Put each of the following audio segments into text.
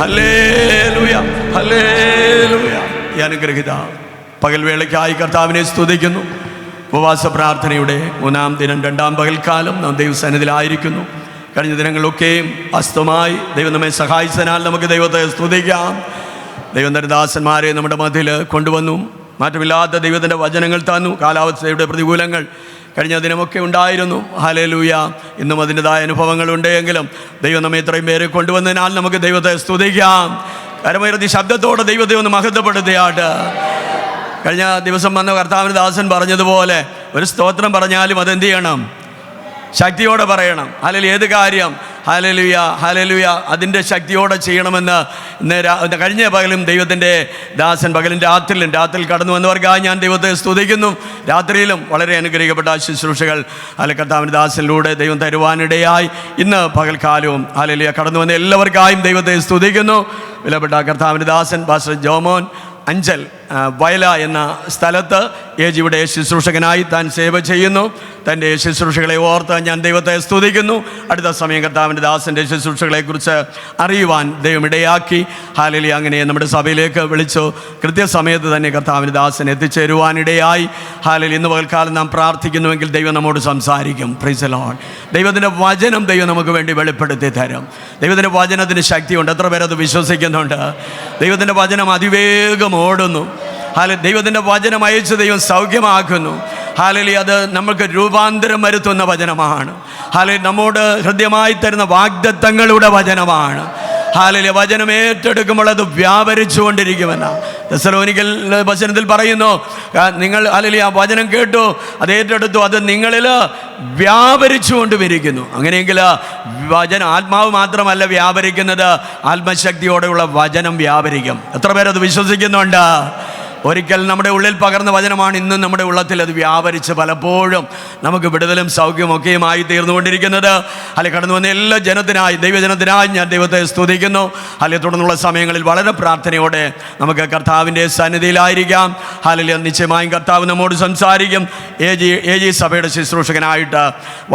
Hallelujah, hallelujah. ഈ അനുഗ്രഹിത പകൽവേളയ്ക്കായി കർത്താവിനെ സ്തുതിക്കുന്നു. ഉപവാസ പ്രാർത്ഥനയുടെ 3-ാം ദിനം 2-ാം പകൽക്കാലം നാം ദൈവസന്നിധിയിലായിരിക്കുന്നു. കഴിഞ്ഞ ദിനങ്ങളിലൊക്കെയും അസ്തമായി ദൈവം നമ്മെ സഹായിച്ചതിനാൽ നമുക്ക് ദൈവത്തെ സ്തുതിക്കാം. ദൈവം തന്റെ ദാസന്മാരെ നമ്മുടെ മധ്യയിൽ കൊണ്ടുവന്നു. മാറ്റമില്ലാത്ത ദൈവത്തിൻ്റെ വചനങ്ങൾ തന്നു. കാലാവസ്ഥയുടെ പ്രതികൂലങ്ങൾ കഴിഞ്ഞ ദിനമൊക്കെ ഉണ്ടായിരുന്നു. ഹല്ലേലൂയ. ഇന്നും അതിൻ്റെതായ അനുഭവങ്ങളുണ്ടെങ്കിലും ദൈവം നമ്മെ ഇത്രയും പേരെ കൊണ്ടുവന്നതിനാൽ നമുക്ക് ദൈവത്തെ സ്തുതിക്കാം. കരമുയർത്തി ശബ്ദത്തോടെ ദൈവത്തെ ഒന്ന് മഹത്വപ്പെടുത്തിയാട്ട്. കഴിഞ്ഞ ദിവസം വന്ന കർത്താവിൻ്റെ ദാസൻ പറഞ്ഞതുപോലെ ഒരു സ്തോത്രം പറഞ്ഞാലും അതെന്ത് ചെയ്യണം? ശക്തിയോടെ പറയണം. ഹല്ലേലൂയ. ഏത് കാര്യം? ഹല്ലേലൂയ, ഹല്ലേലൂയ, അതിൻ്റെ ശക്തിയോടെ ചെയ്യണമെന്ന് കഴിഞ്ഞ പകലും ദൈവത്തിൻ്റെ ദാസൻ പകലും രാത്രിയിൽ കടന്നു വന്നവർക്കായി ഞാൻ ദൈവത്തെ സ്തുതിക്കുന്നു. രാത്രിയിലും വളരെ അനുഗ്രഹിക്കപ്പെട്ട ശുശ്രൂഷകൾ കർത്താവിൻ്റെ ദാസനിലൂടെ ദൈവം തരുവാനിടയായി ഇന്ന് പകൽക്കാലവും ഹല്ലേലൂയ കടന്നു വന്ന എല്ലാവർക്കായും ദൈവത്തെ സ്തുതിക്കുന്നു. വിലപ്പെട്ട കർത്താവിൻ്റെ ദാസൻ പാസ്റ്റർ ജോമോൻ അഞ്ചൽ വയല എന്ന സ്ഥലത്ത് ഏജിയുടെ ശുശ്രൂഷകനായി താൻ സേവ ചെയ്യുന്നു. തൻ്റെ ശുശ്രൂഷകളെ ഓർത്ത് ഞാൻ ദൈവത്തെ സ്തുതിക്കുന്നു. അടുത്ത സമയം കർത്താവിൻ്റെ ദാസൻ്റെ ശുശ്രൂഷകളെക്കുറിച്ച് അറിയുവാൻ ദൈവം ഇടയാക്കി. ഹല്ലേലൂയ. അങ്ങനെ നമ്മുടെ സഭയിലേക്ക് വിളിച്ചു. കൃത്യസമയത്ത് തന്നെ കർത്താവിൻ്റെ ദാസൻ എത്തിച്ചേരുവാനിടയായി. ഹല്ലേലൂയ. ഇന്ന് പകൽക്കാലം നാം പ്രാർത്ഥിക്കുന്നുവെങ്കിൽ ദൈവം നമ്മോട് സംസാരിക്കും. Price the Lord. ദൈവത്തിൻ്റെ വചനം ദൈവം നമുക്ക് വേണ്ടി വെളിപ്പെടുത്തി തരും. ദൈവത്തിൻ്റെ വചനത്തിന് ശക്തിയുണ്ട്. എത്ര പേരത് വിശ്വസിക്കുന്നുണ്ട്? ദൈവത്തിൻ്റെ വചനം അതിവേഗം ഓടുന്നു. ദൈവത്തിൻ്റെ വചനം അയച്ച് ദൈവം സൗഖ്യമാക്കുന്നു. ഹല്ലേലൂയ. അത് നമുക്ക് രൂപാന്തരം വരുത്തുന്ന വചനമാണ്. ഹല്ലേലൂയ. നമ്മോട് ഹൃദ്യമായി തരുന്ന വാഗ്ദത്തങ്ങളുടെ വചനമാണ്. ഹല്ലേലൂയ. വചനം ഏറ്റെടുക്കുമ്പോൾ അത് വ്യാപരിച്ചുകൊണ്ടിരിക്കുമെന്നാണ് തെസ്സലോനിക്കൽ വചനത്തിൽ പറയുന്നു. നിങ്ങൾ ഹല്ലേലൂയ വചനം കേട്ടു, അത് ഏറ്റെടുത്തു, അത് നിങ്ങളിൽ വ്യാപരിച്ചുകൊണ്ടിരിക്കുന്നു. അങ്ങനെയെങ്കിൽ വചനം ആത്മാവ് മാത്രമല്ല വ്യാപരിക്കുന്നത്, ആത്മശക്തിയോടെയുള്ള വചനം വ്യാപരിക്കും. എത്ര പേരത് വിശ്വസിക്കുന്നുണ്ട്? ഒരിക്കൽ നമ്മുടെ ഉള്ളിൽ പകർന്ന വചനമാണ് ഇന്നും നമ്മുടെ ഉള്ളത്തിൽ അത് വ്യാപരിച്ച് പലപ്പോഴും നമുക്ക് വിടുതലും സൗഖ്യമൊക്കെയുമായി തീർന്നുകൊണ്ടിരിക്കുന്നത്. അല്ലെങ്കിൽ കടന്നു വന്ന എല്ലാ ജനത്തിനായി, ദൈവജനത്തിനായി ഞാൻ ദൈവത്തെ സ്തുതിക്കുന്നു. അല്ലെങ്കിൽ തുടർന്നുള്ള സമയങ്ങളിൽ വളരെ പ്രാർത്ഥനയോടെ നമുക്ക് കർത്താവിൻ്റെ സന്നിധിയിലായിരിക്കാം. അല്ലെങ്കിൽ നിശ്ചയമായും കർത്താവ് നമ്മോട് സംസാരിക്കും. എ ജി സഭയുടെ ശുശ്രൂഷകനായിട്ട്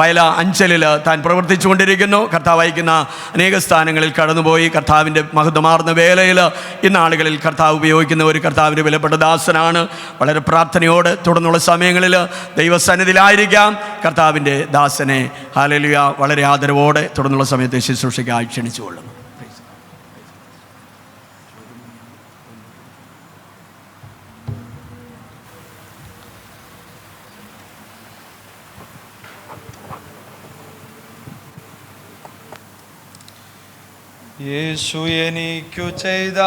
വയല അഞ്ചലിൽ താൻ പ്രവർത്തിച്ചു കൊണ്ടിരിക്കുന്നു. കർത്താവ് അയക്കുന്ന അനേക സ്ഥാനങ്ങളിൽ കടന്നുപോയി കർത്താവിൻ്റെ മഹത്വമാർന്ന വേലയിൽ ഇന്നാളുകളിൽ കർത്താവ് ഉപയോഗിക്കുന്ന ഒരു കർത്താവിൻ്റെ വിലപ്പെട്ട ദാസനാണ്. വളരെ പ്രാർത്ഥനയോടെ തുടർന്നുള്ള സമയങ്ങളിൽ ദൈവസന്നിധിയിലായിരിക്കാം. കർത്താവിൻ്റെ ദാസനെ ഹല്ലേലൂയ വളരെ ആദരവോടെ തുടർന്നുള്ള സമയത്ത് ശുശ്രൂഷയ്ക്കായി ക്ഷണിച്ചുകൊള്ളും. യേശു എനിക്കു ചെയ്ത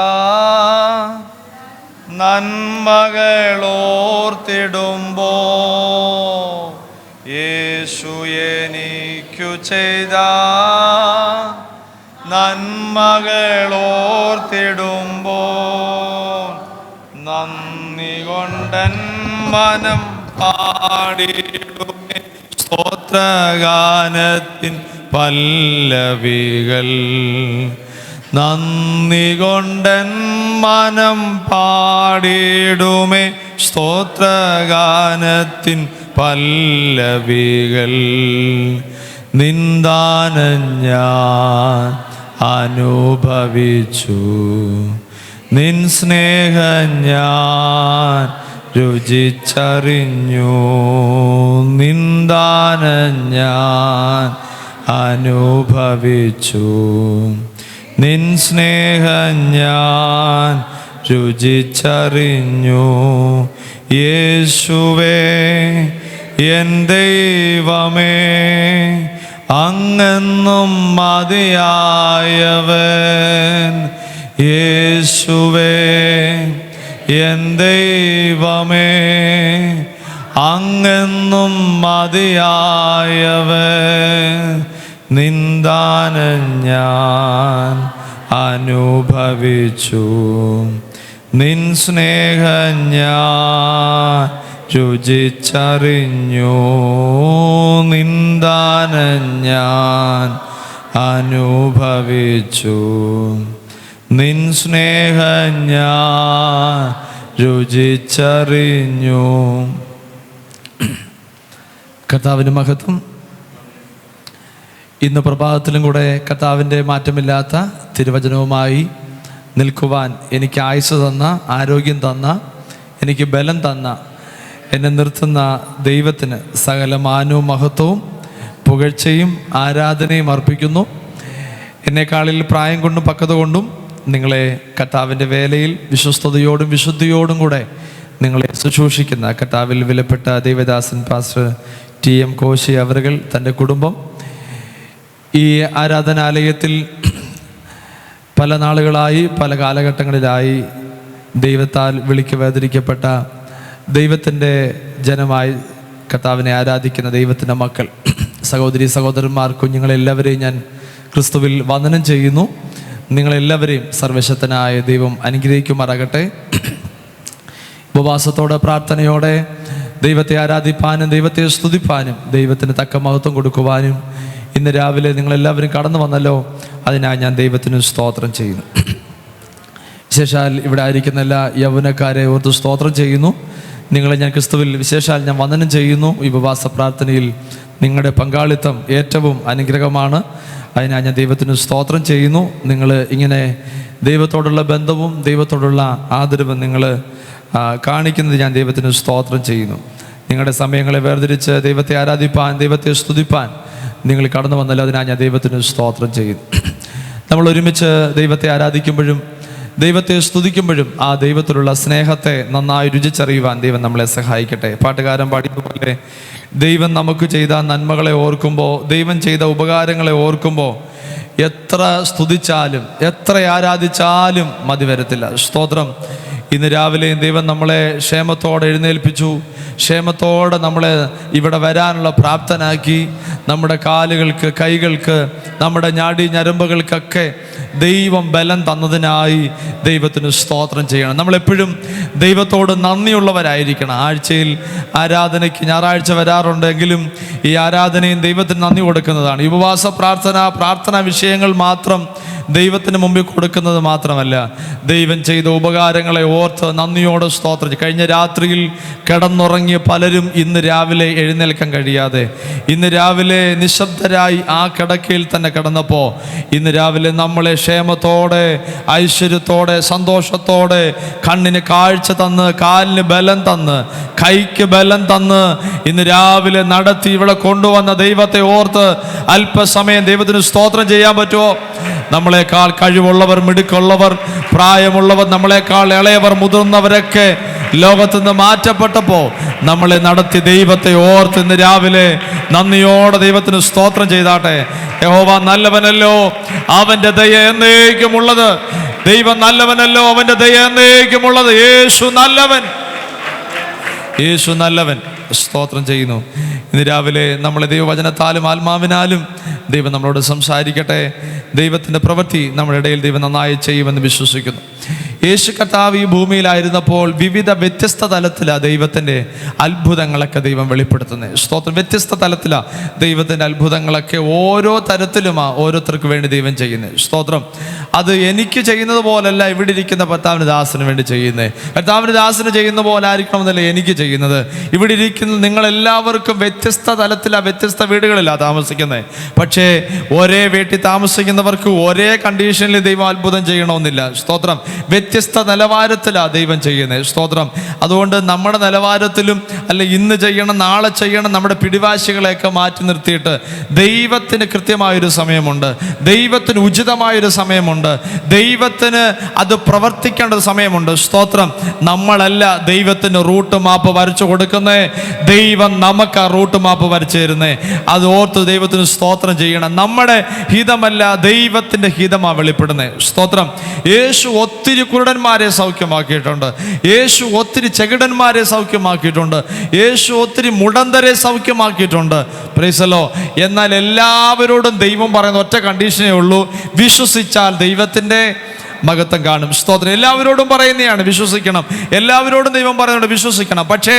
നന്മകളോർത്തിടുമ്പോ, യേശു എനിക്കു ചെയ്ത നന്മകളോർത്തിടുമ്പോ, നന്ദി കൊണ്ടൻ മനം പാടിയിടുമേ സ്തോത്രഗാനത്തിൻ പല്ലവികൾ. നന്ദി കൊണ്ടൻ മനം പാടിയിടുമേ സ്തോത്രഗാനത്തിൻ പല്ലവികൾ. നിന്ദാനം ഞാൻ അനുഭവിച്ചു, നിൻ സ്നേഹം ഞാൻ രുചിച്ചറിഞ്ഞു. നിന്ദാനം ഞാൻ അനുഭവിച്ചു, നിൻ സ്നേഹം ഞാൻ രുചിച്ചറിഞ്ഞു. യേശുവേ എൻ ദൈവമേ, അങ്ങെന്നും മതിയായവൻ. യേശുവേ എൻ ദൈവമേ, അങ്ങെന്നും മതിയായവൻ. നിന്ദാനം ഞാൻ അനുഭവിച്ചു, നിൻ സ്നേഹം ഞാൻ രുചിച്ചറിഞ്ഞു. നിന്ദാനം ഞാൻ അനുഭവിച്ചു, നിൻ സ്നേഹം ഞാൻ രുചിച്ചറിഞ്ഞു. കർത്താവിൻ്റെ മഹത്വം. ഇന്ന് പ്രഭാതത്തിലും കൂടെ കർത്താവിൻ്റെ മാറ്റമില്ലാത്ത തിരുവചനവുമായി നിൽക്കുവാൻ എനിക്ക് ആയുസ്സ് തന്ന, ആരോഗ്യം തന്ന, എനിക്ക് ബലം തന്ന, എന്നെ നിർത്തുന്ന ദൈവത്തിന് സകല മാനവും മഹത്വവും പുകഴ്ചയും ആരാധനയും അർപ്പിക്കുന്നു. എന്നെക്കാളിൽ പ്രായം കൊണ്ടും പക്വത കൊണ്ടും നിങ്ങളെ കർത്താവിൻ്റെ വേലയിൽ വിശ്വസ്തയോടും വിശുദ്ധിയോടും കൂടെ നിങ്ങളെ ശുശ്രൂഷിക്കുന്ന കർത്താവിൽ വിലപ്പെട്ട ദൈവദാസൻ പാസ്റ്റർ TM കോശി അവറുകൾ, തൻ്റെ കുടുംബം, ഈ ആരാധനാലയത്തിൽ പല നാളുകളായി പല കാലഘട്ടങ്ങളിലായി ദൈവത്താൽ വിളിക്ക് വേദനിക്കപ്പെട്ട ദൈവത്തിൻ്റെ ജനമായി കർത്താവിനെ ആരാധിക്കുന്ന ദൈവത്തിൻ്റെ മക്കൾ, സഹോദരി സഹോദരന്മാർ, കുഞ്ഞുങ്ങളെല്ലാവരെയും ഞാൻ ക്രിസ്തുവിൽ വന്ദനം ചെയ്യുന്നു. നിങ്ങളെല്ലാവരെയും സർവശക്തനായ ദൈവം അനുഗ്രഹിക്കുമാറാകട്ടെ. ഉപവാസത്തോടെ പ്രാർത്ഥനയോടെ ദൈവത്തെ ആരാധിപ്പാനും ദൈവത്തെ സ്തുതിപ്പാനും ദൈവത്തിന് തക്ക മഹത്വം കൊടുക്കുവാനും ഇന്ന് രാവിലെ നിങ്ങളെല്ലാവരും കടന്നു വന്നല്ലോ. അതിനായി ഞാൻ ദൈവത്തിന് സ്തോത്രം ചെയ്യുന്നു. വിശേഷാൽ ഇവിടെ ആയിരിക്കുന്ന എല്ലാ യൗവനക്കാരെ ഓർത്ത് സ്തോത്രം ചെയ്യുന്നു. നിങ്ങളെ ഞാൻ ക്രിസ്തുവിൽ വിശേഷാൽ ഞാൻ വന്ദനം ചെയ്യുന്നു. ഈ ഉപവാസ പ്രാർത്ഥനയിൽ നിങ്ങളുടെ പങ്കാളിത്തം ഏറ്റവും അനുഗ്രഹമാണ്. അതിനായി ഞാൻ ദൈവത്തിന് സ്തോത്രം ചെയ്യുന്നു. നിങ്ങൾ ഇങ്ങനെ ദൈവത്തോടുള്ള ബന്ധവും ദൈവത്തോടുള്ള ആദരവും നിങ്ങൾ കാണിക്കുന്നത് ഞാൻ ദൈവത്തിന് സ്തോത്രം ചെയ്യുന്നു. നിങ്ങളുടെ സമയങ്ങളെ വേർതിരിച്ച് ദൈവത്തെ ആരാധിപ്പാൻ ദൈവത്തെ സ്തുതിപ്പാൻ നിങ്ങൾ കടന്നു വന്നല്ലോ. അതിനായി ഞാൻ ദൈവത്തിന് സ്തോത്രം ചെയ്യുന്നു. നമ്മൾ ഒരുമിച്ച് ദൈവത്തെ ആരാധിക്കുമ്പോഴും ദൈവത്തെ സ്തുതിക്കുമ്പോഴും ആ ദൈവത്തിലുള്ള സ്നേഹത്തെ നന്നായി രുചിച്ചറിയുവാൻ ദൈവം നമ്മളെ സഹായിക്കട്ടെ. പാട്ടുകാരൻ പാടിയതുപോലെ ദൈവം നമുക്ക് ചെയ്ത നന്മകളെ ഓർക്കുമ്പോൾ, ദൈവം ചെയ്ത ഉപകാരങ്ങളെ ഓർക്കുമ്പോൾ എത്ര സ്തുതിച്ചാലും എത്ര ആരാധിച്ചാലും മതി വരത്തില്ല. സ്തോത്രം. ഇന്ന് രാവിലെയും ദൈവം നമ്മളെ ക്ഷേമത്തോടെ എഴുന്നേൽപ്പിച്ചു, ക്ഷേമത്തോടെ നമ്മളെ ഇവിടെ വരാനുള്ള പ്രാപ്തനാക്കി. നമ്മുടെ കാലുകൾക്ക്, കൈകൾക്ക്, നമ്മുടെ ഞാടി ഞരമ്പുകൾക്കൊക്കെ ദൈവം ബലം തന്നതിനായി ദൈവത്തിന് സ്തോത്രം ചെയ്യണം. നമ്മളെപ്പോഴും ദൈവത്തോട് നന്ദിയുള്ളവരായിരിക്കണം. ആഴ്ചയിൽ ആരാധനയ്ക്ക് ഞായറാഴ്ച വരാറുണ്ടെങ്കിലും ഈ ആരാധനയും ദൈവത്തിന് നന്ദി കൊടുക്കുന്നതാണ്. ഈ ഉപവാസ പ്രാർത്ഥനാ വിഷയങ്ങൾ മാത്രം ദൈവത്തിന് മുമ്പിൽ കൊടുക്കുന്നത് മാത്രമല്ല, ദൈവം ചെയ്ത ഉപകാരങ്ങളെ ഓർത്ത് നന്ദിയോടെ സ്തോത്രം. കഴിഞ്ഞ രാത്രിയിൽ കിടന്നുറങ്ങിയ പലരും ഇന്ന് രാവിലെ എഴുന്നേൽക്കാൻ കഴിയാതെ ഇന്ന് രാവിലെ നിശബ്ദരായി ആ കിടക്കയിൽ തന്നെ കിടന്നപ്പോൾ ഇന്ന് രാവിലെ നമ്മളെ ക്ഷേമത്തോടെ, ഐശ്വര്യത്തോടെ, സന്തോഷത്തോടെ, കണ്ണിന് കാഴ്ച തന്ന്, കാലിന് ബലം തന്ന്, കൈക്ക് ബലം തന്ന് ഇന്ന് രാവിലെ നടത്തി ഇവിടെ കൊണ്ടുവന്ന ദൈവത്തെ ഓർത്ത് അല്പസമയം ദൈവത്തിന് സ്തോത്രം ചെയ്യാൻ പറ്റുമോ? നമ്മളെക്കാൾ കഴിവുള്ളവർ, മിടുക്കുള്ളവർ, പ്രായമുള്ളവർ, നമ്മളെക്കാൾ ഇളയവർ, മുതിർന്നവരൊക്കെ ലോകത്തുനിന്ന് മാറ്റപ്പെട്ടപ്പോൾ നമ്മളെ നടത്തി ദൈവത്തെ ഓർത്ത് ഇന്ന് രാവിലെ നന്ദിയോടെ ദൈവത്തിന് സ്തോത്രം ചെയ്താട്ടെ. യഹോവ നല്ലവനല്ലോ, അവൻ്റെ ദയ എന്നേക്കുമുള്ളത്. ദൈവം നല്ലവനല്ലോ, അവൻ്റെ ദയ എന്നേക്കുമുള്ളത്. യേശു നല്ലവൻ, യേശു നല്ലവൻ. സ്തോത്രം ചെയ്യുന്നു. ഇന്ന് രാവിലെ നമ്മളെ ദൈവവചനത്താലും ആത്മാവിനാലും ദൈവം നമ്മളോട് സംസാരിക്കട്ടെ. ദൈവത്തിൻ്റെ പ്രവൃത്തി നമ്മുടെ ഇടയിൽ ദൈവം നന്നായി ചെയ്യുമെന്ന് വിശ്വസിക്കുന്നു. യേശു കർത്താവ് ഈ ഭൂമിയിലായിരുന്നപ്പോൾ വിവിധ വ്യത്യസ്ത തലത്തിലാണ് ദൈവത്തിൻ്റെ അത്ഭുതങ്ങളൊക്കെ ദൈവം വെളിപ്പെടുത്തുന്നത്. സ്തോത്രം. വ്യത്യസ്ത തലത്തിലാണ് ദൈവത്തിൻ്റെ അത്ഭുതങ്ങളൊക്കെ ഓരോ തരത്തിലുമാണ് ഓരോരുത്തർക്ക് വേണ്ടി ദൈവം ചെയ്യുന്നത്. സ്തോത്രം. അത് എനിക്ക് ചെയ്യുന്നത് പോലല്ല ഇവിടെ ഇരിക്കുന്ന കർത്താവിൻ്റെ ദാസന് വേണ്ടി ചെയ്യുന്നത്. കർത്താവിൻ്റെ ദാസന് ചെയ്യുന്ന പോലെ ആയിരിക്കണമെന്നല്ല എനിക്ക് ചെയ്യുന്നത്. ഇവിടെ ഇരിക്കുന്ന നിങ്ങളെല്ലാവർക്കും വ്യത്യസ്ത തലത്തിലാണ്, വ്യത്യസ്ത വീടുകളിലാണ് താമസിക്കുന്നത്. പക്ഷേ ഒരേ വീട്ടിൽ താമസിക്കുന്നവർക്ക് ഒരേ കണ്ടീഷനിൽ ദൈവം അത്ഭുതം ചെയ്യണമെന്നില്ല. സ്തോത്രം. വ്യത്യസ്ത നിലവാരത്തിലാണ് ദൈവം ചെയ്യുന്നത്. സ്തോത്രം. അതുകൊണ്ട് നമ്മുടെ നിലവാരത്തിലും അല്ല ഇന്ന് ചെയ്യണം നാളെ ചെയ്യണം നമ്മുടെ പിടിവാശികളെയൊക്കെ മാറ്റി നിർത്തിയിട്ട് ദൈവത്തിന് കൃത്യമായൊരു സമയമുണ്ട്, ദൈവത്തിന് ഉചിതമായൊരു സമയമുണ്ട്, ദൈവത്തിന് അത് പ്രവർത്തിക്കേണ്ട സമയമുണ്ട്. സ്തോത്രം. നമ്മളല്ല ദൈവത്തിന് റൂട്ട് മാപ്പ് വരച്ചു കൊടുക്കുന്നേ, ദൈവം നമുക്ക് ആ റൂട്ട് മാപ്പ് വരച്ചു തരുന്നേ. അത് ഓർത്ത് ദൈവത്തിന് സ്തോത്രം ചെയ്യണം. നമ്മുടെ ഹിതമല്ല, ദൈവത്തിൻ്റെ ഹിതമാണ് വെളിപ്പെടുന്നത്. സ്തോത്രം. യേശു ഒത്തിരി കുരുടന്മാരെ സൗഖ്യമാക്കിയിട്ടുണ്ട്. യേശു ഒത്തിരി ചെകിടന്മാരെ സൗഖ്യമാക്കിയിട്ടുണ്ട്. യേശു ഒത്തിരി മുടന്തരെ സൗഖ്യമാക്കിയിട്ടുണ്ട്. Praise the Lord. എന്നാൽ എല്ലാവരോടും ദൈവം പറയുന്ന ഒറ്റ കണ്ടീഷനേ ഉള്ളൂ, വിശ്വസിച്ചാൽ ദൈവത്തിൻ്റെ മഹത്വം കാണും. സ്തോത്രം. എല്ലാവരോടും പറയുന്നതാണ് വിശ്വസിക്കണം, എല്ലാവരോടും ദൈവം പറയുന്നുണ്ട് വിശ്വസിക്കണം. പക്ഷേ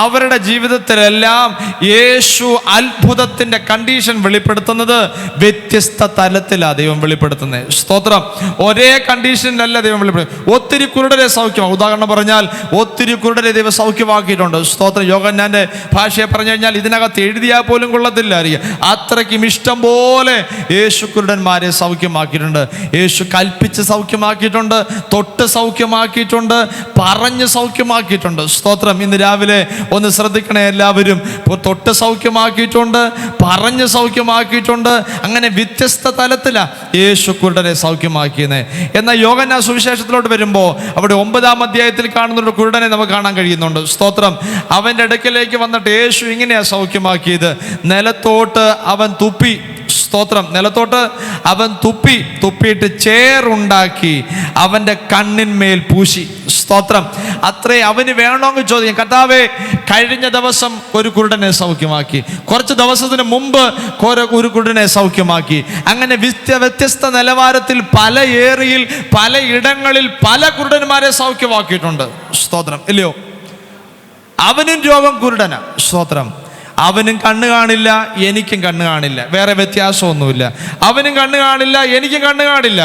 അവരുടെ ജീവിതത്തിലെല്ലാം യേശു അത്ഭുതത്തിൻ്റെ കണ്ടീഷൻ വെളിപ്പെടുത്തുന്നത് വ്യത്യസ്ത തലത്തിലാണ് ദൈവം വെളിപ്പെടുത്തുന്നത്. സ്തോത്രം. ഒരേ കണ്ടീഷനിലല്ല ദൈവം വെളിപ്പെടുത്തുന്നത്. ഒത്തിരി കുരുടരെ സൗഖ്യമാക്കും. ഉദാഹരണം പറഞ്ഞാൽ ഒത്തിരി കുരുടരെ ദൈവം സൗഖ്യമാക്കിയിട്ടുണ്ട്. സ്തോത്രം. യോഹന്നാന്റെ ഭാഷയെ പറഞ്ഞു കഴിഞ്ഞാൽ ഇതിനകത്ത് എഴുതിയാൽ പോലും കൊള്ളത്തില്ലായിരിക്കും, അത്രയ്ക്കും ഇഷ്ടം പോലെ യേശു കുരുടന്മാരെ സൗഖ്യമാക്കിയിട്ടുണ്ട്. യേശു കൽപ്പിച്ച് സൗഖ്യം സൗഖ്യമാക്കിയിട്ടുണ്ട്, തൊട്ട് സൗഖ്യമാക്കിയിട്ടുണ്ട്, പറഞ്ഞ് സൗഖ്യമാക്കിയിട്ടുണ്ട്. സ്തോത്രം. ഇന്ന് രാവിലെ ഒന്ന് ശ്രദ്ധിക്കണേ എല്ലാവരും. ഇപ്പോൾ തൊട്ട് സൗഖ്യമാക്കിയിട്ടുണ്ട്, പറഞ്ഞ് സൗഖ്യമാക്കിയിട്ടുണ്ട്. അങ്ങനെ വ്യത്യസ്ത തലത്തിലാണ് യേശു കുരുടനെ സൗഖ്യമാക്കിയത്. എന്നാൽ യോഹന്നാൻ സുവിശേഷത്തിലോട്ട് വരുമ്പോൾ അവിടെ 9-ാം അധ്യായത്തിൽ കാണുന്ന കുരുടനെ നമുക്ക് കാണാൻ കഴിയുന്നുണ്ട്. സ്തോത്രം. അവൻ്റെ അടുക്കലേക്ക് വന്നിട്ട് യേശു ഇങ്ങനെയാണ് സൗഖ്യമാക്കിയത്. നിലത്തോട്ട് അവൻ തുപ്പി. സ്തോത്രം. നിലത്തോട്ട് അവൻ തുപ്പിയിട്ട് ചേറുണ്ടാക്കി അവൻ്റെ കണ്ണിന്മേൽ പൂശി. സ്തോത്രം. അത്രേ അവന് വേണമെങ്കിൽ ചോദിക്കാം. കർത്താവേ, കഴിഞ്ഞ ദിവസം ഒരു കുരുടനെ സൗഖ്യമാക്കി, കുറച്ച് ദിവസത്തിന് മുമ്പ് ഒരു കുരുടനെ സൗഖ്യമാക്കി. അങ്ങനെ വ്യത്യസ്ത നിലവാരത്തിൽ പല ഏറിയിൽ പല ഇടങ്ങളിൽ പല കുരുടന്മാരെ സൗഖ്യമാക്കിയിട്ടുണ്ട്. സ്തോത്രം. ഇല്ലയോ? അവനും രോഗം കുരുടന. സ്തോത്രം. അവനും കണ്ണ് കാണില്ല, എനിക്കും കണ്ണ് കാണില്ല, വേറെ വ്യത്യാസമൊന്നുമില്ല. അവനും കണ്ണ് കാണില്ല, എനിക്കും കണ്ണ് കാണില്ല.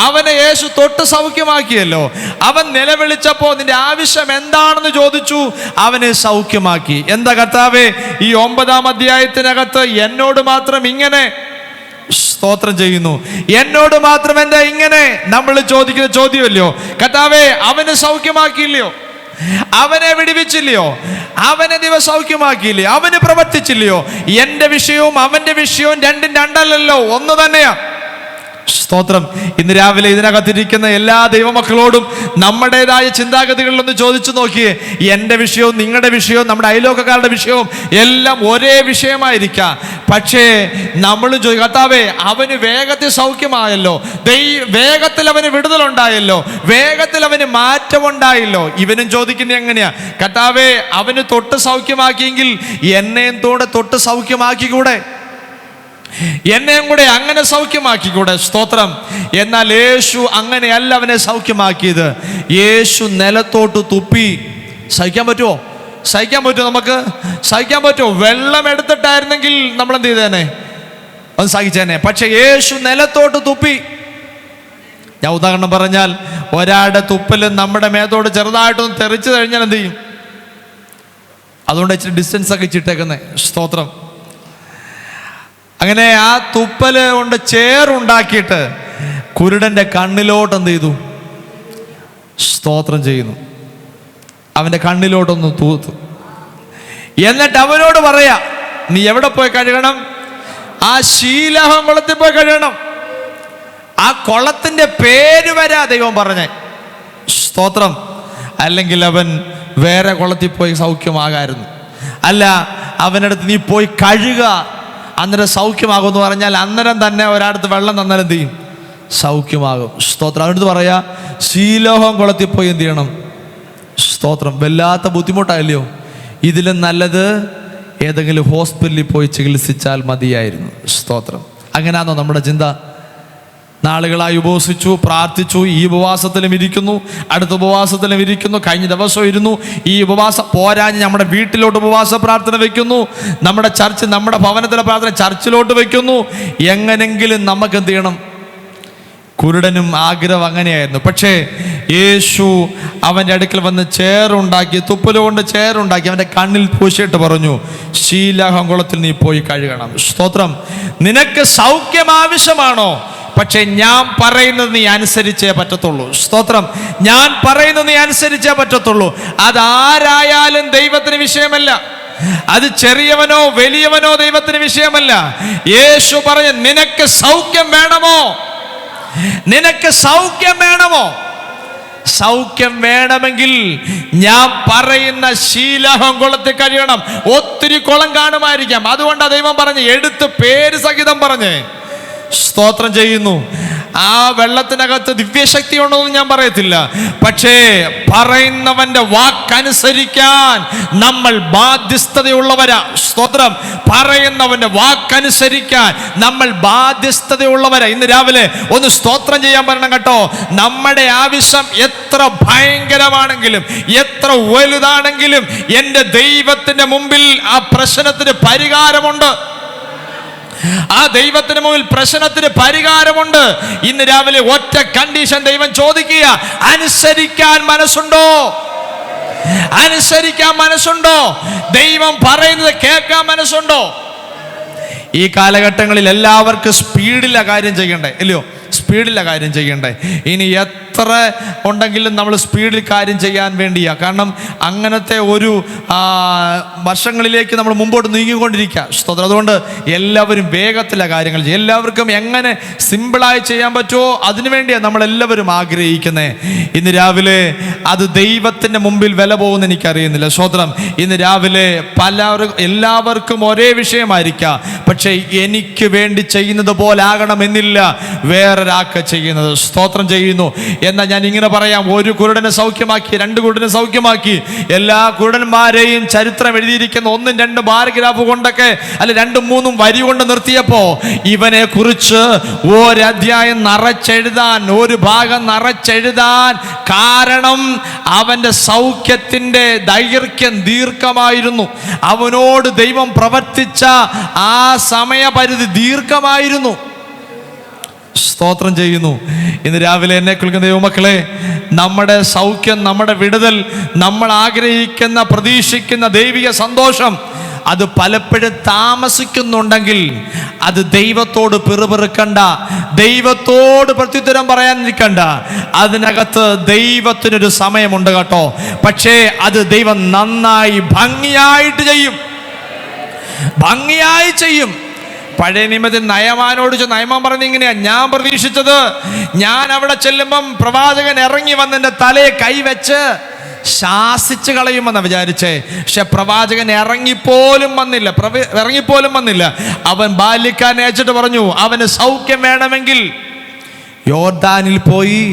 അവനെ യേശു തൊട്ട് സൗഖ്യമാക്കിയല്ലോ. അവൻ നിലവിളിച്ചപ്പോൾ നിന്റെ ആവശ്യം എന്താണെന്ന് ചോദിച്ചു, അവനെ സൗഖ്യമാക്കി. എന്താ കർത്താവേ, ഈ 9-ാം അധ്യായത്തിനകത്ത് എന്നോട് മാത്രം ഇങ്ങനെ? സ്തോത്രം ചെയ്യുന്നു. എന്നോട് മാത്രം എന്താ ഇങ്ങനെ? നമ്മൾ ചോദിക്കുന്ന ചോദ്യമല്ലയോ. കർത്താവേ, അവന് സൗഖ്യമാക്കിയില്ലയോ? അവനെ വിടുവിച്ചില്ലയോ? അവനെ സൗഖ്യമാക്കിയില്ലേ? അവന് പ്രവർത്തിച്ചില്ലയോ? എൻ്റെ വിഷയവും അവൻ്റെ വിഷയവും രണ്ടും രണ്ടല്ലല്ലോ, ഒന്ന് തന്നെയാ. സ്തോത്രം. ഇന്ന് രാവിലെ ഇതിനകത്തിരിക്കുന്ന എല്ലാ ദൈവമക്കളോടും നമ്മുടേതായ ചിന്താഗതികളിലൊന്ന് ചോദിച്ചു നോക്കിയേ. എൻ്റെ വിഷയവും നിങ്ങളുടെ വിഷയവും നമ്മുടെ അയലോക്കക്കാരുടെ വിഷയവും എല്ലാം ഒരേ വിഷയമായിരിക്കാം. പക്ഷേ നമ്മൾ കർത്താവേ, അവന് വേഗത്തിൽ സൗഖ്യമായല്ലോ, വേഗത്തിൽ അവന് വിടുതലുണ്ടായല്ലോ, വേഗത്തിൽ അവന് മാറ്റമുണ്ടായല്ലോ. ഇവനും ചോദിക്കുന്നത് എങ്ങനെയാ? കർത്താവേ, അവന് തൊട്ട് സൗഖ്യമാക്കിയെങ്കിൽ എന്നെയും തൊട്ട് സൗഖ്യമാക്കിക്കൂടെ? എന്നെയും കൂടെ അങ്ങനെ സൗഖ്യമാക്കിക്കൂടെ? സ്തോത്രം. എന്നാൽ യേശു അങ്ങനെയല്ല അവനെ സൗഖ്യമാക്കിയത്. യേശു നിലത്തോട്ട് തുപ്പി. സഹിക്കാൻ പറ്റുമോ? സഹിക്കാൻ പറ്റുമോ? നമുക്ക് സഹിക്കാൻ പറ്റുമോ? വെള്ളം എടുത്തിട്ടായിരുന്നെങ്കിൽ നമ്മൾ എന്ത് ചെയ്തേനെ? അത് സഹിച്ചേനെ. പക്ഷെ യേശു നിലത്തോട്ട് തുപ്പി. ഞാൻ ഉദാഹരണം പറഞ്ഞാൽ, ഒരാളുടെ തുപ്പല് നമ്മുടെ മേത്തോട് ചെറുതായിട്ടൊന്ന് തെറിച്ചു കഴിഞ്ഞാൽ എന്ത് ചെയ്യും? അതുകൊണ്ട് ഇച്ചിരി ഡിസ്റ്റൻസ് ഒക്കെ ഇച്ചിട്ടേക്കുന്നേ. സ്തോത്രം. അങ്ങനെ ആ തുപ്പല് കൊണ്ട് ചേറുണ്ടാക്കിയിട്ട് കുരുടന്റെ കണ്ണിലോട്ട് എന്ത് ചെയ്തു? സ്തോത്രം ചെയ്യുന്നു. അവൻ്റെ കണ്ണിലോട്ടൊന്ന് തൂത്തു. എന്നിട്ട് അവനോട് പറയാ, നീ എവിടെ പോയി കഴുകണം? ആ ശീലഹം കുളത്തിൽ പോയി കഴുകണം. ആ കുളത്തിന്റെ പേര് വരാ ദൈവം പറഞ്ഞേ. സ്തോത്രം. അല്ലെങ്കിൽ അവൻ വേറെ കുളത്തിൽ പോയി സൗഖ്യമാകായിരുന്നു. അല്ല, അവനടുത്ത് നീ പോയി കഴുക, അന്നേരം സൗഖ്യമാകുമെന്ന് പറഞ്ഞാൽ അന്നേരം തന്നെ ഒരാടത്ത് വെള്ളം തന്നാൽ എന്ത് ചെയ്യും? സൗഖ്യമാകും. സ്തോത്രം. അവനടുത്ത് പറയാ, ശീലോഹം കുളത്തിൽ പോയി എന്ത് ചെയ്യണം? സ്തോത്രം. വല്ലാത്ത ബുദ്ധിമുട്ടായില്ലയോ? ഇതിലും നല്ലത് ഏതെങ്കിലും ഹോസ്പിറ്റലിൽ പോയി ചികിത്സിച്ചാൽ മതിയായിരുന്നു. സ്തോത്രം. അങ്ങനെയാണോ നമ്മുടെ ചിന്ത? നാളുകളായി ഉപവസിച്ചു, പ്രാർത്ഥിച്ചു, ഈ ഉപവാസത്തിലും ഇരിക്കുന്നു, അടുത്ത ഉപവാസത്തിലും ഇരിക്കുന്നു, കഴിഞ്ഞ ദിവസം ഇരുന്നു. ഈ ഉപവാസം പോരാഞ്ഞ് നമ്മുടെ വീട്ടിലോട്ട് ഉപവാസ പ്രാർത്ഥന വെക്കുന്നു, നമ്മുടെ ചർച്ച്, നമ്മുടെ ഭവനത്തിലെ പ്രാർത്ഥന ചർച്ചിലോട്ട് വെക്കുന്നു. എങ്ങനെങ്കിലും നമുക്ക് എന്ത് ചെയ്യണം? കുരുടനും ആഗ്രഹം അങ്ങനെയായിരുന്നു. പക്ഷേ യേശു അവൻ്റെ അടുക്കൽ വന്ന് ചേറുണ്ടാക്കി, തുപ്പലുകൊണ്ട് ചേറുണ്ടാക്കി അവൻ്റെ കണ്ണിൽ പൂശിയിട്ട് പറഞ്ഞു, ശീലഹം കുളത്തിൽ നീ പോയി കഴുകണം. സ്തോത്രം. നിനക്ക് സൗഖ്യം ആവശ്യമാണോ? പക്ഷെ ഞാൻ പറയുന്നത് നീ അനുസരിച്ചേ പറ്റത്തുള്ളൂ. സ്തോത്രം. ഞാൻ പറയുന്നത് നീ അനുസരിച്ചേ പറ്റത്തുള്ളൂ. അതാരായാലും ദൈവത്തിന് വിഷയമല്ല. അത് ചെറിയവനോ വലിയവനോ ദൈവത്തിന് വിഷയമല്ല. യേശു പറഞ്ഞു, നിനക്ക് സൗഖ്യം വേണമോ? നിനക്ക് സൗഖ്യം വേണമോ? സൗഖ്യം വേണമെങ്കിൽ ഞാൻ പറയുന്ന ശീലഹം കുളത്തിൽ കഴിയണം. ഒത്തിരി കുളം കാണുമായിരിക്കാം. അതുകൊണ്ടാണ് ദൈവം പറഞ്ഞ് എടുത്ത് പേര് സഹിതം പറഞ്ഞേ. സ്തോത്രം ചെയ്യുന്നു. ആ വെള്ളത്തിനകത്ത് ദിവ്യശക്തി ഉണ്ടോന്ന് ഞാൻ പറയത്തില്ല. പക്ഷേ പറയുന്നവന്റെ വാക്കനുസരിക്കാൻ നമ്മൾ ബാധ്യസ്ഥതയുള്ളവരാ. സ്തോത്രം. പറയുന്നവന്റെ വാക്കനുസരിക്കാൻ നമ്മൾ ബാധ്യസ്ഥതയുള്ളവരാ. ഇന്ന് രാവിലെ ഒന്ന് സ്തോത്രം ചെയ്യാൻ പറയണം കേട്ടോ. നമ്മുടെ ആവശ്യം എത്ര ഭയങ്കരമാണെങ്കിലും എത്ര വലുതാണെങ്കിലും എൻ്റെ ദൈവത്തിന്റെ മുമ്പിൽ ആ പ്രശ്നത്തിന് പരിഹാരമുണ്ട്. ആ ദൈവത്തിന് മുമ്പിൽ പ്രശ്നത്തിന് പരിഹാരമുണ്ട്. ഇന്ന് രാവിലെ ഒറ്റ കണ്ടീഷൻ ദൈവം ചോദിക്കുക, അനുസരിക്കാൻ മനസ്സുണ്ടോ? അനുസരിക്കാൻ മനസ്സുണ്ടോ? ദൈവം പറയുന്നത് കേൾക്കാൻ മനസ്സുണ്ടോ? ഈ കാലഘട്ടങ്ങളിൽ എല്ലാവർക്കും സ്പീഡില കാര്യം ചെയ്യണ്ടേ, ഇല്ലയോ? സ്പീഡിലാണ് കാര്യം ചെയ്യണ്ടേ. ഇനി എത്ര ഉണ്ടെങ്കിലും നമ്മൾ സ്പീഡിൽ കാര്യം ചെയ്യാൻ വേണ്ടിയാ. കാരണം അങ്ങനത്തെ ഒരു വർഷങ്ങളിലേക്ക് നമ്മൾ മുമ്പോട്ട് നീങ്ങിക്കൊണ്ടിരിക്കുക. സ്തോത്രം. അതുകൊണ്ട് എല്ലാവരും വേഗത്തിലാണ് കാര്യങ്ങൾ ചെയ്യും. എല്ലാവർക്കും എങ്ങനെ സിമ്പിളായി ചെയ്യാൻ പറ്റുമോ അതിനു വേണ്ടിയാണ് നമ്മളെല്ലാവരും ആഗ്രഹിക്കുന്നത്. ഇന്ന് രാവിലെ അത് ദൈവത്തിൻ്റെ മുമ്പിൽ വില പോകുമെന്ന് എനിക്കറിയുന്നില്ല. സ്തോത്രം. ഇന്ന് രാവിലെ എല്ലാവർക്കും ഒരേ വിഷയമായിരിക്കാം. പക്ഷേ എനിക്ക് വേണ്ടി ചെയ്യുന്നത് പോലെ ആകണമെന്നില്ല വേറൊരാൾക്ക് ചെയ്യുന്നത്. സ്തോത്രം ചെയ്യുന്നു. എന്നാൽ ഞാൻ ഇങ്ങനെ പറയാം, ഒരു കുരുടനെ സൗഖ്യമാക്കി, 2 കുരുടനെ സൗഖ്യമാക്കി, എല്ലാ കുരുടന്മാരെയും ചരിത്രം എഴുതിയിരിക്കുന്ന 1, 2 പാരഗ്രാഫ് കൊണ്ടൊക്കെ അല്ല 2, 3 വരി കൊണ്ട് നിർത്തിയപ്പോ ഇവനെ കുറിച്ച് ഒരധ്യായം നിറച്ചെഴുതാൻ, ഒരു ഭാഗം നിറച്ചെഴുതാൻ കാരണം അവന്റെ സൗഖ്യത്തിന്റെ ദൈർഘ്യം ദീർഘമായിരുന്നു. അവനോട് ദൈവം പ്രവർത്തിച്ച ആ സമയപരിധി ദീർഘമായിരുന്നു. സ്തോത്രം ചെയ്യുന്നു. ഇന്ന് രാവിലെ എന്നെ കേൾക്കുന്ന ദൈവമക്കളെ, നമ്മുടെ സൗഖ്യം, നമ്മുടെ വിടുതൽ, നമ്മൾ ആഗ്രഹിക്കുന്ന പ്രതീക്ഷിക്കുന്ന ദൈവിക സന്തോഷം അത് പലപ്പോഴും താമസിക്കുന്നുണ്ടെങ്കിൽ അത് ദൈവത്തോട് പിറുപിറുക്കണ്ട, ദൈവത്തോട് പ്രത്യുത്തരം പറയാനിരിക്കണ്ട. അതിനകത്ത് ദൈവത്തിനൊരു സമയമുണ്ട് കേട്ടോ. പക്ഷേ അത് ദൈവം നന്നായി ഭംഗിയായിട്ട് ചെയ്യും, ഭംഗിയായി ചെയ്യും. പഴയ നിയമത്തിൽ നയമാനോട് നയമാൻ പറഞ്ഞ ഇങ്ങനെയാ, ഞാൻ പ്രതീക്ഷിച്ചത് ഞാൻ അവിടെ ചെല്ലുമ്പം പ്രവാചകൻ ഇറങ്ങി വന്ന് എൻ്റെ തലയെ കൈവച്ച് ശാസിച്ച് കളയുമെന്നാണ് വിചാരിച്ചേ. പക്ഷെ പ്രവാചകൻ ഇറങ്ങിപ്പോലും വന്നില്ല. അവൻ ബാല്യക്കാരനെ അയച്ചിട്ട് പറഞ്ഞു, അവന് സൗഖ്യം വേണമെങ്കിൽ യോർദാനിൽ പോയി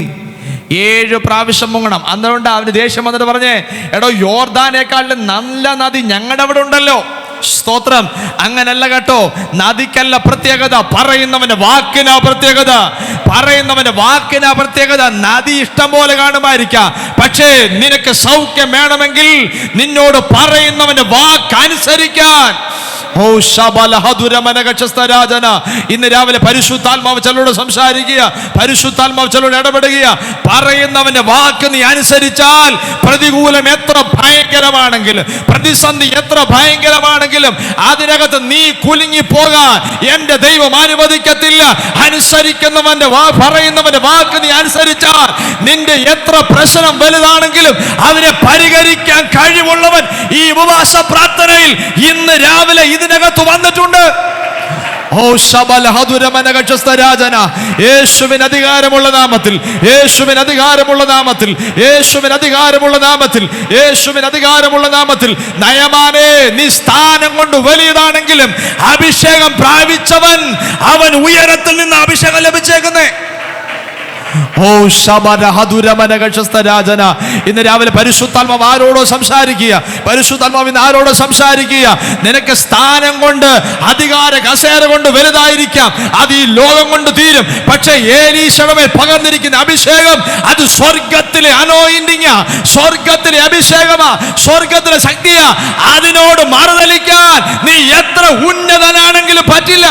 7 പ്രാവശ്യം മുങ്ങണം. അതുകൊണ്ട് അവന് ദേഷ്യം വന്നിട്ട് പറഞ്ഞേ, എടോ യോർദാനേക്കാളും നല്ല നദി ഞങ്ങളുടെ അവിടെ ഉണ്ടല്ലോ. സ്തോത്രം. അങ്ങനല്ല കേട്ടോ, നദിക്കല്ല പ്രത്യേകത, പറയുന്നവന്റെ വാക്കിനാ പ്രത്യേകത. പറയുന്നവന്റെ വാക്കിനാ പ്രത്യേകത. നദി ഇഷ്ടം പോലെ കാണുമായിരിക്കാം, പക്ഷേ നിനക്ക് സൗഖ്യം വേണമെങ്കിൽ നിന്നോട് പറയുന്നവന്റെ വാക്ക് അനുസരിക്കാൻ. ഇന്ന് രാവിലെ പരിശുദ്ധാത്മാവ് ചിലരോട് സംസാരിക്കുക, പരിശുദ്ധാത്മാവ് ചിലരോട് ഇടപെടുക. പറയുന്നവന്റെ വാക്ക് നീ അനുസരിച്ചാൽ പ്രതികൂലം എത്ര ഭയങ്കരമാണെങ്കിലും, പ്രതിസന്ധി എത്ര ഭയങ്കരമാണെങ്കിലും അതിനകത്ത് നീ കുലുങ്ങി പോകാൻ എന്റെ ദൈവം അനുവദിക്കത്തില്ല. അനുസരിക്കുന്നവന്റെ പറയുന്നവന്റെ വാക്ക് നീ അനുസരിച്ചാൽ നിന്റെ എത്ര പ്രശ്നം വലുതാണെങ്കിലും അതിനെ പരിഹരിക്കാൻ കഴിവുള്ളവൻ ഈ ഉപവാസ പ്രാർത്ഥനയിൽ ഇന്ന് രാവിലെ ഇതിനകത്ത് വന്നിട്ടുണ്ട്. യേശുവിന് അധികാരമുള്ള നാമത്തിൽ, യേശുവിന് അധികാരമുള്ള നാമത്തിൽ, യേശുവിന് അധികാരമുള്ള നാമത്തിൽ, യേശുവിന് അധികാരമുള്ള നാമത്തിൽ. നയമാനേ, നീ സ്ഥാനം കൊണ്ട് വലിയതാണെങ്കിലും അഭിഷേകം പ്രാപിച്ചവൻ, അവൻ ഉയരത്തിൽ നിന്ന് അഭിഷേകം ലഭിച്ചേക്കുന്നേ. ഇന്ന് രാവിലെ പരിശുദ്ധാത്മാവ് ആരോടോ സംസാരിക്കുക, പരിശുദ്ധാത്മാവ് ഇന്ന് ആരോടോ സംസാരിക്കുക. നിനക്ക് സ്ഥാനം കൊണ്ട്, അധികാര കസേര കൊണ്ട് വലുതായിരിക്കാം, അത് ഈ ലോകം കൊണ്ട് തീരും. പക്ഷെ ഏലീശയുടെ മേൽ പകർന്നിരിക്കുന്ന അഭിഷേകം അത് സ്വർഗത്തിലെ അനോയിന്റിങ്ങാ, സ്വർഗത്തിലെ അഭിഷേകമാ, സ്വർഗത്തിലെ ശക്തിയാ. അതിനോട് മറുതലിക്കാൻ നീ എത്ര ഉന്നതനാണെങ്കിലും പറ്റില്ല.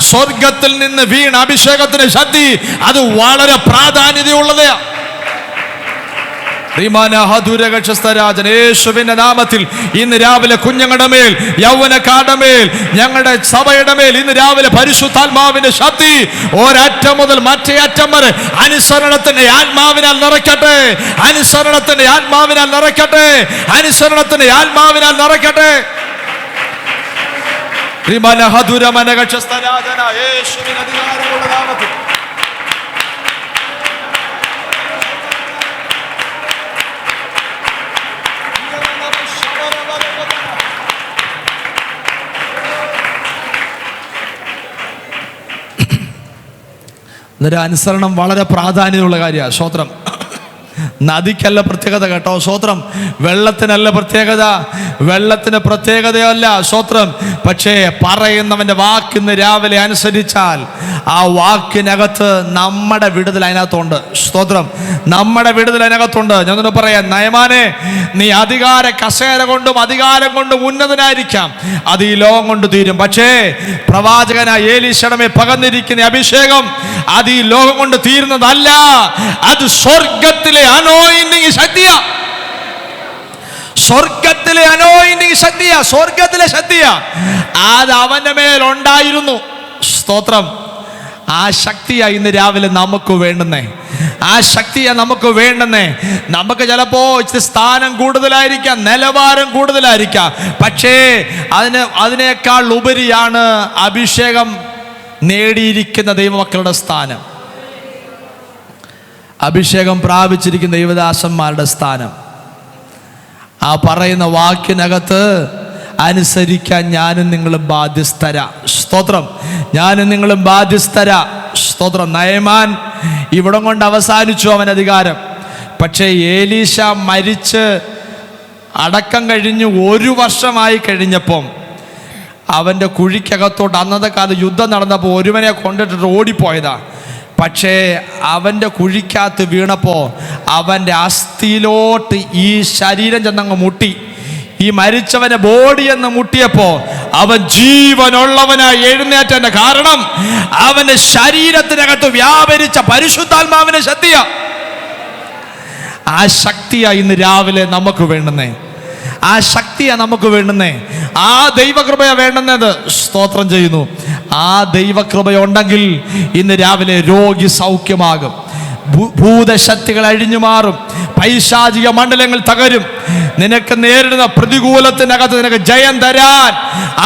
സ്വർഗത്തിൽ നിന്ന് വീണ അഭിഷേകത്തിന്റെ ശക്തി അത് വളരെ പ്രാധാന്യതയുള്ളത്. യേശുവിന്റെ നാമത്തിൽ ഇന്ന് രാവിലെ കുഞ്ഞുങ്ങളുടെ മേൽ, യൗവനക്കാരുടെ മേൽ, ഞങ്ങളുടെ സഭയുടെ മേൽ ഇന്ന് രാവിലെ പരിശുദ്ധാത്മാവിന്റെ ശക്തി ഒരറ്റം മുതൽ മറ്റേ അറ്റം വരെ അനുസരണത്തിന്റെ ആത്മാവിനാൽ നിറയ്ക്കട്ടെ, അനുസരണത്തിന്റെ ആത്മാവിനാൽ നിറയ്ക്കട്ടെ, അനുസരണത്തിന്റെ ആത്മാവിനാൽ നിറയ്ക്കട്ടെ. യേശുവിന്റെ അധികാരമുള്ള നാമത്തിൽ എന്നൊരു അനുസരണം വളരെ പ്രാധാന്യമുള്ള കാര്യമാണ്. സ്തോത്രം. നദിക്കല്ല പ്രത്യേകത കേട്ടോ. സ്തോത്രം. വെള്ളത്തിനല്ല പ്രത്യേകത, വെള്ളത്തിന് പ്രത്യേകതയല്ല. സ്തോത്രം. പക്ഷേ പറയുന്നവന്റെ വാക്കിന്ന് രാവിലെ അനുസരിച്ചാൽ ആ വാക്കിനകത്ത് നമ്മുടെ വിടുതൽ അതിനകത്തുണ്ട്. സ്തോത്രം. നമ്മുടെ വിടുതൽ അതിനകത്തുണ്ട്. ഞാൻ പറയാം, നയമാനെ, നീ അധികാര കസേര കൊണ്ടും അധികാരം കൊണ്ടും ഉന്നതനായിരിക്കാം, അത് ഈ ലോകം കൊണ്ട് തീരും. പക്ഷേ പ്രവാചകനായ ഏലീശയുടെ മേൽ പകർന്നിരിക്കുന്ന അഭിഷേകം അത് ഈ ലോകം കൊണ്ട് തീരുന്നതല്ല, അത് സ്വർഗത്തിലെ അനോയിന്റിങ് ശക്തിയാ. സ്വർഗത്തിലെ അനോയിന്റിങ് ശക്തിയാ, സ്വർഗത്തിലെ ശക്തിയാ, അത് അവന്റെ മേലുണ്ടായിരുന്നു. സ്തോത്രം. ആ ശക്തിയാ ഇന്ന് രാവിലെ നമുക്ക് വേണ്ടുന്നേ. ആ ശക്തിയാ നമുക്ക് വേണ്ടുന്നേ. നമുക്ക് ചിലപ്പോ ഇച്ചിരി സ്ഥാനം കൂടുതലായിരിക്കാം, നിലവാരം കൂടുതലായിരിക്കാം, പക്ഷേ അതിനേക്കാൾ ഉപരിയാണ് അഭിഷേകം നേടിയിരിക്കുന്ന ദൈവമക്കളുടെ സ്ഥാനം, അഭിഷേകം പ്രാപിച്ചിരിക്കുന്ന ദൈവദാസന്മാരുടെ സ്ഥാനം. ആ പറയുന്ന വാക്കിനകത്ത് അനുസരിക്കാൻ ഞാനും നിങ്ങളും ബാധ്യസ്ഥരാ. സ്തോത്രം. ഞാനും നിങ്ങളും ബാധ്യസ്ഥരാ. സ്തോത്രം. നയമാൻ ഇവിടം കൊണ്ട് അവസാനിച്ചു അവൻ അധികാരം. പക്ഷേ ഏലീശ മരിച്ച് അടക്കം കഴിഞ്ഞ് 1 വർഷമായി കഴിഞ്ഞപ്പം അവൻ്റെ കുഴിക്കകത്തോട്ട്, അന്നത്തെ കാലത്ത് യുദ്ധം നടന്നപ്പോൾ ഒരുവനെ കൊണ്ടിട്ടിട്ട് ഓടിപ്പോയതാ. പക്ഷേ അവൻ്റെ കുഴിക്കകത്ത് വീണപ്പോൾ അവൻ്റെ അസ്ഥിയിലോട്ട് ഈ ശരീരം ചെന്നങ്ങ് മുട്ടി. ഈ മരിച്ചവനെ ബോഡി എന്ന് മുട്ടിയപ്പോൾ അവൻ ജീവനുള്ളവനായി എഴുന്നേറ്റന്റെ കാരണം അവന്റെ ശരീരത്തിനകത്ത് വ്യാപരിച്ച പരിശുദ്ധാത്മാവിന്റെ ശക്തിയാ. ആ ശക്തിയാ ഇന്ന് രാവിലെ നമുക്ക് വേണ്ടുന്നേ. ആ ശക്തിയാ നമുക്ക് വേണ്ടുന്നേ. ആ ദൈവകൃപയാ വേണ്ടുന്നത്. സ്തോത്രം ചെയ്യുന്നു. ആ ദൈവകൃപയുണ്ടെങ്കിൽ ഇന്ന് രാവിലെ രോഗി സൗഖ്യമാകും, ഭൂതശക്തികൾ അഴിഞ്ഞു മാറും, പൈശാചിക മണ്ഡലങ്ങൾ തകരും. നിനക്ക് നേരിടുന്ന പ്രതികൂലത്തിനകത്ത് നിനക്ക് ജയം തരാൻ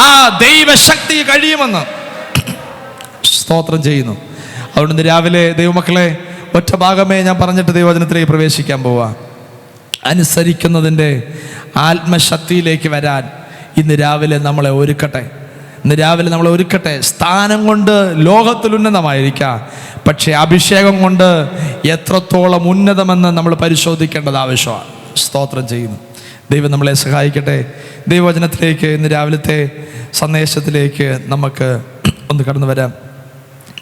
ആ ദൈവശക്തി കഴിയുമെന്ന് സ്തോത്രം ചെയ്യുന്നു. അതുകൊണ്ട് ഇന്ന് രാവിലെ ദൈവമക്കളെ, ഒറ്റ ഭാഗമേ ഞാൻ പറഞ്ഞിട്ട് ദൈവവചനത്തിലേക്ക് പ്രവേശിക്കാൻ പോവാ. അനുസരിക്കുന്നതിൻ്റെ ആത്മശക്തിയിലേക്ക് വരാൻ ഇന്ന് രാവിലെ നമ്മളെ ഒരുക്കട്ടെ. ഇന്ന് രാവിലെ നമ്മളെ ഒരുക്കട്ടെ. സ്ഥാനം കൊണ്ട് ലോകത്തിൽ ഉന്നതമായിരിക്കാം, പക്ഷേ അഭിഷേകം കൊണ്ട് എത്രത്തോളം ഉന്നതമെന്ന് നമ്മൾ പരിശോധിക്കേണ്ടത് ആവശ്യമാണ്. സ്തോത്രം ചെയ്യുന്നു. ദൈവം നമ്മളെ സഹായിക്കട്ടെ. ദൈവവചനത്തിലേക്ക്, ഇന്ന് രാവിലത്തെ സന്ദേശത്തിലേക്ക് നമുക്ക് ഒന്ന് കടന്നു വരാം.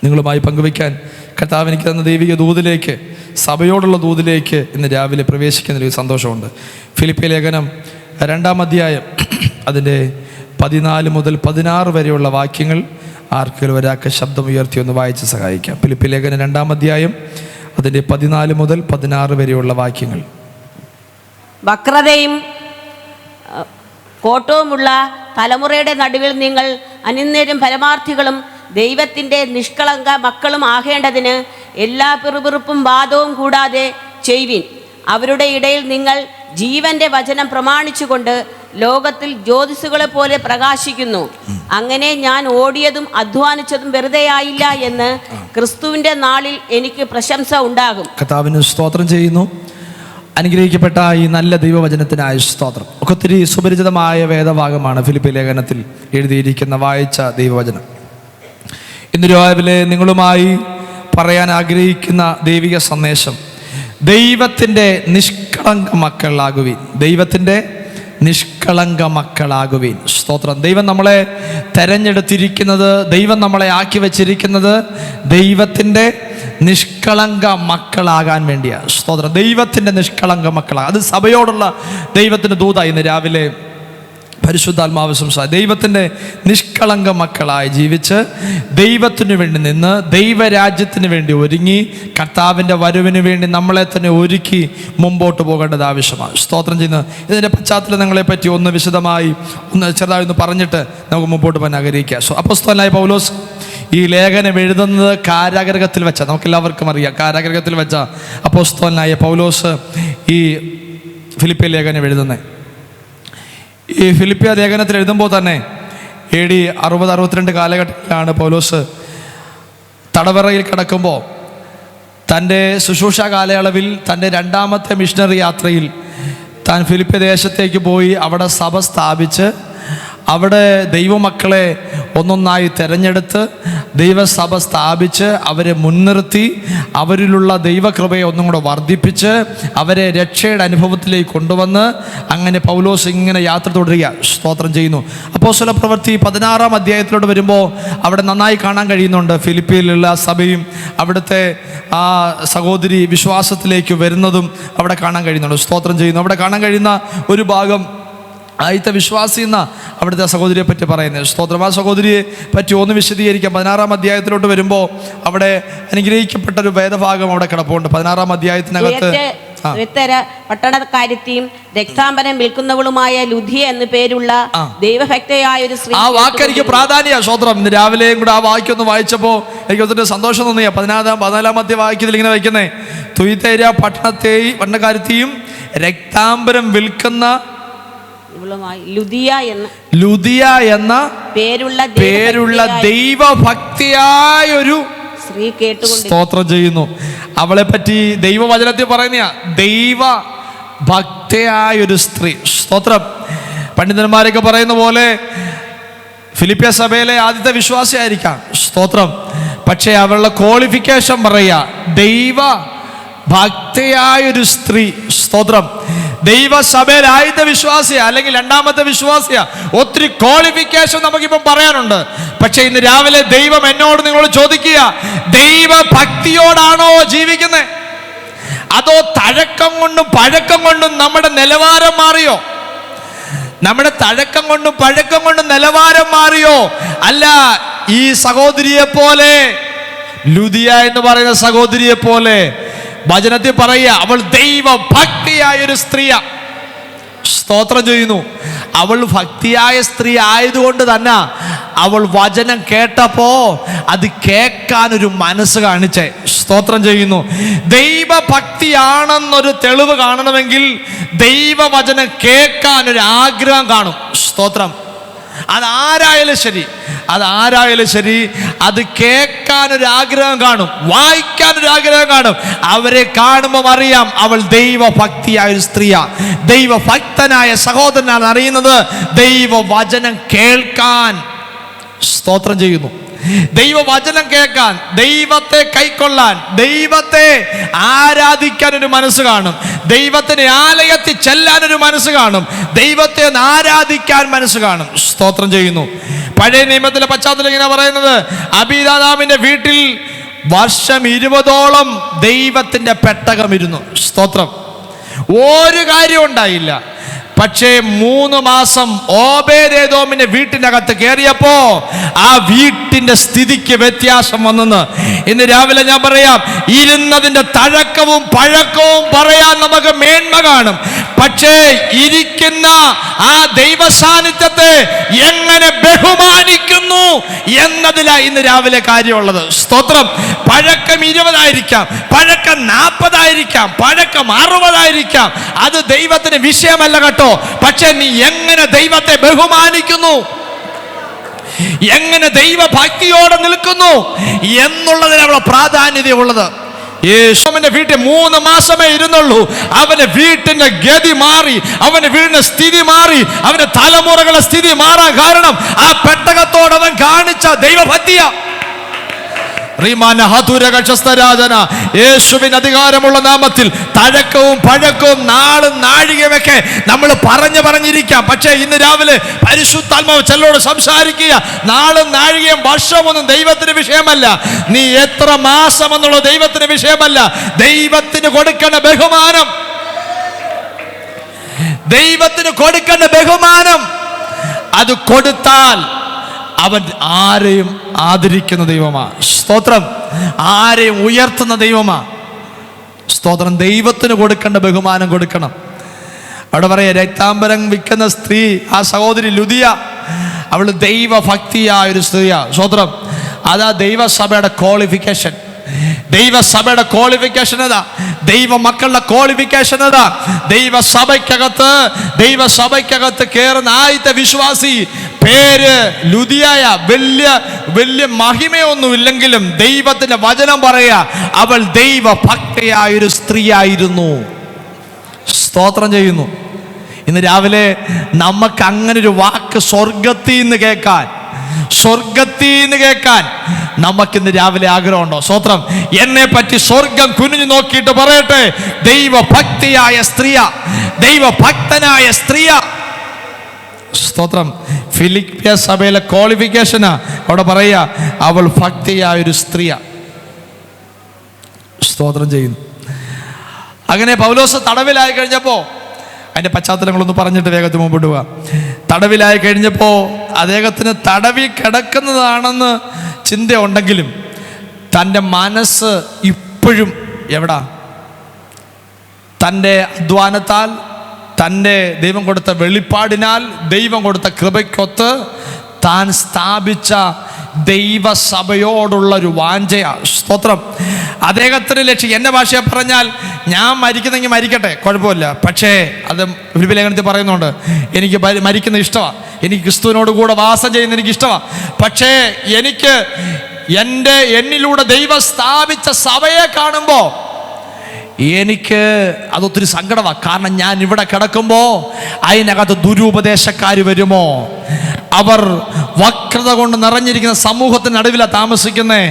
നിങ്ങളുമായി പങ്കുവയ്ക്കാൻ കർത്താവ് എനിക്ക് തന്ന ദൈവിക ദൂതിലേക്ക്, സഭയോടുള്ള ദൂതിലേക്ക് ഇന്ന് രാവിലെ പ്രവേശിക്കുന്നതിൽ സന്തോഷമുണ്ട്. ഫിലിപ്പിയ ലേഖനം 2-ാം അധ്യായം അതിൻ്റെ 14 മുതൽ 16 വരെയുള്ള വാക്യങ്ങൾ ആർക്കെങ്കിലും ഒരാൾക്ക് ശബ്ദമുയർത്തി ഒന്ന് വായിച്ച് സഹായിക്കാം. ഫിലിപ്പിയ ലേഖനം 2-ാം അധ്യായം അതിൻ്റെ 14 മുതൽ 16 വരെയുള്ള വാക്യങ്ങൾ. വക്രതയും കോട്ടവുമുള്ള തലമുറയുടെ നടുവിൽ നിങ്ങൾ അനിന്യരും പരമാർത്ഥികളും ദൈവത്തിൻ്റെ നിഷ്കളങ്ക മക്കളും ആകേണ്ടതിന് എല്ലാ പിറുപിറുപ്പും വാദവും കൂടാതെ ചെയ്വിൻ. അവരുടെ ഇടയിൽ നിങ്ങൾ ജീവന്റെ വചനം പ്രമാണിച്ചുകൊണ്ട് ലോകത്തിൽ ജ്യോതിസുകളെ പോലെ പ്രകാശിക്കുന്നു. അങ്ങനെ ഞാൻ ഓടിയതും അധ്വാനിച്ചതും വെറുതെയായില്ല എന്ന് ക്രിസ്തുവിൻ്റെ നാളിൽ എനിക്ക് പ്രശംസ ഉണ്ടാകും. കർത്താവിന് സ്തോത്രം ചെയ്യുന്നു. അനുഗ്രഹിക്കപ്പെട്ട ഈ നല്ല ദൈവവചനത്തിനായ സ്തോത്രം. ഒത്തിരി സുപരിചിതമായ വേദഭാഗമാണ് ഫിലിപ്പിയ ലേഖനത്തിൽ എഴുതിയിരിക്കുന്ന വായിച്ച ദൈവവചനം. ഇന്ന് രാവിലെ നിങ്ങളുമായി പറയാൻ ആഗ്രഹിക്കുന്ന ദൈവിക സന്ദേശം, ദൈവത്തിൻ്റെ നിഷ്കളങ്ക മക്കളാകുവിൻ. ദൈവത്തിൻ്റെ നിഷ്കളങ്ക മക്കളാകുവിൻ. സ്തോത്രം. ദൈവം നമ്മളെ തെരഞ്ഞെടുത്തിരിക്കുന്നത്, ദൈവം നമ്മളെ ആക്കി വച്ചിരിക്കുന്നത് ദൈവത്തിൻ്റെ നിഷ്കളങ്ക മക്കളാകാൻ വേണ്ടിയാണ്. സ്തോത്രം. ദൈവത്തിൻ്റെ നിഷ്കളങ്ക മക്കളാണ്. അത് സഭയോടുള്ള ദൈവത്തിൻ്റെ ദൂതായി ഇന്ന് രാവിലെ പരിശുദ്ധാത്മാവ് സംസാരിച്ചു. ദൈവത്തിൻ്റെ നിഷ്കളങ്ക മക്കളായി ജീവിച്ച് ദൈവത്തിന് വേണ്ടി നിന്ന് ദൈവരാജ്യത്തിന് വേണ്ടി ഒരുങ്ങി കർത്താവിൻ്റെ വരവിന് വേണ്ടി നമ്മളെ തന്നെ ഒരുക്കി മുമ്പോട്ട് പോകേണ്ടത് ആവശ്യമാണ്. സ്തോത്രം ചെയ്യുന്നത്. ഇതിൻ്റെ പശ്ചാത്തലങ്ങളെ പറ്റി ഒന്ന് വിശദമായി ചെറുതായി ഒന്ന് പറഞ്ഞിട്ട് നമുക്ക് മുമ്പോട്ട് പോകാൻ ആഗ്രഹിക്കാം. അപ്പോസ്തലനായ പൗലോസ് ഈ ലേഖനം എഴുതുന്നത് കാരാഗൃഹത്തിൽ വെച്ച, നമുക്കെല്ലാവർക്കും അറിയാം, കാരാഗൃഹത്തിൽ വെച്ച അപ്പോസ്തലനായ പൗലോസ് ഈ ഫിലിപ്പിയ ലേഖനം എഴുതുന്നത്. ഈ ഫിലിപ്പിയ ലേഖനത്തിൽ എഴുതുമ്പോൾ തന്നെ AD 60-62 കാലഘട്ടത്തിലാണ് പൗലോസ് തടവറയിൽ കിടക്കുമ്പോൾ തൻ്റെ ശുശ്രൂഷ കാലയളവിൽ തൻ്റെ 2ാമത്തെ മിഷണറി യാത്രയിൽ താൻ ഫിലിപ്പിയ ദേശത്തേക്ക് പോയി അവിടെ സഭ സ്ഥാപിച്ച് അവിടെ ദൈവമക്കളെ ഒന്നൊന്നായി തിരഞ്ഞെടുത്ത് ദൈവസഭ സ്ഥാപിച്ച് അവരെ മുൻനിർത്തി അവരിലുള്ള ദൈവകൃപയെ ഒന്നും കൂടെ വർദ്ധിപ്പിച്ച് അവരെ രക്ഷയുടെ അനുഭവത്തിലേക്ക് കൊണ്ടുവന്ന് അങ്ങനെ പൗലോസ് ഇങ്ങനെ യാത്ര തുടരുക. സ്തോത്രം ചെയ്യുന്നു. അപ്പോസ്തല പ്രവൃത്തി 16-ാം അധ്യായത്തിലോട്ട് വരുമ്പോൾ അവിടെ നന്നായി കാണാൻ കഴിയുന്നുണ്ട്. ഫിലിപ്പിയിലുള്ള സഭയും അവിടുത്തെ ആ സഹോദരി വിശ്വാസത്തിലേക്ക് വരുന്നതും അവിടെ കാണാൻ കഴിയുന്നുണ്ട്. സ്തോത്രം ചെയ്യുന്നു. അവിടെ കാണാൻ കഴിയുന്ന ഒരു ഭാഗം ആദ്യത്തെ വിശ്വാസി എന്ന അവിടുത്തെ സഹോദരിയെ പറ്റി പറയുന്നത്. സ്തോത്രം. ആ സഹോദരിയെ പറ്റി ഒന്ന് വിശദീകരിക്കാം. 16-ാം അധ്യായത്തിലോട്ട് വരുമ്പോൾ അവിടെ അനുഗ്രഹിക്കപ്പെട്ട ഒരു വേദഭാഗം അവിടെ കിടപ്പുണ്ട്. 16-ാം അധ്യായത്തിനകത്ത് ത്രിത്തര പട്ടണക്കാരിത്തിയും രക്താംബരം വിൽക്കുന്നവളുമായ ലുധിയ എന്നു പേരുള്ള ദൈവഭക്തയായ ഒരു സ്ത്രീ. ആ വാക്ക് എനിക്ക് പ്രാധാന്യ സ്വോത്രം. ഇന്ന് രാവിലെയും കൂടെ ആ വാക്യൊന്ന് വായിച്ചപ്പോൾ എനിക്ക് ഒത്തിരി സന്തോഷം തോന്നിയ 14-15 വാക്യത്തിൽ ഇങ്ങനെ വയ്ക്കുന്നേ, തുയിത്തേര പട്ടണക്കാരിത്തിയും രക്താംബരം വിൽക്കുന്ന ലുദിയ എന്ന പേരുള്ള ദൈവഭക്തിയായ ഒരു സ്ത്രീ കേട്ടുകൊണ്ട് സ്തോത്രം ചെയ്യുന്നു. അവളെ പറ്റി ദൈവവചനത്തിൽ പറയുന്ന ദൈവ ഭക്തയായ ഒരു സ്ത്രീ. സ്തോത്രം. പണ്ഡിതന്മാരൊക്കെ പറയുന്ന പോലെ ഫിലിപ്പിയ സഭയിലെ ആദ്യത്തെ വിശ്വാസിയായിരിക്കാം. സ്തോത്രം. പക്ഷേ അവളുടെ ക്വാളിഫിക്കേഷൻ പറയുക ദൈവ ഭക്തയായൊരു സ്ത്രീ. സ്തോത്രം. ദൈവസഭയിൽ ആദ്യത്തെ വിശ്വാസിയ അല്ലെങ്കിൽ രണ്ടാമത്തെ വിശ്വാസിയ. ഒത്തിരി ക്വാളിഫിക്കേഷൻ നമുക്കിപ്പം പറയാനുണ്ട്. പക്ഷെ ഇന്ന് രാവിലെ ദൈവം എന്നോട് നിങ്ങളോട് ചോദിക്കുക, ദൈവഭക്തിയോടാണോ ജീവിക്കുന്നത്? അതോ തഴക്കം കൊണ്ടും പഴക്കം കൊണ്ടും നമ്മുടെ നിലവാരം മാറിയോ? നമ്മുടെ തഴക്കം കൊണ്ടും പഴക്കം കൊണ്ടും നിലവാരം മാറിയോ? അല്ല, ഈ സഹോദരിയെ പോലെ, ലുദിയ എന്ന് പറയുന്ന സഹോദരിയെ പോലെ വചനത്തിൽ പറയുക അവൾ ദൈവഭക്തിയായ ഒരു സ്ത്രീയ. സ്തോത്രം ചെയ്യുന്നു. അവൾ ഭക്തിയായ സ്ത്രീ ആയതുകൊണ്ട് തന്നെ അവൾ വചനം കേട്ടപ്പോ അത് കേൾക്കാനൊരു മനസ്സ് കാണിച്ചേ. സ്തോത്രം ചെയ്യുന്നു. ദൈവഭക്തിയാണെന്നൊരു തെളിവ് കാണണമെങ്കിൽ ദൈവവചനം കേൾക്കാനൊരു ആഗ്രഹം കാണും. സ്തോത്രം. അതാരായാലും ശരി അത് കേൾക്കാനൊരാഗ്രഹം കാണും, വായിക്കാനൊരാഗ്രഹം കാണും. അവരെ കാണുമ്പോൾ അറിയാം അവൾ ദൈവഭക്തിയായ ഒരു സ്ത്രീയാ, ദൈവഭക്തനായ സഹോദരനാണ് അറിയുന്നത് ദൈവവചനം കേൾക്കാൻ. സ്തോത്രം ചെയ്യുന്നു. ദൈവവചനം കേൾക്കാൻ, ദൈവത്തെ കൈക്കൊള്ളാൻ, ദൈവത്തെ ആരാധിക്കാൻ ഒരു മനസ്സ് കാണും, ദൈവത്തിന് ആലയത്തിൽ ചെല്ലാനൊരു മനസ്സ് കാണും, ദൈവത്തെ ആരാധിക്കാൻ മനസ്സ് കാണും. സ്തോത്രം ചെയ്യുന്നു. പഴയ നിയമത്തിലെ പശ്ചാത്തലം ഇങ്ങനെ പറയുന്നത്, അബീദാദാമിന്റെ വീട്ടിൽ വർഷം 20ഓളം ദൈവത്തിന്റെ പെട്ടകം ഇരുന്നു. സ്തോത്രം. ഒരു കാര്യം ഉണ്ടായില്ല. പക്ഷേ 3 മാസം ഓബേദേദോമിന്റെ വീട്ടിനകത്ത് കയറിയപ്പോ ആ വീട്ടിന്റെ സ്ഥിതിക്ക് വ്യത്യാസം വന്നെന്ന് ഇന്ന് രാവിലെ ഞാൻ പറയാം. ഇരുന്നതിന്റെ തഴക്കവും പഴക്കവും പറയാൻ നമുക്ക് മേന്മ കാണും. പക്ഷേ ഇരിക്കുന്ന ആ ദൈവ സാന്നിധ്യത്തെ എങ്ങനെ ബഹുമാനിക്കുന്നു എന്നതിലാണ് ഇന്ന് രാവിലെ കാര്യമുള്ളത്. സ്തോത്രം. പഴക്കം 20 ആയിരിക്കാം, പഴക്കം 40 ആയിരിക്കാം, പഴക്കം 60 ആയിരിക്കാം, അത് ദൈവത്തിന് വിഷയമല്ല കേട്ടോ. പക്ഷെ നീ എങ്ങനെ ദൈവത്തെ ബഹുമാനിക്കുന്നു, എങ്ങനെ ദൈവഭക്തിയോടെ നിൽക്കുന്നു എന്നുള്ളതിനാണ് പ്രാധാന്യതയുള്ളത്. യേശുവിന്റെ വീട്ടിൽ 3 മാസമേ ഇരുന്നുള്ളൂ. അവന്റെ വീട്ടിന്റെ ഗതി മാറി, അവന്റെ വീടിന്റെ സ്ഥിതി മാറി, അവന്റെ തലമുറകളുടെ സ്ഥിതി മാറാൻ കാരണം ആ പെട്ടകത്തോടവൻ കാണിച്ച ദൈവഭക്തിയ. യേശുവിന് അധികാരമുള്ള നാമത്തിൽ തഴക്കവും പഴക്കവും നാളും നാഴികയൊക്കെ നമ്മൾ പറഞ്ഞിരിക്കാം. പക്ഷേ ഇന്ന് രാവിലെ പരിശുദ്ധാത്മാവ് ചിലരോട് സംസാരിക്കുക, നാളും നാഴികയും വർഷമൊന്നും ദൈവത്തിന് വിഷയമല്ല, നീ എത്ര മാസം എന്നുള്ള ദൈവത്തിന് വിഷയമല്ല. ദൈവത്തിന് കൊടുക്കേണ്ട ബഹുമാനം, ദൈവത്തിന് കൊടുക്കേണ്ട ബഹുമാനം അത് കൊടുത്താൽ അവൻ ആരെയും ആദരിക്കുന്ന ദൈവമാ. സ്തോത്രം. ആരെയും ഉയർത്തുന്ന ദൈവമാ. സ്തോത്രം. ദൈവത്തിന് കൊടുക്കേണ്ട ബഹുമാനം കൊടുക്കണം. അവിടെ പറയാ രക്താംബരം വിൽക്കുന്ന സ്ത്രീ, ആ സഹോദരി ലുദിയ, അവൾ ദൈവഭക്തിയായ ഒരു സ്ത്രീയാ. സ്തോത്രം. അതാ ദൈവസഭയുടെ ക്വാളിഫിക്കേഷൻ. ദൈവസഭയുടെ ക്വാളിഫിക്കേഷൻ ഏതാ? ദൈവ മക്കളുടെ ക്വാളിഫിക്കേഷൻ ഏതാ? ദൈവസഭയ്ക്കകത്ത് കയറുന്ന ആദ്യത്തെ വിശ്വാസി പേര് ലുദിയായ. വലിയ മഹിമയൊന്നുമില്ലെങ്കിലും ദൈവത്തിന്റെ വചനം പറയാ അവൾ ദൈവഭക്തയായ ഒരു സ്ത്രീയായിരുന്നു. സ്തോത്രം ചെയ്യുന്നു. ഇന്ന് രാവിലെ നമുക്ക് അങ്ങനെ ഒരു വാക്ക് സ്വർഗത്തിൽ നിന്ന് കേൾക്കാൻ നമുക്കിന്ന് രാവിലെ ആഗ്രഹമുണ്ടോ? സ്തോത്രം. എന്നെ പറ്റി സ്വർഗം കുനിഞ്ഞു നോക്കിയിട്ട് പറയട്ടെ, ദൈവഭക്തിയായ സ്ത്രീയ, ദൈവഭക്തനായ സ്ത്രീയ. സ്തോത്രം. ഫിലിപ്പിയ സഭയിലെ ക്വാളിഫിക്കേഷനാ അവിടെ പറയുക അവൾ ഭക്തിയായ ഒരു സ്ത്രീയ. സ്തോത്രം ചെയ്യുന്നു. അങ്ങനെ പൗലോസ് തടവിലായി കഴിഞ്ഞപ്പോ, അതിന്റെ പശ്ചാത്തലങ്ങളൊന്ന് പറഞ്ഞിട്ട് വേഗത്തിൽ മുമ്പോട്ട് പോവാം. തടവിലായി കഴിഞ്ഞപ്പോൾ അദ്ദേഹത്തിന് തടവിൽ കിടക്കുന്നതാണെന്ന് ചിന്തയുണ്ടെങ്കിലും തൻ്റെ മനസ്സ് ഇപ്പോഴും എവിടാ? തൻ്റെ അധ്വാനത്താൽ, തൻ്റെ ദൈവം കൊടുത്ത വെളിപ്പാടിനാൽ, ദൈവം കൊടുത്ത കൃപയ്ക്കൊത്ത് താൻ സ്ഥാപിച്ച ദൈവസഭയോടുള്ളൊരു വാഞ്ചയാ. സ്തോത്രം. അദ്ദേഹത്തിന് ലക്ഷ്യം, എൻ്റെ ഭാഷയെ പറഞ്ഞാൽ, ഞാൻ മരിക്കുന്നെങ്കിൽ മരിക്കട്ടെ, കുഴപ്പമില്ല. പക്ഷേ അത് ഫിലിപ്പി ലേഖനത്തിൽ പറയുന്നുണ്ട്, എനിക്ക് മരിക്കുന്ന ഇഷ്ടമാണ്, എനിക്ക് ക്രിസ്തുവിനോട് കൂടെ വാസം ചെയ്യുന്ന എനിക്ക് ഇഷ്ടമാണ്. പക്ഷേ എനിക്ക് എന്നിലൂടെ ദൈവം സ്ഥാപിച്ച സഭയെ കാണുമ്പോൾ എനിക്ക് അതൊത്തിരി സങ്കടമാണ്. കാരണം ഞാൻ ഇവിടെ കിടക്കുമ്പോൾ അതിനകത്ത് ദുരുപദേശക്കാർ വരുമോ? അവർ വക്രത കൊണ്ട് നിറഞ്ഞിരിക്കുന്ന സമൂഹത്തിന് നടുവിലാണ് താമസിക്കുന്നേ.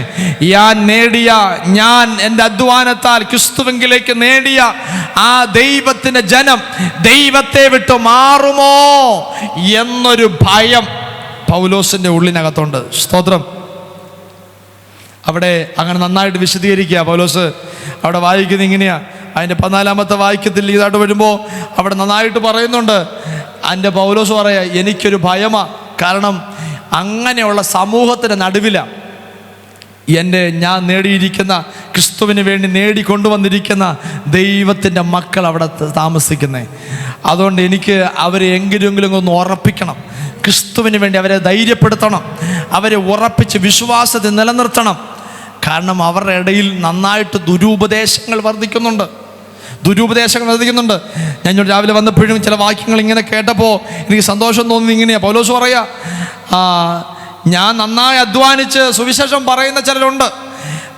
ഞാൻ എൻ്റെ അധ്വാനത്താൽ ക്രിസ്തുവിലേക്ക് നേടിയ ആ ദൈവത്തിൻ്റെ ജനം ദൈവത്തെ വിട്ട് മാറുമോ എന്നൊരു ഭയം പൗലോസിൻ്റെ ഉള്ളിനകത്തുണ്ട്. സ്തോത്രം. അവിടെ അങ്ങനെ നന്നായിട്ട് വിശദീകരിക്കുക പൗലോസ്. അവിടെ വായിക്കുന്നത് ഇങ്ങനെയാ, അതിൻ്റെ 14-ാമത്തെ വാക്യത്തിൽ ഇതായിട്ട് വരുമ്പോൾ അവിടെ നന്നായിട്ട് പറയുന്നുണ്ട്. എൻ്റെ പൗലോസ് പറയാ, എനിക്കൊരു ഭയമാണ്. കാരണം അങ്ങനെയുള്ള സമൂഹത്തിൻ്റെ നടുവിലാണ് ഞാൻ നേടിയിരിക്കുന്ന, ക്രിസ്തുവിന് വേണ്ടി നേടിക്കൊണ്ടുവന്നിരിക്കുന്ന ദൈവത്തിൻ്റെ മക്കൾ അവിടെ താമസിക്കുന്നത്. അതുകൊണ്ട് എനിക്ക് അവരെ എങ്കിലും ഒന്ന് ഉറപ്പിക്കണം, ക്രിസ്തുവിന് വേണ്ടി അവരെ ധൈര്യപ്പെടുത്തണം, അവരെ ഉറപ്പിച്ച് വിശ്വാസത്തിൽ നിലനിർത്തണം. കാരണം അവരുടെ ഇടയിൽ നന്നായിട്ട് ദുരുപദേശങ്ങൾ വർദ്ധിക്കുന്നുണ്ട്. ഞാൻ രാവിലെ വന്നപ്പോഴും ചില വാക്യങ്ങൾ ഇങ്ങനെ കേട്ടപ്പോൾ എനിക്ക് സന്തോഷം തോന്നി. ഇങ്ങനെയാ പൗലോസ് പറയാ, ഞാൻ നന്നായി അധ്വാനിച്ച് സുവിശേഷം പറയുന്ന ചിലരുണ്ട്,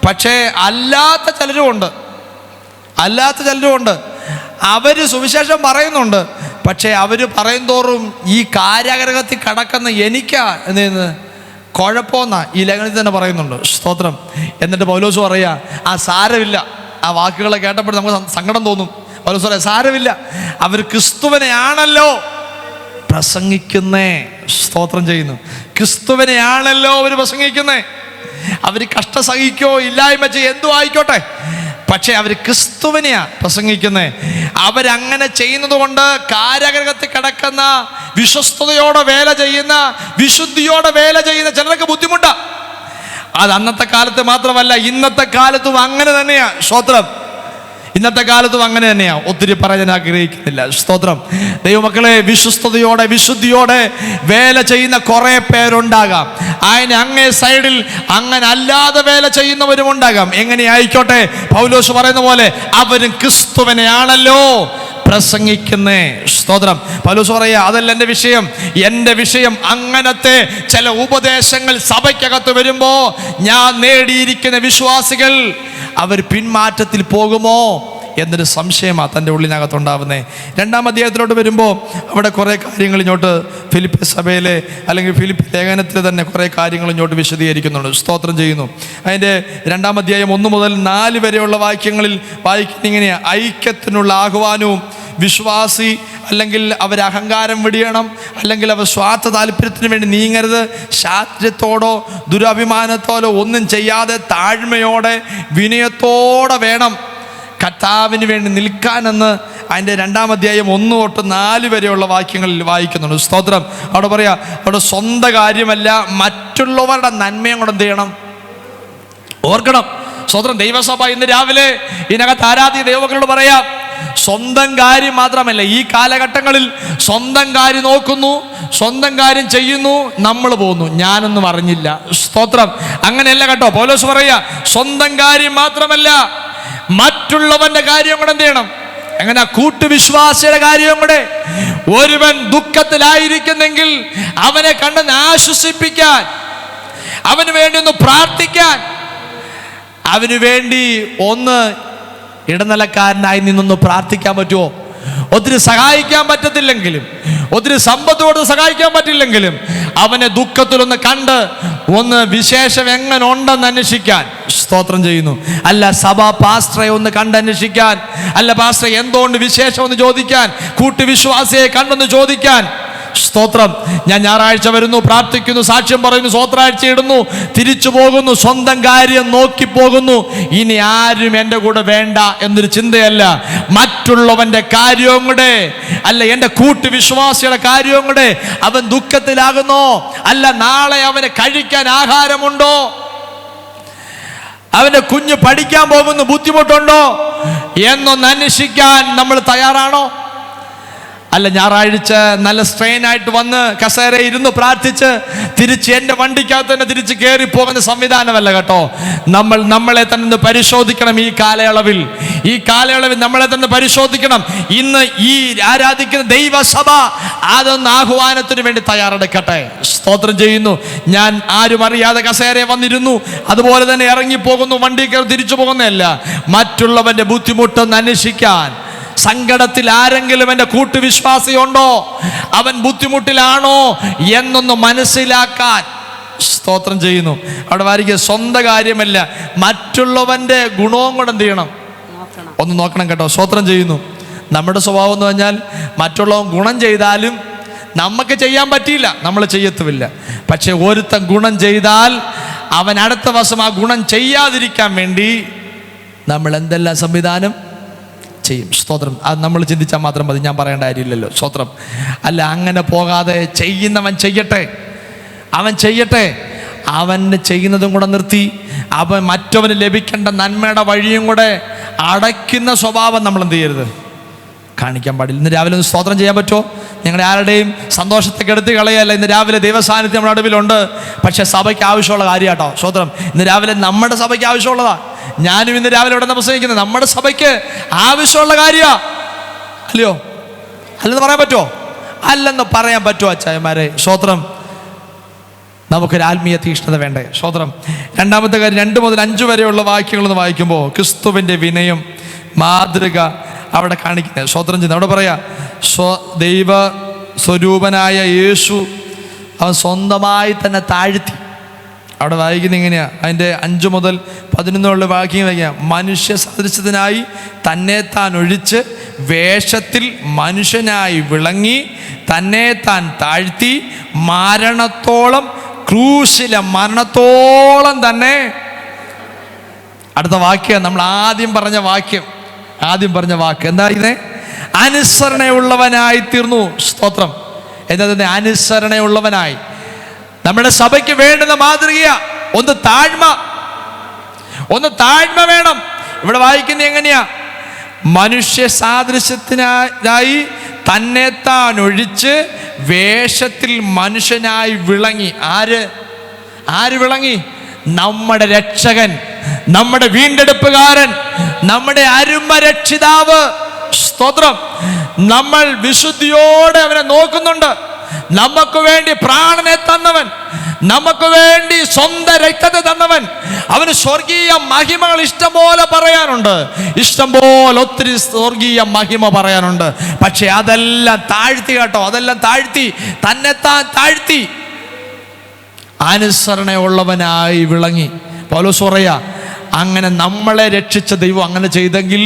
പക്ഷേ അല്ലാത്ത ചിലരും ഉണ്ട്. അവർ സുവിശേഷം പറയുന്നുണ്ട്, പക്ഷേ അവർ പറയും തോറും ഈ കാരാഗ്രഹത്തിൽ കടക്കുന്ന എനിക്കാ കുഴപ്പമെന്നാ ഈ ലേഖനത്തിൽ തന്നെ പറയുന്നുണ്ട്. സ്തോത്രം. എന്നിട്ട് പൗലോസ് പറയാ, സാരമില്ല. ആ വാക്കുകളെ കേട്ടപ്പോൾ നമുക്ക് സങ്കടം തോന്നും. പൗലോസ് പറയാ, സാരമില്ല, അവർ ക്രിസ്തുവിനെയാണല്ലോ പ്രസംഗിക്കുന്നേ. സ്തോത്രം ചെയ്യുന്നു. ക്രിസ്തുവിനെയാണല്ലോ അവർ പ്രസംഗിക്കുന്നേ. അവർ കഷ്ട സഹിക്കോ ഇല്ലായ്മ ചെയ്യോ എന്തോ ആയിക്കോട്ടെ, പക്ഷെ അവർ ക്രിസ്തുവിനെയാ പ്രസംഗിക്കുന്നത്. അവരങ്ങനെ ചെയ്യുന്നത് കൊണ്ട് കാരാഗ്രഹത്തിൽ കിടക്കുന്ന, വിശ്വസ്തയോടെ വേല ചെയ്യുന്ന, വിശുദ്ധിയോടെ വേല ചെയ്യുന്ന ചിലർക്ക് ബുദ്ധിമുട്ടാണ്. അത് അന്നത്തെ കാലത്ത് മാത്രമല്ല, ഇന്നത്തെ കാലത്തും അങ്ങനെ തന്നെയാ. സ്തോത്രം. ഇന്നത്തെ കാലത്തും അങ്ങനെ തന്നെയാ. ഒത്തിരി പറയാൻ ആഗ്രഹിക്കുന്നില്ല. സ്തോത്രം. ദൈവമക്കളെ, വിശ്വസ്തയോടെ വിശുദ്ധിയോടെ വേല ചെയ്യുന്ന കുറെ പേരുണ്ടാകാം. അങ്ങേ സൈഡിൽ അങ്ങനെ അല്ലാതെ വേല ചെയ്യുന്നവരും ഉണ്ടാകാം. എങ്ങനെ ആയിക്കോട്ടെ, പൗലോസ് പറയുന്ന പോലെ അവരും ക്രിസ്തുവിനെയാണല്ലോ പ്രസംഗിക്കുന്നേ. സ്തോത്രം. പൗലോസ് പറയാ, അതല്ല എൻ്റെ വിഷയം അങ്ങനത്തെ ചില ഉപദേശങ്ങൾ സഭയ്ക്കകത്ത് വരുമ്പോ ഞാൻ നേടിയിരിക്കുന്ന വിശ്വാസികൾ അവർ പിന്മാറ്റത്തിൽ പോകുമോ എന്നൊരു സംശയമാണ് തൻ്റെ ഉള്ളിനകത്തുണ്ടാവുന്നത്. 2-ാം അധ്യായത്തിലോട്ട് വരുമ്പോൾ അവിടെ കുറേ കാര്യങ്ങൾ ഇങ്ങോട്ട് ഫിലിപ്പി സഭയിലെ അല്ലെങ്കിൽ ഫിലിപ്പി ലേഖനത്തിൽ തന്നെ കുറേ കാര്യങ്ങൾ ഇങ്ങോട്ട് വിശദീകരിക്കുന്നുണ്ട്. സ്തോത്രം ചെയ്യുന്നു. അതിൻ്റെ 2-ാം അധ്യായം 1 മുതൽ 4 വരെയുള്ള വാക്യങ്ങളിൽ വായിക്കുന്ന ഇങ്ങനെയാണ്: ഐക്യത്തിനുള്ള ആഹ്വാനവും, വിശ്വാസി അല്ലെങ്കിൽ അവർ അഹങ്കാരം വെടിയണം, അല്ലെങ്കിൽ അവർ സ്വാർത്ഥ താല്പര്യത്തിന് വേണ്ടി നീങ്ങരുത്, ശാഠ്യത്തോടോ ദുരഭിമാനത്തോടോ ഒന്നും ചെയ്യാതെ താഴ്മയോടെ വിനയത്തോടെ വേണം കർത്താവിന് വേണ്ടി നിൽക്കാനെന്ന് അതിൻ്റെ 2-ാം അധ്യായം 1 തൊട്ട് 4 വരെയുള്ള വാക്യങ്ങളിൽ വായിക്കുന്നുണ്ട്. സ്തോത്രം. അവിടെ പറയാ, അവിടെ സ്വന്തം കാര്യമല്ല മറ്റുള്ളവരുടെ നന്മയും കൂടെ എന്ത് ചെയ്യണം, ഓർക്കണം. സ്തോത്രം. ദൈവസഭ ഇന്ന് രാവിലെ ഇതിനകത്ത് ആരാധ്യ ദൈവങ്ങളോട് പറയാം, സ്വന്തം കാര്യം മാത്രമല്ല, ഈ കാലഘട്ടങ്ങളിൽ സ്വന്തം കാര്യം നോക്കുന്നു, സ്വന്തം കാര്യം ചെയ്യുന്നു, നമ്മൾ പോകുന്നു, ഞാനൊന്നും അറിഞ്ഞില്ല. സ്തോത്രം. അങ്ങനെയല്ല കേട്ടോ. പൗലോസ് പറയാ, സ്വന്തം കാര്യം മാത്രമല്ല മറ്റുള്ളവന്റെ കാര്യം കൂടെ എന്ത് ചെയ്യണം. എങ്ങനെ? കൂട്ടുവിശ്വാസിയുടെ കാര്യം കൂടെ. ഒരുവൻ ദുഃഖത്തിലായിരിക്കുന്നെങ്കിൽ അവനെ കണ്ടെന്ന് ആശ്വസിപ്പിക്കാൻ, അവന് വേണ്ടി ഒന്ന് പ്രാർത്ഥിക്കാൻ, അവന് വേണ്ടി ഒന്ന് ഇടനിലക്കാരനായി നിന്നൊന്ന് പ്രാർത്ഥിക്കാൻ പറ്റുമോ? ഒത്തിരി സഹായിക്കാൻ പറ്റത്തില്ലെങ്കിലും, ഒത്തിരി സമ്പത്തോട് സഹായിക്കാൻ പറ്റില്ലെങ്കിലും അവനെ ദുഃഖത്തിലൊന്ന് കണ്ട് ഒന്ന് വിശേഷം എങ്ങനെ ഉണ്ടെന്ന് അന്വേഷിക്കാൻ. സ്തോത്രം ചെയ്യുന്നു. അല്ല സഭാ പാസ്റ്ററെ ഒന്ന് കണ്ടന്വേഷിക്കാൻ, അല്ല പാസ്റ്ററെ എന്തുകൊണ്ട് വിശേഷം ഒന്ന് ചോദിക്കാൻ, കൂട്ടുവിശ്വാസിയെ കണ്ടൊന്ന് ചോദിക്കാൻ. സ്തോത്രം. ഞാൻ ഞായറാഴ്ച വരുന്നു, പ്രാർത്ഥിക്കുന്നു, സാക്ഷ്യം പറയുന്നു, സ്വോത്രാഴ്ച ഇടുന്നു, തിരിച്ചു പോകുന്നു, സ്വന്തം കാര്യം നോക്കി പോകുന്നു. ഇനി ആരും എൻ്റെ കൂടെ വേണ്ട എന്നൊരു ചിന്തയല്ല, മറ്റുള്ളവന്റെ കാര്യവും കൂടെ, അല്ല എൻ്റെ കൂട്ടുവിശ്വാസിയുടെ കാര്യവും കൂടെ. അവൻ ദുഃഖത്തിലാകുന്നോ, അല്ല നാളെ അവന് കഴിക്കാൻ ആഹാരമുണ്ടോ, അവൻ്റെ കുഞ്ഞ് പഠിക്കാൻ പോകുന്നു, ബുദ്ധിമുട്ടുണ്ടോ എന്നൊന്ന് അന്വേഷിക്കാൻ നമ്മൾ തയ്യാറാണോ? അല്ല, ഞായറാഴ്ച നല്ല സ്ട്രെയിൻ ആയിട്ട് വന്ന് കസേര ഇരുന്ന് പ്രാർത്ഥിച്ച് തിരിച്ച് എൻ്റെ വണ്ടിക്കകത്ത് തന്നെ തിരിച്ച് കയറി പോകുന്ന സംവിധാനമല്ല കേട്ടോ. നമ്മളെ തന്നെ പരിശോധിക്കണം. ഈ കാലയളവിൽ നമ്മളെ തന്നെ പരിശോധിക്കണം. ഇന്ന് ഈ ആരാധിക്കുന്ന ദൈവസഭ അതൊന്ന് ആഹ്വാനത്തിന് വേണ്ടി തയ്യാറെടുക്കട്ടെ. സ്തോത്രം ചെയ്യുന്നു. ഞാൻ ആരും അറിയാതെ കസേരയെ വന്നിരുന്നു, അതുപോലെ തന്നെ ഇറങ്ങിപ്പോകുന്നു, വണ്ടി കയറി തിരിച്ചു പോകുന്നതല്ല. മറ്റുള്ളവൻ്റെ ബുദ്ധിമുട്ടൊന്ന് അന്വേഷിക്കാൻ, സങ്കടത്തിൽ ആരെങ്കിലും എൻ്റെ കൂട്ടുവിശ്വാസിയുണ്ടോ, അവൻ ബുദ്ധിമുട്ടിലാണോ എന്നൊന്ന് മനസ്സിലാക്കാൻ. സ്തോത്രം ചെയ്യുന്നു. അവിടെ വാരിക്കുക, സ്വന്തം കാര്യമല്ല, മറ്റുള്ളവൻ്റെ ഗുണവും കൂടെ എന്ത് ചെയ്യണം, ഒന്ന് നോക്കണം കേട്ടോ. സ്തോത്രം ചെയ്യുന്നു. നമ്മുടെ സ്വഭാവം എന്ന് പറഞ്ഞാൽ മറ്റുള്ളവൻ ഗുണം ചെയ്താലും നമുക്ക് ചെയ്യാൻ പറ്റിയില്ല, നമ്മൾ ചെയ്യത്തുമില്ല. പക്ഷെ ഒരുത്തൻ ഗുണം ചെയ്താൽ അവൻ അടുത്ത വർഷം ആ ഗുണം ചെയ്യാതിരിക്കാൻ വേണ്ടി നമ്മൾ എന്തെല്ലാം സംവിധാനം ചെയ്യും. സ്തോത്രം. അത് നമ്മൾ ചിന്തിച്ചാൽ മാത്രം മതി, ഞാൻ പറയേണ്ട കാര്യമില്ലല്ലോ. സ്തോത്രം. അല്ല, അങ്ങനെ പോകാതെ ചെയ്യുന്നവൻ ചെയ്യട്ടെ, അവൻ ചെയ്യട്ടെ. അവന് ചെയ്യുന്നതും കൂടെ നിർത്തി അവൻ മറ്റവന് ലഭിക്കേണ്ട നന്മയുടെ വഴിയും കൂടെ അടയ്ക്കുന്ന സ്വഭാവം നമ്മൾ എന്ത് ചെയ്യരുത്, കാണിക്കാൻ പാടില്ല. ഇന്ന് രാവിലെ ഒന്ന് സ്തോത്രം ചെയ്യാൻ പറ്റുമോ? ഞങ്ങളുടെ ആരുടെയും സന്തോഷത്തെ കെടുത്തി കളയല്ല. ഇന്ന് രാവിലെ ദൈവസാന്നിധ്യം നമ്മുടെ നടുവിലുണ്ട്. പക്ഷെ സഭയ്ക്ക് ആവശ്യമുള്ള കാര്യം കേട്ടോ. സ്തോത്രം. ഇന്ന് രാവിലെ നമ്മുടെ സഭയ്ക്ക് ആവശ്യമുള്ളതാ. ഞാനും ഇന്ന് രാവിലെ ഇവിടെ പ്രസംഗിക്കുന്നത് നമ്മുടെ സഭയ്ക്ക് ആവശ്യമുള്ള കാര്യമാ. അല്ലയോ? അല്ലെന്ന് പറയാൻ പറ്റുമോ? അല്ലെന്ന് പറയാൻ പറ്റുമോ അച്ചായന്മാരെ? സ്തോത്രം. നമുക്കൊരു ആത്മീയ തീക്ഷ്ണത വേണ്ടേ? സ്തോത്രം. രണ്ടാമത്തെ കാര്യം, 2 മുതൽ 5 വരെയുള്ള വാക്യങ്ങളൊന്ന് വായിക്കുമ്പോൾ ക്രിസ്തുവിൻ്റെ വിനയം മാതൃക അവിടെ കാണിക്കുന്നത്. സ്തോത്രം ചെയ്യുന്നത് അവിടെ പറയാ, ദൈവ സ്വരൂപനായ യേശു അവൻ സ്വന്തമായി തന്നെ താഴ്ത്തി. അവിടെ വായിക്കുന്നത് ഇങ്ങനെയാ, അതിൻ്റെ 5 മുതൽ 11 വാക്യം വായിക്കാം. മനുഷ്യ സദൃശത്തിനായി തന്നെത്താൻ ഒഴിച്ച് വേഷത്തിൽ മനുഷ്യനായി വിളങ്ങി തന്നെത്താൻ താഴ്ത്തി മരണത്തോളം, ക്രൂശിലെ മരണത്തോളം തന്നെ. അടുത്ത വാക്യം നമ്മൾ ആദ്യം പറഞ്ഞ വാക്യം എന്താ ഇത്? അനുസരണയുള്ളവനായി തീർന്നു. സ്തോത്രം. എന്താ തന്നെ? അനുസരണയുള്ളവനായി. നമ്മുടെ സഭയ്ക്ക് വേണ്ടുന്ന മാതൃകയാ ഒന്ന് താഴ്മ വേണം. ഇവിടെ വായിക്കുന്നത് എങ്ങനെയാ? മനുഷ്യ സാദൃശ്യത്തിനായി തന്നെത്താൻ ഒഴിച്ച് വേഷത്തിൽ മനുഷ്യനായി വിളങ്ങി. ആര് വിളങ്ങി? നമ്മുടെ രക്ഷകൻ, നമ്മുടെ വീണ്ടെടുപ്പുകാരൻ, നമ്മുടെ അരുമ രക്ഷിതാവ്. സ്തോത്രം. നമ്മൾ വിശുദ്ധിയോടെ അവനെ നോക്കുന്നുണ്ട്. നമുക്ക് വേണ്ടി പ്രാണനെ തന്നവൻ, നമുക്ക് വേണ്ടി സ്വന്തം രക്തത്തെ തന്നവൻ. അവന് സ്വർഗീയ മഹിമകൾ ഇഷ്ടംപോലെ പറയാനുണ്ട്, ഇഷ്ടംപോലെ ഒത്തിരി സ്വർഗീയ മഹിമ പറയാനുണ്ട്. പക്ഷെ അതെല്ലാം താഴ്ത്തി കേട്ടോ, അതെല്ലാം താഴ്ത്തി, തന്നെത്താൻ താഴ്ത്തി അനുസരണയുള്ളവനായി വിളങ്ങി. പൗലോസ് പറയാ, അങ്ങനെ നമ്മളെ രക്ഷിച്ച ദൈവം അങ്ങനെ ചെയ്തെങ്കിൽ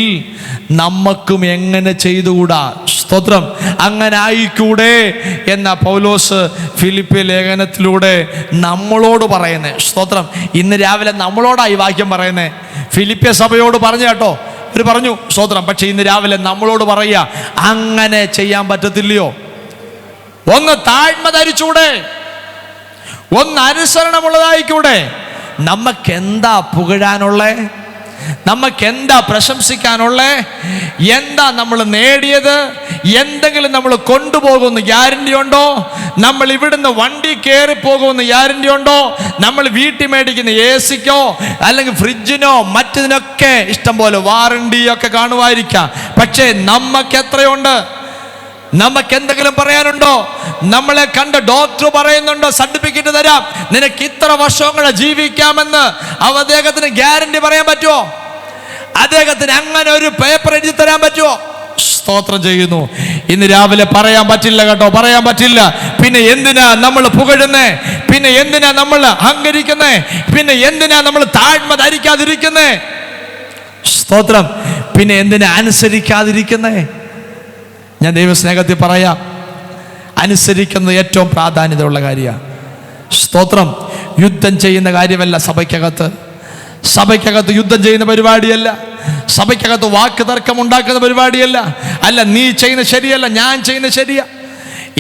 നമുക്കും എങ്ങനെ ചെയ്തുകൂടാ? സ്തോത്രം. അങ്ങനെ ആയിക്കൂടെ എന്ന പൗലോസ് ഫിലിപ്പി ലേഖനത്തിലൂടെ നമ്മളോട് പറയുന്നത്. സ്തോത്രം. ഇന്ന് രാവിലെ നമ്മളോടായി വാക്യം പറയുന്നത്. ഫിലിപ്പിയ സഭയോട് പറഞ്ഞു കേട്ടോ, അവർ പറഞ്ഞു. സ്തോത്രം. പക്ഷെ ഇന്ന് രാവിലെ നമ്മളോട് പറയുക, അങ്ങനെ ചെയ്യാൻ പറ്റത്തില്ലയോ? ഒന്ന് താഴ്മ ധരിച്ചൂടെ? ഒന്ന് അനുസരണമുള്ളതായിക്കൂടെ? നമുക്കെന്താ പുകഴാനുള്ളേ? നമുക്കെന്താ പ്രശംസിക്കാനുള്ളേ? എന്താ നമ്മൾ നേടിയത്? എന്തെങ്കിലും നമ്മൾ കൊണ്ടുപോകുമെന്ന് ഗ്യാരണ്ടി ഉണ്ടോ? നമ്മൾ ഇവിടുന്ന് വണ്ടി കയറി പോകുമെന്ന് ഗ്യാരണ്ടി ഉണ്ടോ? നമ്മൾ വീട്ടിൽ മേടിക്കുന്ന AC-ക്കോ അല്ലെങ്കിൽ ഫ്രിഡ്ജിനോ മറ്റതിനൊക്കെ ഇഷ്ടം പോലെ വാറണ്ടിയൊക്കെ കാണുമായിരിക്കാം. പക്ഷേ നമുക്ക് എത്രയുണ്ട്? നമുക്ക് എന്തെങ്കിലും പറയാനുണ്ടോ? നമ്മളെ കണ്ട് ഡോക്ടർ പറയുന്നുണ്ടോ സർട്ടിഫിക്കറ്റ് തരാം, നിനക്ക് ഇത്ര വർഷം കൂടെ ജീവിക്കാമെന്ന്? അദ്ദേഹത്തിന് ഗ്യാരണ്ടി പറയാൻ പറ്റുമോ? അദ്ദേഹത്തിന് അങ്ങനെ ഒരു പേപ്പർ എഴുതി തരാൻ പറ്റുമോ? സ്തോത്രം ചെയ്യുന്നു. ഇന്ന് രാവിലെ പറയാൻ പറ്റില്ല കേട്ടോ, പറയാൻ പറ്റില്ല. പിന്നെ എന്തിനാ നമ്മൾ പുകഴുന്നേ? പിന്നെ എന്തിനാ നമ്മൾ അഹങ്കരിക്കുന്നേ? പിന്നെ എന്തിനാ നമ്മൾ താഴ്മ ധരിക്കാതിരിക്കുന്നേ? സ്തോത്രം. പിന്നെ എന്തിനാ അനുസരിക്കാതിരിക്കുന്നേ? ഞാൻ ദൈവസ്നേഹത്തിൽ പറയാം, അനുസരിക്കുന്നത് ഏറ്റവും പ്രാധാന്യതയുള്ള കാര്യമാണ്. സ്തോത്രം. യുദ്ധം ചെയ്യുന്ന കാര്യമല്ല സഭയ്ക്കകത്ത്. സഭയ്ക്കകത്ത് യുദ്ധം ചെയ്യുന്ന പരിപാടിയല്ല. സഭയ്ക്കകത്ത് വാക്ക് തർക്കം ഉണ്ടാക്കുന്ന പരിപാടിയല്ല. അല്ല, നീ ചെയ്യുന്നത് ശരിയല്ല, ഞാൻ ചെയ്യുന്നത് ശരിയാ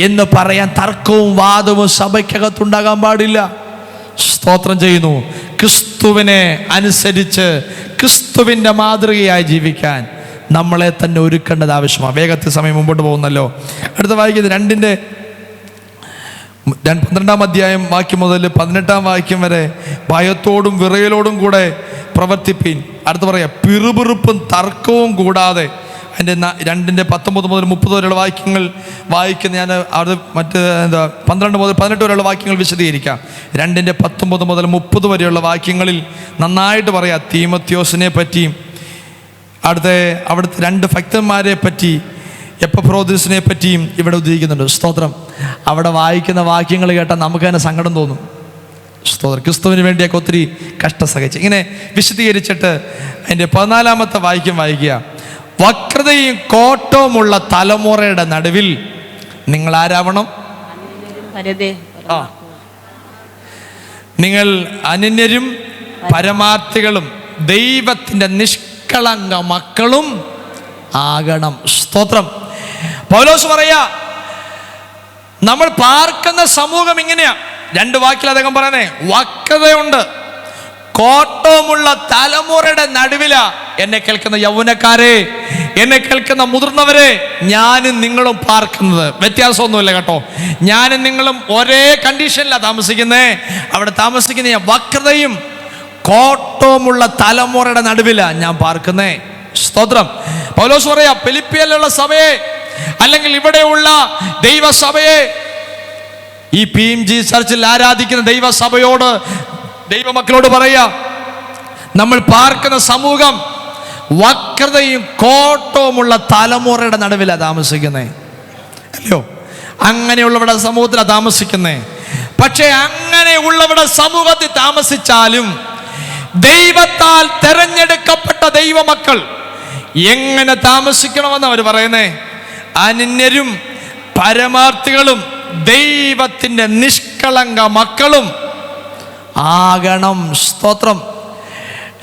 എന്ന് പറയാൻ തർക്കവും വാദവും സഭയ്ക്കകത്തുണ്ടാകാൻ പാടില്ല. സ്തോത്രം ചെയ്യുന്നു. ക്രിസ്തുവിനെ അനുസരിച്ച് ക്രിസ്തുവിൻ്റെ മാതൃകയായി ജീവിക്കാൻ നമ്മളെ തന്നെ ഒരുക്കേണ്ടത് ആവശ്യമാണ്. വേഗത്തിൽ സമയം മുമ്പോട്ട് പോകുന്നല്ലോ. അടുത്ത വായിക്കുന്നത് 12-ാം അധ്യായം വാക്യം മുതൽ 18-ാം വാക്യം വരെ. ഭയത്തോടും വിറയലോടും കൂടെ പ്രവർത്തിപ്പീൻ. അടുത്ത് പറയാം, പിറുപിറുപ്പും തർക്കവും കൂടാതെ. അതിൻ്റെ 2:19 മുതൽ 30 വരെയുള്ള വാക്യങ്ങൾ വായിക്കുന്ന ഞാൻ അത് 12 മുതൽ 18 വരെയുള്ള വാക്യങ്ങൾ വിശദീകരിക്കാം. 2:19 മുതൽ 30 വരെയുള്ള വാക്യങ്ങളിൽ നന്നായിട്ട് പറയാം തീമോഥെയോസിനെ പറ്റിയും അവിടുത്തെ 2 ഭക്തന്മാരെ പറ്റി എപ്പഫ്രോദിസിനെ പറ്റിയും ഇവിടെ ഉദ്ദേശിക്കുന്നുണ്ട്. സ്തോത്രം. അവിടെ വായിക്കുന്ന വാക്യങ്ങൾ കേട്ടാൽ നമുക്ക് തന്നെ സങ്കടം തോന്നും. സ്തോത്രം. ക്രിസ്തുവിന് വേണ്ടിയൊക്കെ ഒത്തിരി കഷ്ടം സഹിച്ച് ഇങ്ങനെ വിശദീകരിച്ചിട്ട് അതിൻ്റെ 14-ാമത്തെ വാക്യം വായിക്കുക. വക്രതയും കോട്ടവുമുള്ള തലമുറയുടെ നടുവിൽ നിങ്ങൾ ആരാവണം? നിങ്ങൾ അനന്യരും പരമാർത്ഥികളും ദൈവത്തിൻ്റെ നിഷ്കളങ്ക മക്കളും ആകണം. സ്തോത്രം. പൗലോസ് പറയാ, നമ്മൾ പാർക്കുന്ന സമൂഹം ഇങ്ങനെയാ. 2 വാക്കിൽ അദ്ദേഹം പറയുന്നേ, വക്രതയുണ്ട്, കോട്ടവുമുള്ള തലമുറയുടെ നടുവിലാ. എന്നെ കേൾക്കുന്ന യൗവനക്കാരെ, എന്നെ കേൾക്കുന്ന മുതിർന്നവരെ, ഞാനും നിങ്ങളും പാർക്കുന്നത്. വ്യത്യാസമൊന്നുമില്ല കേട്ടോ. ഞാനും നിങ്ങളും ഒരേ കണ്ടീഷനിലാണ് താമസിക്കുന്നേ. അവിടെ താമസിക്കുന്ന വക്രതയും കോട്ടവുമുള്ള തലമുറയുടെ നടുവിലാണ് ഞാൻ പാർക്കുന്നേ. സ്തോത്രം. പൗലോസ് പറയാ, ഫിലിപ്പിയിലുള്ള സഭയെ അല്ലെങ്കിൽ ഇവിടെയുള്ള ദൈവസഭയെ, ഈ PMG ചർച്ചിൽ ആരാധിക്കുന്ന ദൈവസഭയോട്, ദൈവമക്കളോട് പറയാ, നമ്മൾ പാർക്കുന്ന സമൂഹം വക്രതയും കോട്ടവുമുള്ള തലമുറയുടെ നടുവിലാണ് താമസിക്കുന്നേ. അല്ലയോ? അങ്ങനെയുള്ളവരുടെ സമൂഹത്തിലാണ് താമസിക്കുന്നേ. പക്ഷെ അങ്ങനെയുള്ളവരുടെ സമൂഹത്തിൽ താമസിച്ചാലും ദൈവത്താൽ തെരഞ്ഞെടുക്കപ്പെട്ട ദൈവമക്കൾ എങ്ങനെ താമസിക്കണമെന്ന് അവർ പറയുന്നേ? അനന്യരും പരമാർത്ഥികളും ദൈവത്തിൻ്റെ നിഷ്കളങ്ക മക്കളും ആകണം. സ്തോത്രം.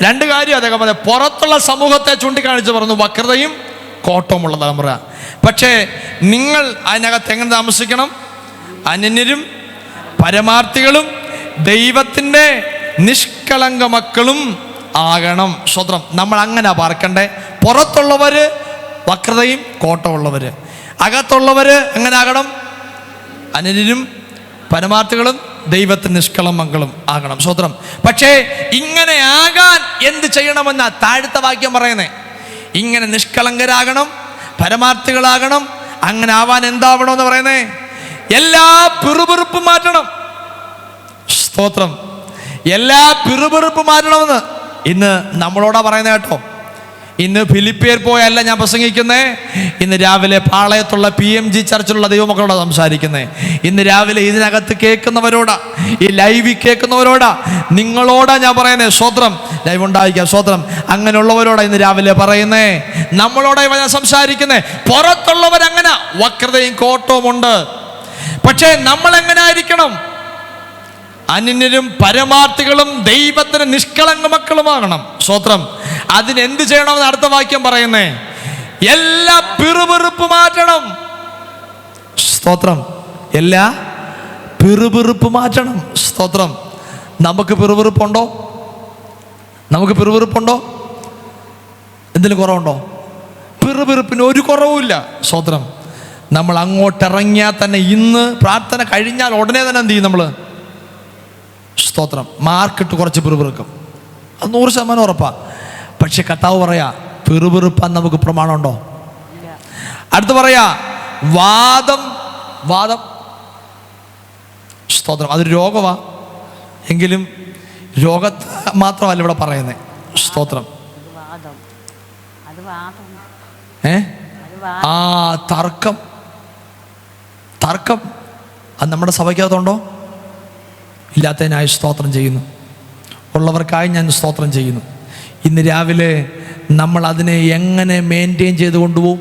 2 കാര്യം അദ്ദേഹം പറഞ്ഞു. പുറത്തുള്ള സമൂഹത്തെ ചൂണ്ടിക്കാണിച്ച് പറഞ്ഞു വക്രതയും കോട്ടവുമുള്ള തലമുറ. പക്ഷേ നിങ്ങൾ അതിനകത്ത് എങ്ങനെ താമസിക്കണം? അനന്യരും പരമാർത്ഥികളും ദൈവത്തിൻ്റെ നിഷ്കളങ്ക മക്കളും ആകണം. സ്തോത്രം. നമ്മൾ അങ്ങനെ പാർക്കണ്ടേ. പുറത്തുള്ളവര് വക്രതയും കോട്ടമുള്ളവര്, അകത്തുള്ളവര് എങ്ങനെ ആകണം? അനന്യരും പരമാർത്ഥികളും ദൈവത്തിന് നിഷ്കളങ്കമക്കളും ആകണം. സ്തോത്രം. പക്ഷേ ഇങ്ങനെ ആകാൻ എന്ത് ചെയ്യണമെന്നാ താഴത്തെ വാക്യം പറയുന്നേ? ഇങ്ങനെ നിഷ്കളങ്കരാകണം, പരമാർത്ഥികളാകണം. അങ്ങനെ ആവാൻ എന്താവണമെന്ന് പറയുന്നേ? എല്ലാ പിറുപിറുപ്പും മാറ്റണം. സ്തോത്രം. എല്ലാ പിറുപിറുപ്പും മാറ്റണമെന്ന് ഇന്ന് നമ്മളോടാ പറയുന്നത് കേട്ടോ. ഇന്ന് ഫിലിപ്പിയർ പോയല്ല ഞാൻ പ്രസംഗിക്കുന്നേ. ഇന്ന് രാവിലെ പാളയത്തുള്ള PMG ചർച്ചിലുള്ള ദൈവമക്കളോടാ സംസാരിക്കുന്നേ. ഇന്ന് രാവിലെ ഇതിനകത്ത് കേൾക്കുന്നവരോടാ, ഈ ലൈവിൽ കേൾക്കുന്നവരോടാ, നിങ്ങളോടാ ഞാൻ പറയുന്നേ. സ്തോത്രം. ലൈവ് ഉണ്ടായിരിക്കാം. സ്തോത്രം. അങ്ങനെയുള്ളവരോടാ ഇന്ന് രാവിലെ പറയുന്നേ. നമ്മളോടാ ഞാൻ സംസാരിക്കുന്നേ. പുറത്തുള്ളവരങ്ങനെ വക്രതയും കോട്ടവും ഉണ്ട്. പക്ഷേ നമ്മൾ എങ്ങനെ ആയിരിക്കണം? അനന്യരും പരമാർത്ഥികളും ദൈവത്തിന് നിഷ്കളങ്ക മക്കളുമാകണം. സ്തോത്രം. അതിനെന്ത് ചെയ്യണമെന്ന് അടുത്ത വാക്യം പറയുന്നേ? എല്ലാ പിറുപിറുപ്പ് മാറ്റണം. സ്തോത്രം. എല്ലാ പിറുപിറുപ്പ് മാറ്റണം. സ്തോത്രം. നമുക്ക് പിറുപിറുപ്പുണ്ടോ? നമുക്ക് പിറുപിറുപ്പുണ്ടോ? എന്തെങ്കിലും കുറവുണ്ടോ? പിറുപിറുപ്പിന് ഒരു കുറവുമില്ല. സ്തോത്രം. നമ്മൾ അങ്ങോട്ടിറങ്ങിയാൽ തന്നെ, ഇന്ന് പ്രാർത്ഥന കഴിഞ്ഞാൽ ഉടനെ തന്നെ എന്ത് ചെയ്യും നമ്മൾ? സ്തോത്രം. മാർക്കിട്ട് കുറച്ച് പിറുപിറുക്കും. അത് 100% ഉറപ്പാ. പക്ഷെ കർത്താവ് പറയാ, പിറുപിറുപ്പാൻ നമുക്ക് പ്രമാണമുണ്ടോ? അടുത്ത് പറയാ, വാദം. സ്തോത്രം. അതൊരു രോഗമാ. എങ്കിലും രോഗത്തെ മാത്രമല്ല ഇവിടെ പറയുന്നത്. സ്തോത്രം. തർക്കം അത് നമ്മുടെ സഭയ്ക്കകത്തുണ്ടോ? ഇല്ലാത്തതിനായി സ്തോത്രം ചെയ്യുന്നു. ഉള്ളവർക്കായി ഞാൻ സ്തോത്രം ചെയ്യുന്നു. ഇന്ന് രാവിലെ നമ്മൾ അതിനെ എങ്ങനെ മെയിൻറ്റെയിൻ ചെയ്ത് കൊണ്ടുപോകും?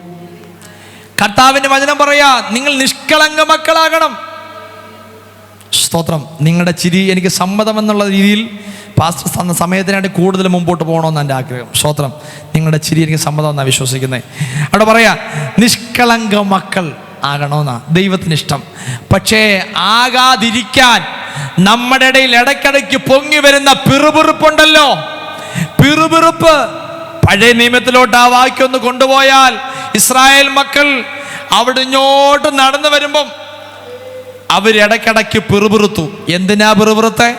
കർത്താവിൻ്റെ വചനം പറയാ, നിങ്ങൾ നിഷ്കളങ്ക മക്കളാകണം. സ്തോത്രം. നിങ്ങളുടെ ചിരി എനിക്ക് സമ്മതമെന്നുള്ള രീതിയിൽ പാസ്റ്റർ തന്ന സമയത്തിനായിട്ട് കൂടുതൽ മുമ്പോട്ട് പോകണമെന്ന് എൻ്റെ ആഗ്രഹം. സ്തോത്രം. നിങ്ങളുടെ ചിരി എനിക്ക് സമ്മതമെന്നാണ് വിശ്വസിക്കുന്നത്. അവിടെ പറയാ, നിഷ്കളങ്ക മക്കൾ ആകണമെന്നാണ് ദൈവത്തിന് ഇഷ്ടം. പക്ഷേ ആകാതിരിക്കാൻ നമ്മുടെ ഇടയിൽ ഇടയ്ക്കിടയ്ക്ക് പൊങ്ങി വരുന്ന പിറുപിറുപ്പുണ്ടല്ലോ, പിറുപിറുപ്പ്. പഴയ നിയമത്തിലോട്ട് ആ വാക്യം ഒന്ന് കൊണ്ടുപോയാൽ, ഇസ്രായേൽ മക്കൾ അവിടെ ഇങ്ങോട്ട് നടന്നു വരുമ്പം അവരിടയ്ക്കിടയ്ക്ക് പിറുപിറുത്തു. എന്തിനാ പിറുപിറുത്തെ?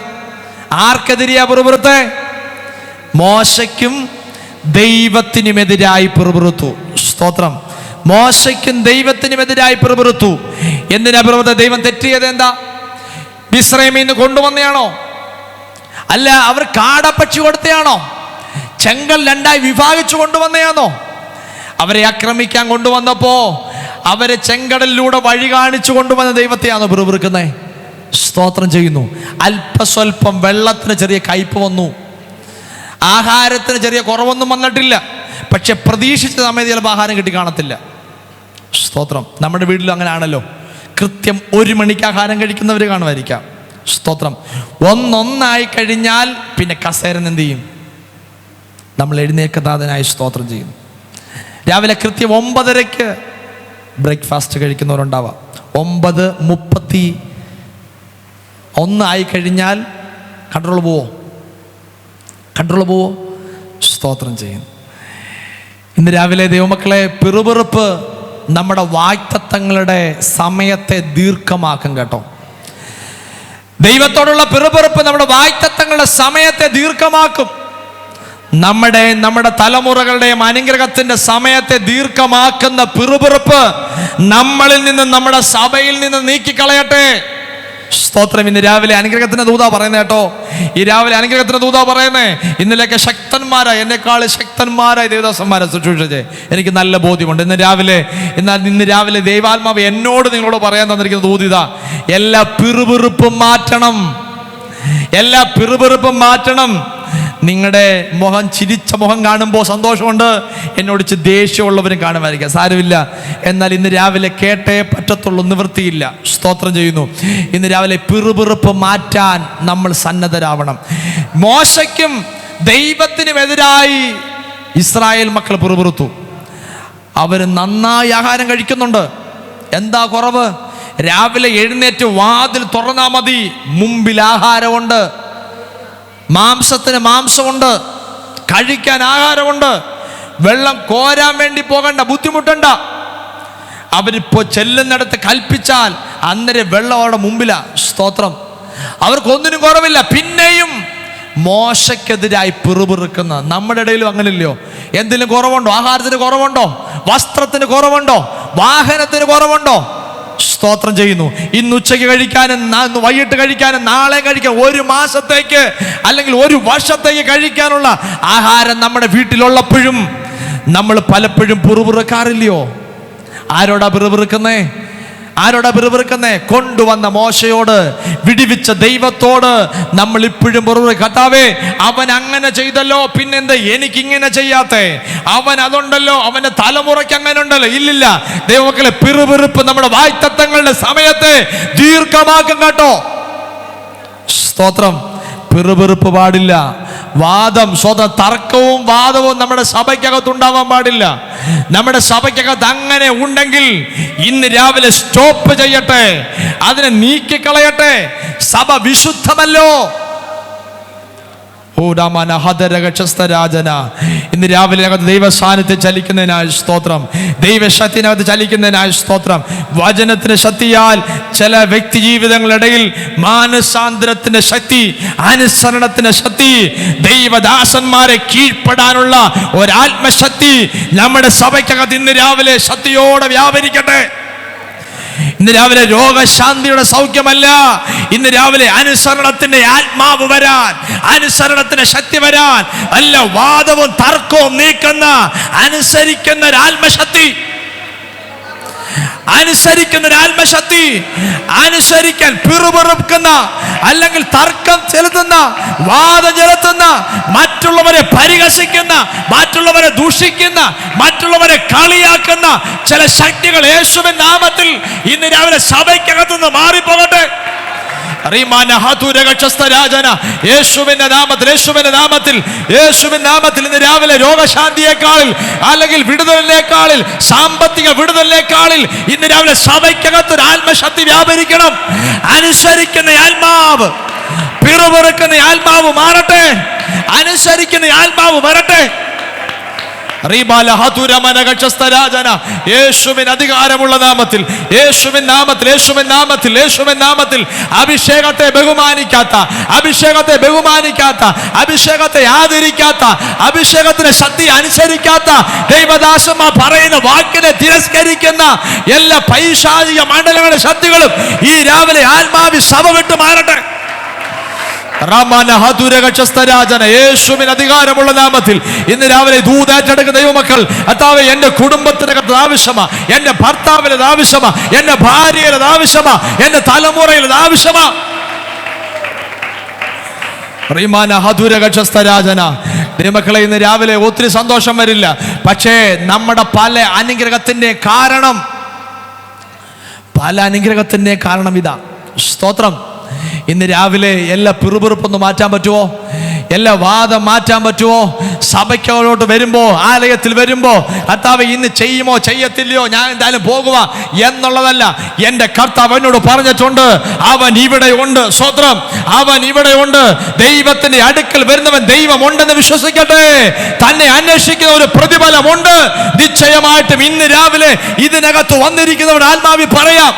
ആർക്കെതിരെയാ പിറുപിറുത്തെ? മോശയ്ക്കും ദൈവത്തിനുമെതിരായി പിറുപിറുത്തു. സ്തോത്രം. മോശയ്ക്കും ദൈവത്തിനുമെതിരായി പിറുപിറുത്തു. എന്തിനാ പിറുപിറുത്ത? ദൈവം തെറ്റിയത് എന്താ? മിസ്രയീമിൽ നിന്ന് കൊണ്ടുവന്നയാണോ? അല്ല, അവർ കാടപ്പക്ഷി കൊടുത്തയാണോ? ചെങ്കൽ രണ്ടായി വിഭാഗിച്ചു കൊണ്ടുവന്നയാണോ? അവരെ ആക്രമിക്കാൻ കൊണ്ടുവന്നപ്പോ അവരെ ചെങ്കടലിലൂടെ വഴി കാണിച്ചു കൊണ്ടുവന്ന ദൈവത്തെയാണോ പിറുപിറുക്കുന്നത്? സ്തോത്രം ചെയ്യുന്നു. അല്പസ്വല്പം വെള്ളത്തിന് ചെറിയ കയ്പ് വന്നു, ആഹാരത്തിന് ചെറിയ കുറവൊന്നും വന്നിട്ടില്ല. പക്ഷെ പ്രതീക്ഷിച്ച സമയത്ത് ചിലപ്പോൾ ആഹാരം കിട്ടി കാണത്തില്ല. സ്തോത്രം. നമ്മുടെ വീട്ടിലും അങ്ങനെ ആണല്ലോ. കൃത്യം 1 മണിക്ക് ആഹാരം കഴിക്കുന്നവർ കാണുമായിരിക്കാം. സ്തോത്രം. ഒന്നൊന്നായി കഴിഞ്ഞാൽ പിന്നെ കസേരൻ എന്ത് ചെയ്യും? നമ്മൾ എഴുന്നേൽക്കാത്തതിനായി സ്തോത്രം ചെയ്യും. രാവിലെ കൃത്യം 9:30 ബ്രേക്ക്ഫാസ്റ്റ് കഴിക്കുന്നവരുണ്ടാവാം. 9:31 ആയി കഴിഞ്ഞാൽ കൺട്രോൾ പോവോ? സ്തോത്രം ചെയ്യും. ഇന്ന് രാവിലെ ദൈവമക്കളെ, പിറുപിറുപ്പ് നമ്മുടെ വാഗ്ദത്തങ്ങളുടെ സമയത്തെ ദീർഘമാക്കും കേട്ടോ. ദൈവത്തോടുള്ള പിറുപിറുപ്പ് നമ്മുടെ വാഗ്ദത്തങ്ങളുടെ സമയത്തെ ദീർഘമാക്കും. നമ്മുടെ തലമുറകളുടെയും അനുഗ്രഹത്തിന്റെ സമയത്തെ ദീർഘമാക്കുന്ന പിറുപിറുപ്പ് നമ്മളിൽ നിന്ന്, നമ്മുടെ സഭയിൽ നിന്ന് നീക്കിക്കളയട്ടെ. സ്തോത്രം. ഇന്ന് രാവിലെ അനുഗ്രഹത്തിന്റെ ദൂതാ പറയുന്നത് കേട്ടോ. ഈ രാവിലെ അനുഗ്രഹത്തിന്റെ ദൂതാ പറയുന്നേ. ഇന്നലെയൊക്കെ ശക്തന്മാരായ, എന്നെക്കാൾ ശക്തന്മാരായ ദേവദാസന്മാരെ ശുശ്രൂഷിച്ചേ എനിക്ക് നല്ല ബോധ്യമുണ്ട്. ഇന്ന് രാവിലെ ദൈവാത്മാവ് എന്നോട് നിങ്ങളോട് പറയാൻ തന്നിരിക്കുന്ന ദൂതിതാ: എല്ലാ പിറുപിറുപ്പും മാറ്റണം. നിങ്ങളുടെ മുഖം, ചിരിച്ച മുഖം കാണുമ്പോൾ സന്തോഷമുണ്ട്. എന്നോട് ദേഷ്യമുള്ളവരും കാണുമായിരിക്കാം, സാരമില്ല. എന്നാൽ ഇന്ന് രാവിലെ കേട്ടേ പറ്റത്തുള്ളൂ, നിവൃത്തിയില്ല. സ്തോത്രം ചെയ്യുന്നു. ഇന്ന് രാവിലെ പിറുപിറുപ്പ് മാറ്റാൻ നമ്മൾ സന്നദ്ധരാവണം. മോശയ്ക്കും ദൈവത്തിനുമെതിരായി ഇസ്രായേൽ മക്കൾ പിറുപിറുത്തു. അവർ നന്നായി ആഹാരം കഴിക്കുന്നുണ്ട്. എന്താ കുറവ്? രാവിലെ എഴുന്നേറ്റ് വാതിൽ തുറന്നാ മതി, മുമ്പിൽ ആഹാരമുണ്ട്, മാംസത്തിന് മാംസമുണ്ട്, കഴിക്കാൻ ആഹാരമുണ്ട്. വെള്ളം കോരാൻ വേണ്ടി പോകണ്ട, ബുദ്ധിമുട്ടണ്ട. അവരിപ്പോ ചെല്ലുന്നിടത്ത് കൽപ്പിച്ചാൽ അന്നേരം വെള്ളം അവരുടെ മുമ്പിലാ. സ്തോത്രം. അവർക്കൊന്നിനും കുറവില്ല. പിന്നെയും മോശക്കെതിരായി പിറുപിറുക്കുന്ന നമ്മുടെ ഇടയിലും അങ്ങനെയല്ലയോ? എന്തിനും കുറവുണ്ടോ? ആഹാരത്തിന് കുറവുണ്ടോ? വസ്ത്രത്തിന് കുറവുണ്ടോ? വാഹനത്തിന് കുറവുണ്ടോ? സ്തോത്രം ചെയ്യുന്നു. ഇന്ന് ഉച്ചയ്ക്ക് കഴിക്കാനും വൈകിട്ട് കഴിക്കാനും നാളെ കഴിക്കാൻ, 1 മാസത്തേക്ക് അല്ലെങ്കിൽ 1 വർഷത്തേക്ക് കഴിക്കാനുള്ള ആഹാരം നമ്മുടെ വീട്ടിലുള്ളപ്പോഴും നമ്മൾ പലപ്പോഴും പിറുപിറുക്കാറില്ലയോ? ആരോടാ പിറുപിറുക്കുന്നേ? കൊണ്ടുവന്ന മോശയോട്, വിടിവിച്ച ദൈവത്തോട് നമ്മൾ ഇപ്പോഴും പിറുപിറുക്കുക. കർത്താവേ, അവൻ അങ്ങനെ ചെയ്തല്ലോ, പിന്നെന്താ എനിക്കിങ്ങനെ ചെയ്യാത്തെ? അവൻ അതുണ്ടല്ലോ, അവന്റെ തലമുറയ്ക്ക് അങ്ങനെ ഉണ്ടല്ലോ. ഇല്ലില്ല ദൈവമക്കളെ, പിറുപിറുപ്പ് നമ്മുടെ വാഗ്ദത്തങ്ങളുടെ സമയത്തെ ദീർഘമാക്കും കേട്ടോ. സ്തോത്രം. പിറുപിറുപ്പ് പാടില്ല. തർക്കവും വാദവും നമ്മുടെ സഭയ്ക്കകത്ത് ഉണ്ടാവാൻ പാടില്ല. നമ്മുടെ സഭയ്ക്കകത്ത് അങ്ങനെ ഉണ്ടെങ്കിൽ ഇന്ന് രാവിലെ സ്റ്റോപ്പ് ചെയ്യട്ടെ, അതിനെ നീക്കിക്കളയട്ടെ. സഭ വിശുദ്ധമല്ലോ. ഇന്ന് രാവിലെ ദൈവ സാന്നിധ്യം ചലിക്കുന്നതിനായി സ്തോത്രം. ദൈവശക്തിനകത്ത് ചലിക്കുന്നതിനായി സ്തോത്രം. വചനത്തിന് ശക്തിയാൽ ചില വ്യക്തി ജീവിതങ്ങളിടയിൽ മാനസാന്തരത്തിന്റെ ശക്തി, അനുസരണത്തിന്റെ ശക്തി, ദൈവദാസന്മാരെ കീഴ്പ്പെടാനുള്ള ഒരാത്മശക്തി നമ്മുടെ സഭയ്ക്കകത്ത് ഇന്ന് രാവിലെ ശക്തിയോടെ വ്യാപരിക്കട്ടെ. ഇന്ന് രാവിലെ രോഗശാന്തിയുടെ സൗഖ്യമല്ല, ഇന്ന് രാവിലെ അനുസരണത്തിന്റെ ആത്മാവ് വരാൻ, അനുസരണത്തിന്റെ ശക്തി വരാൻ, അല്ല വാദവും തർക്കവും നീക്കുന്ന അനുസരിക്കുന്ന ഒരു ആത്മശക്തി, അനുസരിക്കാൻ പിറുപിറുക്കുന്ന അല്ലെങ്കിൽ തർക്കം ചെലുത്തുന്ന, വാദം ചെലുത്തുന്ന, മറ്റുള്ളവരെ പരിഹസിക്കുന്ന, മറ്റുള്ളവരെ ദൂഷിക്കുന്ന, മറ്റുള്ളവരെ കളിയാക്കുന്ന ചില ശക്തികൾ യേശുവിൻ നാമത്തിൽ ഇന്ന് രാവിലെ സഭയ്ക്കകത്തുനിന്ന് മാറിപ്പോകട്ടെ. യേശുവിന്റെ നാമത്തിൽ ഇന്ന് രാവിലെ രോഗശാന്തിയെക്കാളിൽ അല്ലെങ്കിൽ വിടുതലിനേക്കാളിൽ സാമ്പത്തിക വിടുതലിനേക്കാളിൽ ഇന്ന് രാവിലെ സഭയ്ക്കകത്തൊരു ആത്മശക്തി വ്യാപരിക്കണം. അനുസരിക്കുന്ന ആത്മാവ്, പിറുപിറുക്കുന്ന ആത്മാവ് മാറട്ടെ, അനുസരിക്കുന്ന ആത്മാവ് വരട്ടെ. യേശുവിൻ അധികാരമുള്ള നാമത്തിൽ, യേശുവിൻ നാമത്തിൽ അഭിഷേകത്തെ ബഹുമാനിക്കാത്ത, അഭിഷേകത്തെ ആദരിക്കാത്ത, അഭിഷേകത്തിന്റെ ശക്തി അനുസരിക്കാത്ത ദൈവദാസന്മാർ പറയുന്ന വാക്കിനെ തിരസ്കരിക്കുന്ന എല്ലാ പൈശാചിക മണ്ഡലങ്ങളുടെ ശക്തികളും ഈ രാവിലെ ആത്മാവി സഭ വിട്ട് മാറട്ടെ. യേശുവിൻ അധികാരമുള്ള നാമത്തിൽ ഇന്ന് രാവിലെ ദൂതേറ്റെടുക്കുന്ന ദൈവമക്കൾ, കർത്താവേ, എന്റെ കുടുംബത്തിനകത്ത് ആവശ്യമാ, എന്റെ ഭർത്താവിന് ആവശ്യമാ, എന്റെ ഭാര്യയുടെ ആവശ്യമാ, എന്റെ തലമുറയിൽ ആവശ്യമാ. ദൈവമക്കളെ, ഇന്ന് രാവിലെ ഒത്തിരി സന്തോഷം വരില്ല, പക്ഷേ നമ്മുടെ പല അനുഗ്രഹത്തിന്റെ കാരണം ഇതാ. സ്തോത്രം. ഇന്ന് രാവിലെ എല്ലാ പിറുപിറുപ്പൊന്ന് മാറ്റാൻ പറ്റുമോ? എല്ലാ വാദം മാറ്റാൻ പറ്റുമോ? സഭയ്ക്കോട്ട് വരുമ്പോ, ആലയത്തിൽ വരുമ്പോ, കർത്താവ് ഇന്ന് ചെയ്യുമോ ചെയ്യത്തില്ലയോ, ഞാൻ എന്തായാലും പോകുക എന്നുള്ളതല്ല. എൻ്റെ കർത്താവ് എന്നോട് പറഞ്ഞിട്ടുണ്ട്, അവൻ ഇവിടെ ഉണ്ട്. സ്തോത്രം. അവൻ ഇവിടെ ഉണ്ട്. ദൈവത്തിന്റെ അടുക്കൽ വരുന്നവൻ ദൈവമുണ്ടെന്ന് വിശ്വസിക്കട്ടെ. തന്നെ അന്വേഷിക്കുന്ന ഒരു പ്രതിഫലമുണ്ട്. നിശ്ചയമായിട്ടും ഇന്ന് രാവിലെ ഇതിനകത്ത് വന്നിരിക്കുന്നവർ ആത്മാവി പറയാം,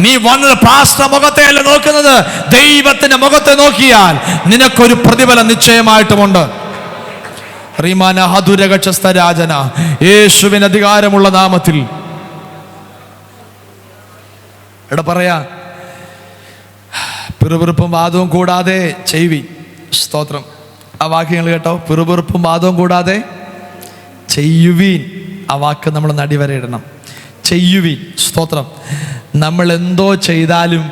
നീ വന്നത് പാസ്റ്റർ മുഖത്തെ അല്ല നോക്കുന്നത്, ദൈവത്തിന്റെ മുഖത്തെ നോക്കിയാൽ നിനക്കൊരു പ്രതിഫലം നിശ്ചയമായിട്ടുമുണ്ട്. യേശുവിൻ അധികാരമുള്ള നാമത്തിൽ എടാ പറയാ, പിറുപിറുപ്പും വാദവും കൂടാതെ ചെയ്യുവി. സ്തോത്രം. ആ വാക്യങ്ങൾ കേട്ടോ, പിറുപിറുപ്പും വാദവും കൂടാതെ ചെയ്യുവീൻ. ആ വാക്ക് നമ്മൾ നടിവരെ ഇടണം. ചെയ്യുവീൻ. സ്തോത്രം. നമ്മൾ എന്തോ ചെയ്താലും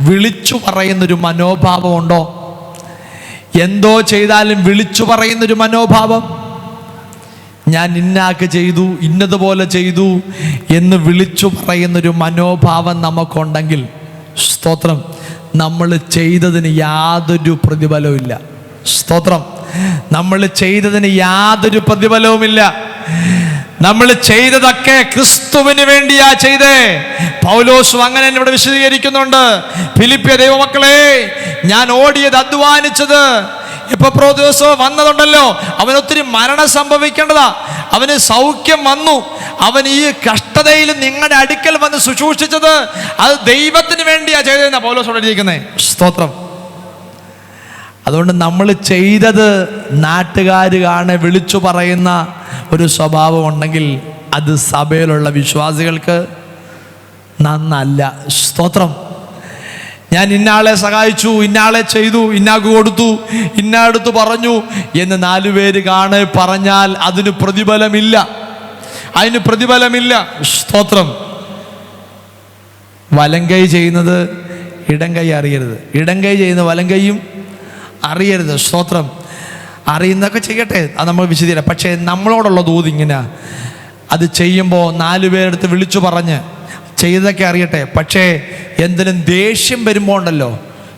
വിളിച്ചു പറയുന്നൊരു മനോഭാവം ഉണ്ടോ? എന്തോ ചെയ്താലും വിളിച്ചു പറയുന്നൊരു മനോഭാവം. ഞാൻ ഇന്നാക്ക് ചെയ്തു, ഇന്നതുപോലെ ചെയ്തു എന്ന് വിളിച്ചു പറയുന്നൊരു മനോഭാവം നമുക്കുണ്ടെങ്കിൽ, സ്തോത്രം, നമ്മൾ ചെയ്തതിന് യാതൊരു പ്രതിഫലവുമില്ല. സ്തോത്രം. നമ്മൾ ചെയ്തതിന് യാതൊരു പ്രതിഫലവുമില്ല. നമ്മൾ ചെയ്തതൊക്കെ ക്രിസ്തുവിന് വേണ്ടിയാ ചെയ്തേ. പൗലോസ് അങ്ങനെ ഇവിടെ വിശദീകരിക്കുന്നുണ്ട്. ഫിലിപ്പിയ ദൈവമക്കളെ, ഞാൻ ഓടിയത്, അധ്വാനിച്ചത്, ഇപ്പൊ ദിവസം വന്നതുണ്ടല്ലോ, അവനൊത്തിരി മരണം സംഭവിക്കേണ്ടതാ, അവന് സൗഖ്യം വന്നു, അവൻ ഈ കഷ്ടതയിൽ നിങ്ങളുടെ അടുക്കൽ വന്ന് ശുശ്രൂഷിച്ചത് അത് ദൈവത്തിന് വേണ്ടിയാ ചെയ്തതെന്നാ പൗലോസ് ഇവിടെ ഇരിക്കുന്നത്. സ്തോത്രം. അതുകൊണ്ട് നമ്മൾ ചെയ്തത് നാട്ടുകാർ കാണെ വിളിച്ചു പറയുന്ന ഒരു സ്വഭാവം ഉണ്ടെങ്കിൽ അത് സഭയിലുള്ള വിശ്വാസികൾക്ക് നന്നല്ല. സ്തോത്രം. ഞാൻ ഇന്നാളെ സഹായിച്ചു, ഇന്നാളെ ചെയ്തു, ഇന്നാക്ക് കൊടുത്തു, ഇന്നടുത്ത് പറഞ്ഞു എന്ന് 4 പേര് കാണെ പറഞ്ഞാൽ അതിന് പ്രതിഫലമില്ല. സ്തോത്രം. വലങ്കൈ ചെയ്യുന്നത് ഇടങ്കൈ അറിയരുത്, ഇടങ്കൈ ചെയ്യുന്ന വലങ്കൈയും അറിയരുത്. സ്തോത്രം. അറിയുന്നതൊക്കെ ചെയ്യട്ടെ, അത് നമ്മൾ വിശദീകരിക്കാം. പക്ഷേ നമ്മളോടുള്ള ദൂത് ഇങ്ങനെ, അത് ചെയ്യുമ്പോൾ 4 പേരെടുത്ത് വിളിച്ചു പറഞ്ഞ് ചെയ്തൊക്കെ അറിയട്ടെ. പക്ഷേ എന്തിനും ദേഷ്യം വരുമ്പോൾ ഉണ്ടല്ലോ,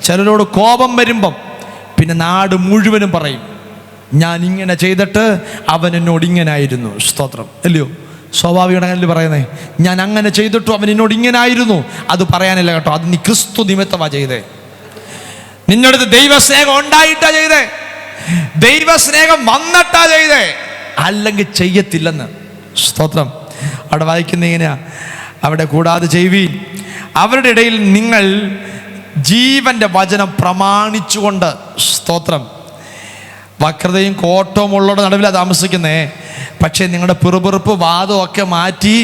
ചിലരോട് കോപം വരുമ്പം പിന്നെ നാട് മുഴുവനും പറയും, ഞാൻ ഇങ്ങനെ ചെയ്തിട്ട് അവൻ എന്നോട് ഇങ്ങനെ ആയിരുന്നു. സ്തോത്രം. അല്ലയോ? സ്വാഭാവികമാണല്ലേ പറയുന്നേ, ഞാൻ അങ്ങനെ ചെയ്തിട്ടും അവൻ എന്നോട് ഇങ്ങനെ ആയിരുന്നു. അത് പറയാനില്ല കേട്ടോ, അത് നീ ക്രിസ്തു നിമിത്തമാ ചെയ്തേ. നിന്നടുത്ത് ദൈവസ്നേഹം ഉണ്ടായിട്ടാ ചെയ്തേ, ദൈവസ്നേഹം വന്നിട്ടാ ചെയ്തേ, അല്ലെങ്കിൽ ചെയ്യത്തില്ലെന്ന്. സ്തോത്രം. അവിടെ വായിക്കുന്ന ഇങ്ങനെയാ, അവിടെ കൂടാതെ ചെയ്യുവീൻ, അവരുടെ ഇടയിൽ നിങ്ങൾ ജീവന്റെ വചനം പ്രമാണിച്ചുകൊണ്ട്. സ്തോത്രം. വക്രതയും കോട്ടവും ഉള്ളവരുടെ നടുവിലാണ് താമസിക്കുന്നേ. പക്ഷേ നിങ്ങളുടെ പിറുപിറുപ്പ് വാദവും ഒക്കെ മാറ്റി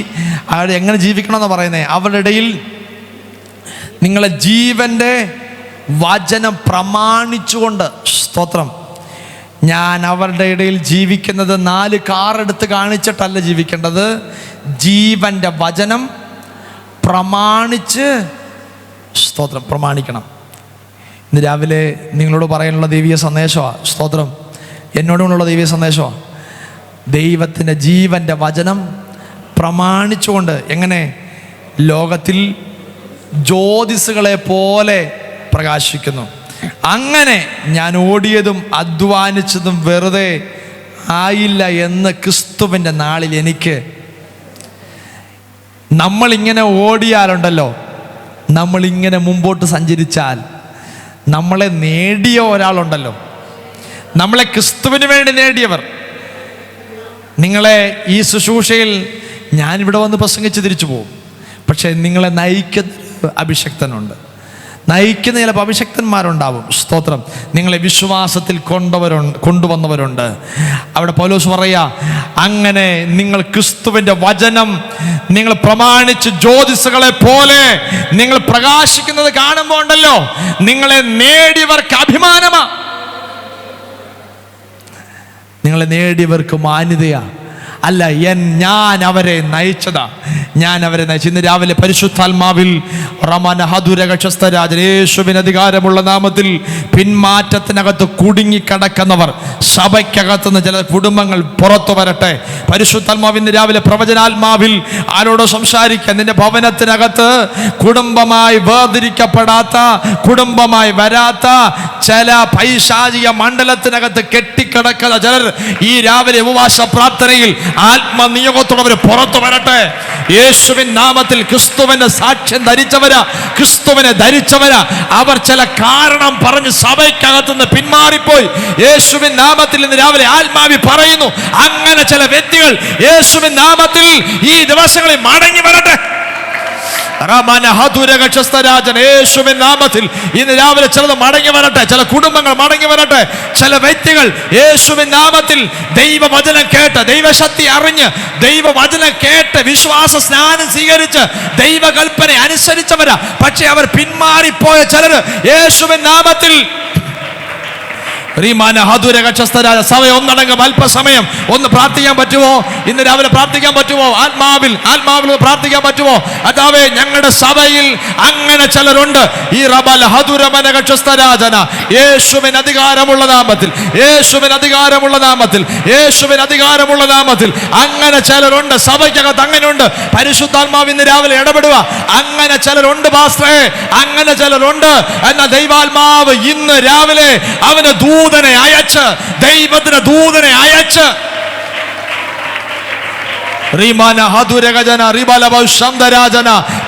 അവിടെ എങ്ങനെ ജീവിക്കണമെന്ന് പറയുന്നേ, അവരുടെ ഇടയിൽ നിങ്ങളെ ജീവന്റെ വചനം പ്രമാണിച്ചുകൊണ്ട്. സ്തോത്രം. ഞാൻ അവരുടെ ഇടയിൽ ജീവിക്കുന്നത് 4 കാറെടുത്ത് കാണിച്ചിട്ടല്ല ജീവിക്കേണ്ടത്, ജീവന്റെ വചനം പ്രമാണിച്ച്. സ്തോത്രം. പ്രമാണിക്കണം. ഇന്ന് രാവിലെ നിങ്ങളോട് പറയാനുള്ള ദൈവീയ സന്ദേശമാണ്. സ്തോത്രം. എന്നോടുള്ള ദൈവീയ സന്ദേശമാണ്. ദൈവത്തിൻ്റെ ജീവന്റെ വചനം പ്രമാണിച്ചുകൊണ്ട്. എങ്ങനെ? ലോകത്തിൽ ജ്യോതിസുകളെ പോലെ പ്രകാശിക്കുന്നു. അങ്ങനെ ഞാൻ ഓടിയതും അധ്വാനിച്ചതും വെറുതെ ആയില്ല എന്ന് ക്രിസ്തുവിൻ്റെ നാളിൽ എനിക്ക്. നമ്മളിങ്ങനെ ഓടിയാലുണ്ടല്ലോ, നമ്മളിങ്ങനെ മുമ്പോട്ട് സഞ്ചരിച്ചാൽ നമ്മളെ നേടിയ ഒരാളുണ്ടല്ലോ, നമ്മളെ ക്രിസ്തുവിന് വേണ്ടി നേടിയവർ. നിങ്ങളെ ഈ ശുശ്രൂഷയിൽ ഞാനിവിടെ വന്ന് പ്രസംഗിച്ച് തിരിച്ചു പോകും, പക്ഷേ നിങ്ങളെ നയിക്കുന്ന അഭിഷക്തനുണ്ട്, നയിക്കുന്ന ചിലപ്പോൾ അഭിഷക്തന്മാരുണ്ടാവും. സ്തോത്രം. നിങ്ങളെ വിശ്വാസത്തിൽ കൊണ്ടുവന്നവരുണ്ട്. അവിടെ പൗലോസ് പറയാ, അങ്ങനെ നിങ്ങൾ ക്രിസ്തുവിൻ്റെ വചനം നിങ്ങൾ പ്രമാണിച്ച് ജ്യോതിസുകളെ പോലെ നിങ്ങൾ പ്രകാശിക്കുന്നത് കാണുമ്പോൾ ഉണ്ടല്ലോ, നിങ്ങളെ നേടിയവർക്ക് അഭിമാനമാ, നിങ്ങളെ നേടിയവർക്ക് മാന്യതയാ. അല്ല, ഞാൻ അവരെ നയിച്ചതാ, ഞാൻ അവരെ നയിച്ചു. ഇന്ന് രാവിലെ പരിശുദ്ധാത്മാവിൽ യേശുവിന് അധികാരമുള്ള നാമത്തിൽ പിന്മാറ്റത്തിനകത്ത് കുടുങ്ങിക്കിടക്കുന്നവർ, സഭയ്ക്കകത്തുനിന്ന് ചില കുടുംബങ്ങൾ പുറത്തു വരട്ടെ. പരിശുദ്ധാത്മാവ് ഇന്ന് രാവിലെ പ്രവചനാത്മാവിൽ ആരോട് സംസാരിക്കാൻ, നിന്റെ ഭവനത്തിനകത്ത് കുടുംബമായി വേർതിരിക്കപ്പെടാത്ത, കുടുംബമായി വരാത്ത ചില പൈശാചിക മണ്ഡലത്തിനകത്ത് കെട്ടിക്കിടക്കുന്ന ചിലർ ഈ രാവിലെ ഉപവാസ പ്രാർത്ഥനയിൽ ആത്മനിയോഗത്തോടെ പുറത്തു വരട്ടെ. യേശുവിൻ നാമത്തിൽ ക്രിസ്തുവിന്റെ സാക്ഷ്യം ധരിച്ചവരാ, ക്രിസ്തുവിനെ ധരിച്ചവരാ. അവർ ചില കാരണം പറഞ്ഞ് സഭയ്ക്കകത്തുനിന്ന് പിന്മാറിപ്പോയി. യേശുവിൻ നാമത്തിൽ ഇന്ന് രാവിലെ ആത്മാവി പറയുന്നു, അങ്ങനെ ചില വ്യക്തികൾ യേശുവിൻ നാമത്തിൽ ഈ ദിവസങ്ങളിൽ മടങ്ങി വരട്ടെ. യേശുവിൻ നാമത്തിൽ ഇന്ന് രാവിലെ ചിലത് മടങ്ങി വരട്ടെ, ചില കുടുംബങ്ങൾ മടങ്ങി വരട്ടെ, ചില വ്യക്തികൾ യേശുവിൻ നാമത്തിൽ ദൈവവചനം കേട്ട്, ദൈവശക്തി അറിഞ്ഞ്, ദൈവവചനം കേട്ട് വിശ്വാസ സ്നാനം സ്വീകരിച്ച് ദൈവകൽപ്പന അനുസരിച്ചവരാ. പക്ഷെ അവർ പിന്മാറിപ്പോയ ചിലര് യേശുവിൻ നാമത്തിൽ സഭ ഒന്നടങ്കം അല്പസമയം ഒന്ന് പ്രാർത്ഥിക്കാൻ പറ്റുമോ? ഇന്ന് രാവിലെ പ്രാർത്ഥിക്കാൻ പറ്റുമോ? ആത്മാവിൽ പ്രാർത്ഥിക്കാൻ പറ്റുമോ? അതാവേ, ഞങ്ങളുടെ സഭയിൽ അങ്ങനെ ചിലരുണ്ട്. ഈ യേശുവിന് അധികാരമുള്ള നാമത്തിൽ, യേശുവിന് അധികാരമുള്ള നാമത്തിൽ, യേശുവിന് അധികാരമുള്ള നാമത്തിൽ അങ്ങനെ ചിലരുണ്ട്. സഭയ്ക്കകത്ത് അങ്ങനെയുണ്ട്. പരിശുദ്ധാത്മാവ് ഇന്ന് രാവിലെ ഇടപെടുക. അങ്ങനെ ചിലരുണ്ട് പാസ്റ്ററേ, അങ്ങനെ ചിലരുണ്ട്. എന്നാൽ ദൈവാത്മാവ് ഇന്ന് രാവിലെ അവന് ദൂതനെ അയച്ച്, ദൈവത്തിന് ദൂതനെ അയച്ച്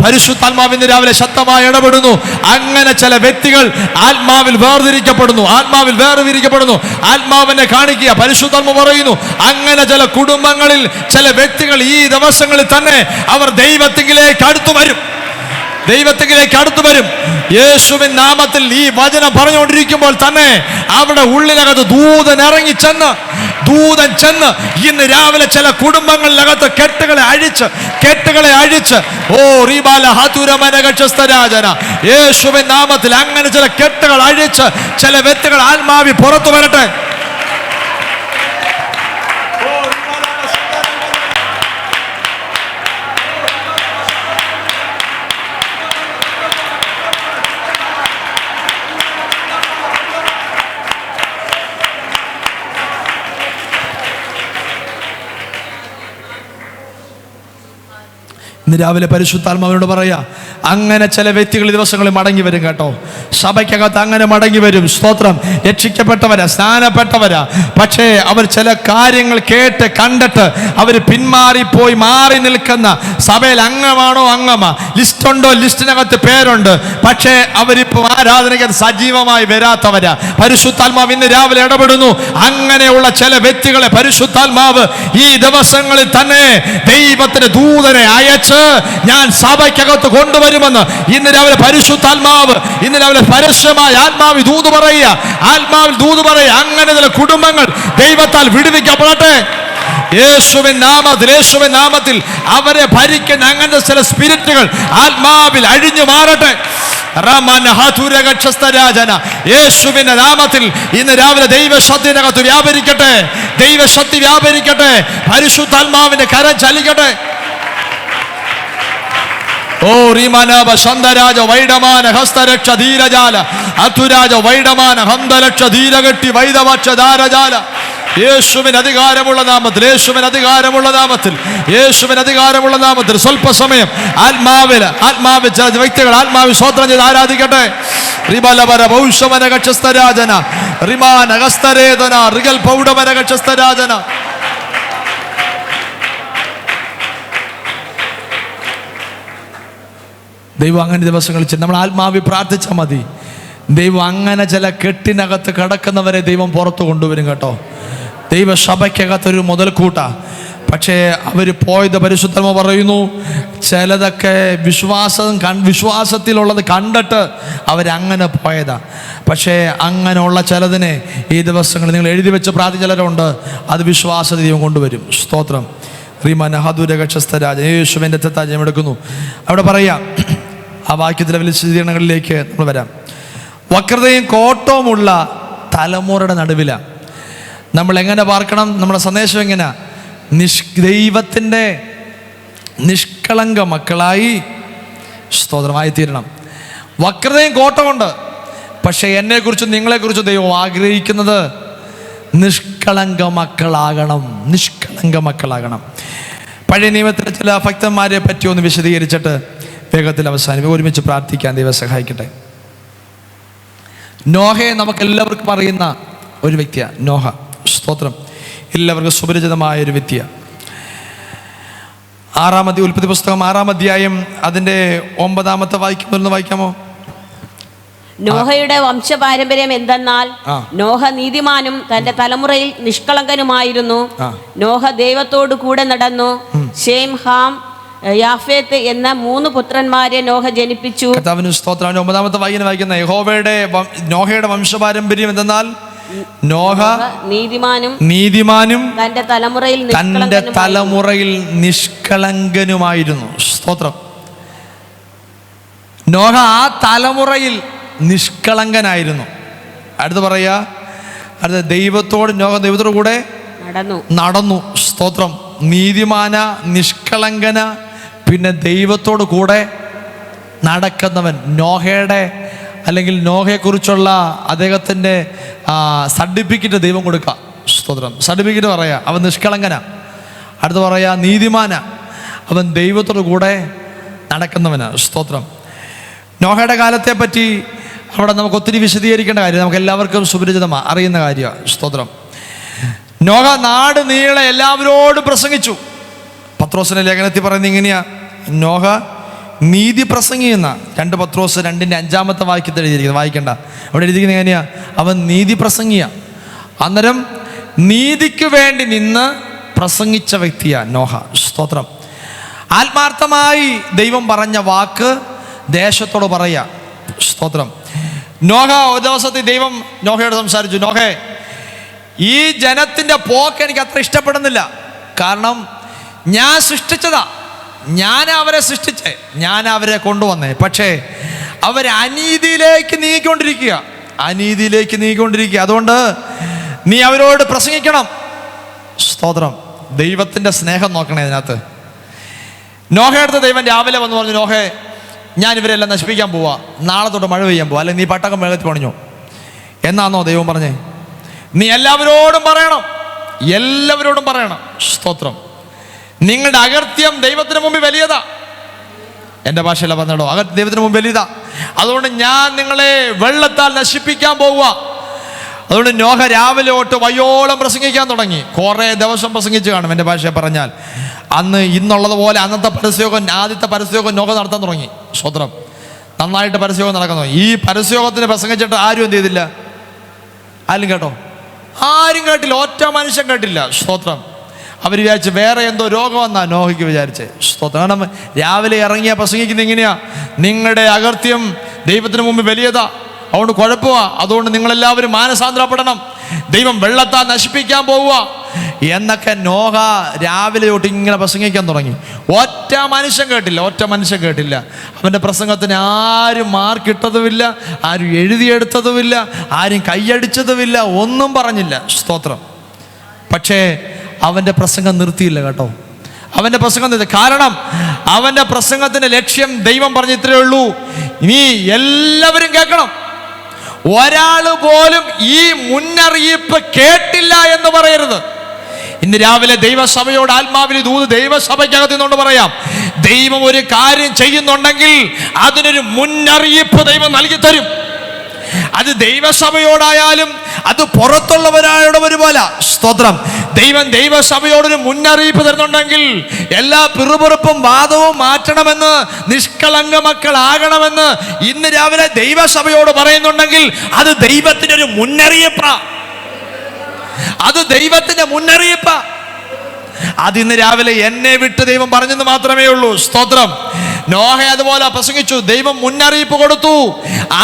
പരിശുദ്ധാത്മാവിന് രാവിലെ ശക്തമായി ഇടപെടുന്നു. അങ്ങനെ ചില വ്യക്തികൾ ആത്മാവിൽ വേർതിരിക്കപ്പെടുന്നു, ആത്മാവിൽ വേർതിരിക്കപ്പെടുന്നു. ആത്മാവിനെ കാണിക്കുക. പരിശുദ്ധാത്മ പറയുന്നു, അങ്ങനെ ചില കുടുംബങ്ങളിൽ ചില വ്യക്തികൾ ഈ ദിവസങ്ങളിൽ തന്നെ അവർ ദൈവത്തിലേക്ക് അടുത്തു വരും, ദൈവത്തിലേക്ക് അടുത്തു വരും. യേശുവിൻ നാമത്തിൽ ഈ വചനം പറഞ്ഞുകൊണ്ടിരിക്കുമ്പോൾ തന്നെ അവിടെ ഉള്ളിനകത്ത് ദൂതൻ ഇറങ്ങി ചെന്ന് ഇന്ന് രാവിലെ ചില കുടുംബങ്ങളിനകത്ത് കെട്ടുകളെ അഴിച്ച് യേശുവിൻ നാമത്തിൽ അങ്ങനെ ചില കെട്ടുകൾ അഴിച്ച് ചില വ്യക്തികൾ ആത്മാവി പുറത്തു വരട്ടെ. ഇന്ന് രാവിലെ പരിശുദ്ധാത്മാവിനോട് പറയാ, അങ്ങനെ ചില വ്യക്തികൾ ദിവസങ്ങളിൽ മടങ്ങി വരും കേട്ടോ. സഭയ്ക്കകത്ത് അങ്ങനെ മടങ്ങി വരും. സ്തോത്രം. രക്ഷിക്കപ്പെട്ടവരാ, സ്നാനപ്പെട്ടവരാ. പക്ഷേ അവർ ചില കാര്യങ്ങൾ കേട്ട് കണ്ടിട്ട് അവർ പിന്മാറിപ്പോയി മാറി നിൽക്കുന്ന, സഭയിൽ അംഗമാണോ അംഗമാ, ലിസ്റ്റുണ്ടോ ലിസ്റ്റിനകത്ത് പേരുണ്ട്, പക്ഷേ അവരിപ്പോൾ ആരാധനയ്ക്കകത്ത് സജീവമായി വരാത്തവരാ. പരിശുദ്ധാത്മാവ് ഇന്ന് രാവിലെ ഇടപെടുന്നു. അങ്ങനെയുള്ള ചില വ്യക്തികളെ പരിശുദ്ധാത്മാവ് ഈ ദിവസങ്ങളിൽ തന്നെ ദൈവത്തിന്റെ ദൂതനെ അയച്ച് ഞാൻ സഭയ്ക്കകത്ത് കൊണ്ടുവരുമെന്ന് ഇന്ന് രാവിലെ പരിശുദ്ധാത്മാവ്, ഇന്ന് രാവിലെ പരസ്യമായ ആത്മാവിൽ ദൂത് പറയുക, ആത്മാവിൽ ദൂത് പറയുക. അങ്ങനെ ചില കുടുംബങ്ങൾ ദൈവത്താൽ വിടുവിക്കപ്പെടട്ടെ. യേശുവിൻ നാമത്തിൽ അവരെ ഭരിക്കുന്ന അങ്ങനത്തെ ചില സ്പിരിറ്റുകൾ ആത്മാവിൽ അഴിഞ്ഞു മാറട്ടെ. യേശുവിന്റെ നാമത്തിൽ ഇന്ന് രാവിലെ ദൈവശക്തിനകത്ത് വ്യാപരിക്കട്ടെ, ദൈവശക്തി വ്യാപരിക്കട്ടെ, പരിശുദ്ധാത്മാവിന്റെ കരം ചലിക്കട്ടെ. ഓ റീമാനാബ ശന്തരാജ വൈഡമാന ഹസ്തരക്ഷ ധീരജാല അതുരാജ വൈഡമാന ഹന്തലക്ഷ ധീരഗട്ടി വൈദവക്ഷ ധാരജാല യേശുവിന് അധികാരമുള്ള നാമത്തിൽ, യേശുവിന് അധികാരമുള്ള നാമത്തിൽ, യേശുവിന് അധികാരമുള്ള നാമത്തിൽ സ്വല്പസമയം ആത്മാവിൽ ചില വ്യക്തികൾ ആത്മാവിൽ സ്തോത്രം ചെയ്ത് ആരാധിക്കട്ടെ. ദൈവം അങ്ങനെ ദിവസങ്ങളിൽ നമ്മൾ ആത്മാവി പ്രാർത്ഥിച്ചാൽ മതി. ദൈവം അങ്ങനെ ചില കെട്ടിനകത്ത് കിടക്കുന്നവരെ ദൈവം പുറത്തു കൊണ്ടുവരും കേട്ടോ. ദൈവസഭയ്ക്കകത്തൊരു മുതൽക്കൂട്ട. പക്ഷേ അവർ പോയത് പരിശുദ്ധമ പറയുന്നു, ചിലതൊക്കെ വിശ്വാസത്തിലുള്ളത് കണ്ടിട്ട് അവരങ്ങനെ പോയതാ. പക്ഷേ അങ്ങനെയുള്ള ചിലതിനെ ഈ ദിവസങ്ങളിൽ നിങ്ങൾ എഴുതി വെച്ച് പ്രാർത്ഥിച്ചവരുണ്ട്, അത് വിശ്വാസത്തെ ദൈവം കൊണ്ടുവരും. സ്തോത്രം. റീമാന ഹദുരകക്ഷസ്ഥരാജ യേശുവിൻ്റെ തെത്താജം എടുക്കുന്നു. അവിടെ പറയാം, ആ വാക്യത്തിലെ വിശദീകരണങ്ങളിലേക്ക് നമ്മൾ വരാം. വക്രതയും കോട്ടവുമുള്ള തലമുറയുടെ നടുവിലാണ് നമ്മൾ എങ്ങനെ പാർക്കണം? നമ്മുടെ സന്ദേശം എങ്ങനെ? ദൈവത്തിൻ്റെ നിഷ്കളങ്ക മക്കളായി സ്തോത്രമായി തീരണം. വക്രതയും കോട്ടമുണ്ട്, പക്ഷേ എന്നെക്കുറിച്ചും നിങ്ങളെക്കുറിച്ചും ദൈവം ആഗ്രഹിക്കുന്നത് നിഷ്കളങ്ക മക്കളാകണം. നിഷ്കളങ്ക മക്കളാകണം. പഴയ നിയമത്തിലെ ചില ഭക്തന്മാരെ പറ്റി ഒന്ന് വിശദീകരിച്ചിട്ട് വേഗത്തിൽ അവസാനിപ്പിക്കും. ഒരുമിച്ച് പ്രാർത്ഥിക്കാൻ ദൈവം സഹായിക്കട്ടെ. നോഹയെ നമുക്ക് എല്ലാവർക്കും അറിയുന്ന ഒരു വ്യക്തിയാണ് നോഹ. സ്തോത്രം. എല്ലാവർക്കും സുപരിചിതമായ ഒരു വ്യക്തിയാണ്. ഉൽപ്പത്തി പുസ്തകം 6-ാം അധ്യായം അതിൻ്റെ 9-ാമത്തെ വായിക്കാമോ? നോഹയുടെ വംശപാരമ്പര്യം എന്തെന്നാൽ, നോഹ നീതിമാനും തന്റെ തലമുറയിൽ നിഷ്കളങ്കനുമായിരുന്നു. നോഹ ദൈവത്തോടു കൂടെ നടന്നു. ശേം, ഹാം, യാഫേത്ത് എന്ന 3 പുത്രന്മാരെ നോഹ ജനിപ്പിച്ചു. കർത്താവിന് സ്തോത്രം. 9-ാമത്തെ വായിക്കുന്ന നോഹയുടെ വംശപാരമ്പര്യം എന്തെന്നാൽ, നോഹ നീതിമാനും തന്റെ തലമുറയിൽ നിഷ്കളങ്കനുമായിരുന്നു. സ്തോത്രം. നോഹ ആ തലമുറയിൽ നിഷ്കളങ്കനായിരുന്നു. അടുത്ത് പറയാ, അടുത്ത നോഹ ദൈവത്തോട് കൂടെ നടന്നു. സ്തോത്രം. നീതിമാന, നിഷ്കളങ്കന, പിന്നെ ദൈവത്തോട് കൂടെ നടക്കുന്നവൻ. നോഹയുടെ അല്ലെങ്കിൽ നോഹയെക്കുറിച്ചുള്ള അദ്ദേഹത്തിൻ്റെ സർട്ടിഫിക്കറ്റ് ദൈവം കൊടുക്കുക. സ്തോത്രം. സർട്ടിഫിക്കറ്റ് പറയാ, അവൻ നിഷ്കളങ്കന. അടുത്ത് പറയാ, നീതിമാന, അവൻ ദൈവത്തോട് കൂടെ നടക്കുന്നവനാണ്. സ്തോത്രം. നോഹയുടെ കാലത്തെ പറ്റി അവിടെ നമുക്ക് ഒത്തിരി വിശദീകരിക്കേണ്ട കാര്യം നമുക്ക് എല്ലാവർക്കും സുപരിചിതമാണ്, അറിയുന്ന കാര്യമാണ്. സ്തോത്രം. നോഹ നാട് നീളെ എല്ലാവരോടും പ്രസംഗിച്ചു. പത്രോസിന്റെ ലേഖനത്തിൽ പറയുന്നത് ഇങ്ങനെയാ, നോഹ നീതി പ്രസംഗിക്കുന്ന 2 പത്രോസ് 2-ന്റെ 5-ാമത്തെ വാക്യത്തിൽ എഴുതിയിരിക്കുന്നത്, വായിക്കണ്ട. അവിടെ എഴുതിയിരിക്കുന്നത് എങ്ങനെയാ? അവൻ നീതി പ്രസംഗിയ. അന്നേരം നീതിക്ക് വേണ്ടി നിന്ന് പ്രസംഗിച്ച വ്യക്തിയാ നോഹ. സ്തോത്രം. ആത്മാർത്ഥമായി ദൈവം പറഞ്ഞ വാക്ക് ദേശത്തോട് പറയാ. സ്തോത്രം. നോഹ ഒരു ദിവസത്തിൽ ദൈവം നോഹയോട് സംസാരിച്ചു, നോഹേ, ഈ ജനത്തിൻ്റെ പോക്ക് എനിക്ക് അത്ര ഇഷ്ടപ്പെടുന്നില്ല. കാരണം ഞാൻ സൃഷ്ടിച്ചതാ, ഞാൻ അവരെ സൃഷ്ടിച്ചേ, ഞാൻ അവരെ കൊണ്ടുവന്നേ. പക്ഷേ അവർ അനീതിയിലേക്ക് നീങ്ങിക്കൊണ്ടിരിക്കുക. അതുകൊണ്ട് നീ അവരോട് പ്രസംഗിക്കണം. സ്തോത്രം. ദൈവത്തിൻ്റെ സ്നേഹം നോക്കണേ അതിനകത്ത്. നോഹയെടുത്ത് ദൈവം രാവിലെ വന്ന് പറഞ്ഞു, നോഹേ, ഞാൻ ഇവരെല്ലാം നശിപ്പിക്കാൻ പോവാ, നാളെ തൊട്ട് മഴ പെയ്യാൻ പോവാ, അല്ലെങ്കിൽ നീ പട്ടക്കം വേഗത്തിൽ പണിഞ്ഞോ എന്നാണോ ദൈവം പറഞ്ഞേ? നീ എല്ലാവരോടും പറയണം. സ്തോത്രം. നിങ്ങളുടെ അകൃത്യം ദൈവത്തിന് മുമ്പിൽ വലിയതാ. എൻ്റെ ഭാഷയില പറഞ്ഞോ, ദൈവത്തിന് മുമ്പ് വലിയതാ. അതുകൊണ്ട് ഞാൻ നിങ്ങളെ വെള്ളത്താൽ നശിപ്പിക്കാൻ പോവുക. അതുകൊണ്ട് നോഹ രാവിലെ തൊട്ട് വയ്യോളം പ്രസംഗിക്കാൻ തുടങ്ങി. കുറേ ദിവസം പ്രസംഗിച്ച് കാണും. എൻ്റെ ഭാഷയെ പറഞ്ഞാൽ ഇന്നുള്ളതുപോലെ ആദ്യത്തെ പരസ്യയോഗം നോഹ നടത്താൻ തുടങ്ങി. സ്തോത്രം. നന്നായിട്ട് പരസ്യയോഗം നടക്കുന്നു. ഈ പരസ്യയോഗത്തിന് പ്രസംഗിച്ചിട്ട് ആരും എന്ത് ചെയ്തില്ല? ആരും കേട്ടോ? ആരും കേട്ടില്ല. ഒറ്റ മനുഷ്യൻ കേട്ടില്ല. സ്തോത്രം. അവർ വിചാരിച്ച് വേറെ എന്തോ രോഗം വന്നാ നോഹയ്ക്ക് വിചാരിച്ചേ. സ്തോത്രം. കാരണം രാവിലെ ഇറങ്ങിയ പ്രസംഗിക്കുന്നത് എങ്ങനെയാ? നിങ്ങളുടെ അകൃത്യം ദൈവത്തിന് മുമ്പ് വലിയതാ, അതുകൊണ്ട് കുഴപ്പമാ, അതുകൊണ്ട് നിങ്ങളെല്ലാവരും മാനസാന്തരപ്പെടണം, ദൈവം വെള്ളത്താൽ നശിപ്പിക്കാൻ പോവുക എന്നൊക്കെ നോഹ രാവിലെ തൊട്ട് ഇങ്ങനെ പ്രസംഗിക്കാൻ തുടങ്ങി. ഒറ്റ മനുഷ്യൻ കേട്ടില്ല. അവൻ്റെ പ്രസംഗത്തിന് ആരും മാർക്കിട്ടതുമില്ല, ആരും എഴുതിയെടുത്തതുമില്ല, ആരും കൈയടിച്ചതുമില്ല, ഒന്നും പറഞ്ഞില്ല. സ്തോത്രം. പക്ഷേ അവൻ്റെ പ്രസംഗം നിർത്തിയില്ല കേട്ടോ. കാരണം അവൻ്റെ പ്രസംഗത്തിൻ്റെ ലക്ഷ്യം ദൈവം പറഞ്ഞ ഇത്രയേ ഉള്ളൂ, ഇനി എല്ലാവരും കേൾക്കണം. ഒരാൾ പോലും ഈ മുന്നറിയിപ്പ് കേട്ടില്ല എന്ന് പറയരുത്. ഇന്ന് രാവിലെ ദൈവസഭയോട് ആത്മാവിൽ ദൂത് ദൈവസഭയ്ക്കകത്ത് നിന്നുകൊണ്ട് പറയാം, ദൈവം ഒരു കാര്യം ചെയ്യുന്നുണ്ടെങ്കിൽ അതിനൊരു മുന്നറിയിപ്പ് ദൈവം നൽകി തരും. അത് ദൈവസഭയോടായാലും അത് പുറത്തുള്ളവരായോട് പോലെ. സ്തോത്രം. ദൈവം ദൈവസഭയോടൊരു മുന്നറിയിപ്പ് തരുന്നുണ്ടെങ്കിൽ എല്ലാ പിറുപിറുപ്പും വാദവും മാറ്റണമെന്ന്, നിഷ്കളങ്ക മക്കളാകണമെന്ന് ഇന്ന് രാവിലെ ദൈവസഭയോട് പറയുന്നുണ്ടെങ്കിൽ അത് ദൈവത്തിൻ്റെ ഒരു മുന്നറിയിപ്പാ. അത് ദൈവത്തിന്റെ മുന്നറിയിപ്പാ. അതിന്ന് രാവിലെ എന്നെ വിട്ട് ദൈവം പറഞ്ഞെന്ന് മാത്രമേ ഉള്ളൂ. സ്തോത്രം. നോഹ അതുപോലെ പ്രസംഗിച്ചു, ദൈവം മുന്നറിയിപ്പ് കൊടുത്തു.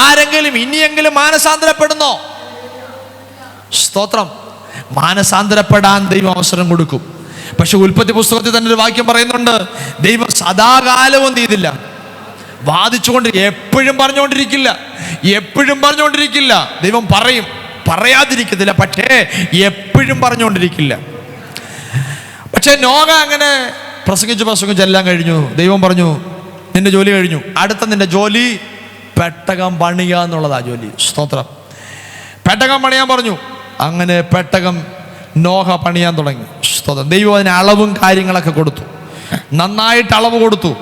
ആരെങ്കിലും ഇനിയെങ്കിലും മാനസാന്തരപ്പെടുന്നോ? സ്തോത്രം. മാനസാന്തരപ്പെടാൻ ദൈവം അവസരം കൊടുക്കും. പക്ഷെ ഉൽപ്പത്തി പുസ്തകത്തിൽ തന്നെ ഒരു വാക്യം പറയുന്നുണ്ട്, ദൈവം സദാകാലവും ചെയ്തില്ല, വാദിച്ചുകൊണ്ട് എപ്പോഴും പറഞ്ഞുകൊണ്ടിരിക്കില്ല. ദൈവം പറയും, പറയാതിരിക്കത്തില്ല, പക്ഷേ എപ്പോഴും പറഞ്ഞുകൊണ്ടിരിക്കില്ല. പക്ഷെ നോഹ അങ്ങനെ പ്രസംഗിച്ച് എല്ലാം കഴിഞ്ഞു. ദൈവം പറഞ്ഞു, നിന്റെ ജോലി കഴിഞ്ഞു, അടുത്ത നിന്റെ ജോലി പെട്ടകം പണിയുക എന്നുള്ളതാ ജോലി. സ്തോത്രം. പെട്ടകം പണിയാൻ പറഞ്ഞു. അങ്ങനെ പെട്ടകം നോഹ പണിയാൻ തുടങ്ങി. സ്തോത്രം. ദൈവം അതിന് അളവും കാര്യങ്ങളൊക്കെ കൊടുത്തു. നന്നായിട്ട് അളവ് കൊടുത്തു.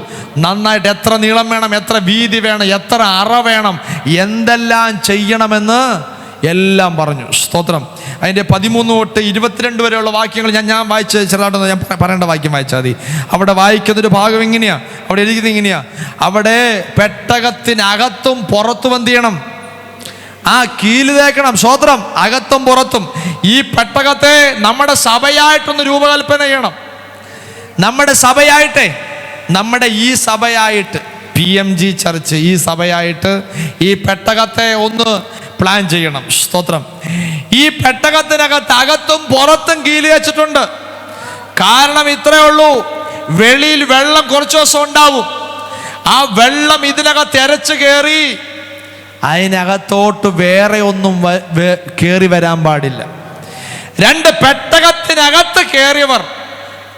നന്നായിട്ട് എത്ര നീളം വേണം, എത്ര വീതി വേണം, എത്ര അറ വേണം, എന്തെല്ലാം ചെയ്യണമെന്ന് എല്ലാം പറഞ്ഞു. സ്തോത്രം. അതിൻ്റെ 13 തൊട്ട് 22 വരെയുള്ള വാക്യങ്ങൾ ഞാൻ വായിച്ച് ചെറുതായിട്ടൊന്ന് ഞാൻ പറയേണ്ട വാക്യം വായിച്ചാൽ മതി. അവിടെ വായിക്കുന്നൊരു ഭാഗം ഇങ്ങനെയാ, അവിടെ എഴുതിക്കുന്നത് ഇങ്ങനെയാ, അവിടെ പെട്ടകത്തിനകത്തും പുറത്തും എന്ത് ചെയ്യണം? കീല് തേക്കണം. സ്തോത്രം. അകത്തും പുറത്തും. ഈ പെട്ടകത്തെ നമ്മുടെ സഭയായിട്ടൊന്ന് രൂപകൽപ്പന ചെയ്യണം. നമ്മുടെ ഈ സഭയായിട്ട് PMG ചർച്ച് ഈ സഭയായിട്ട് ഈ പെട്ടകത്തെ ഒന്ന് പ്ലാൻ ചെയ്യണം. സ്തോത്രം. ഈ പെട്ടകത്തിനകത്ത് അകത്തും പുറത്തും കീല് വെച്ചിട്ടുണ്ട്. കാരണം ഇത്രയേ ഉള്ളൂ, വെളിയിൽ വെള്ളം കുറച്ച് ദിവസം ഉണ്ടാവും. ആ വെള്ളം ഇതിനകത്ത് എരച്ച് കയറി അതിനകത്തോട്ട് വേറെ ഒന്നും കയറി വരാൻ പാടില്ല. 2, പെട്ടകത്തിനകത്ത് കയറിയവർ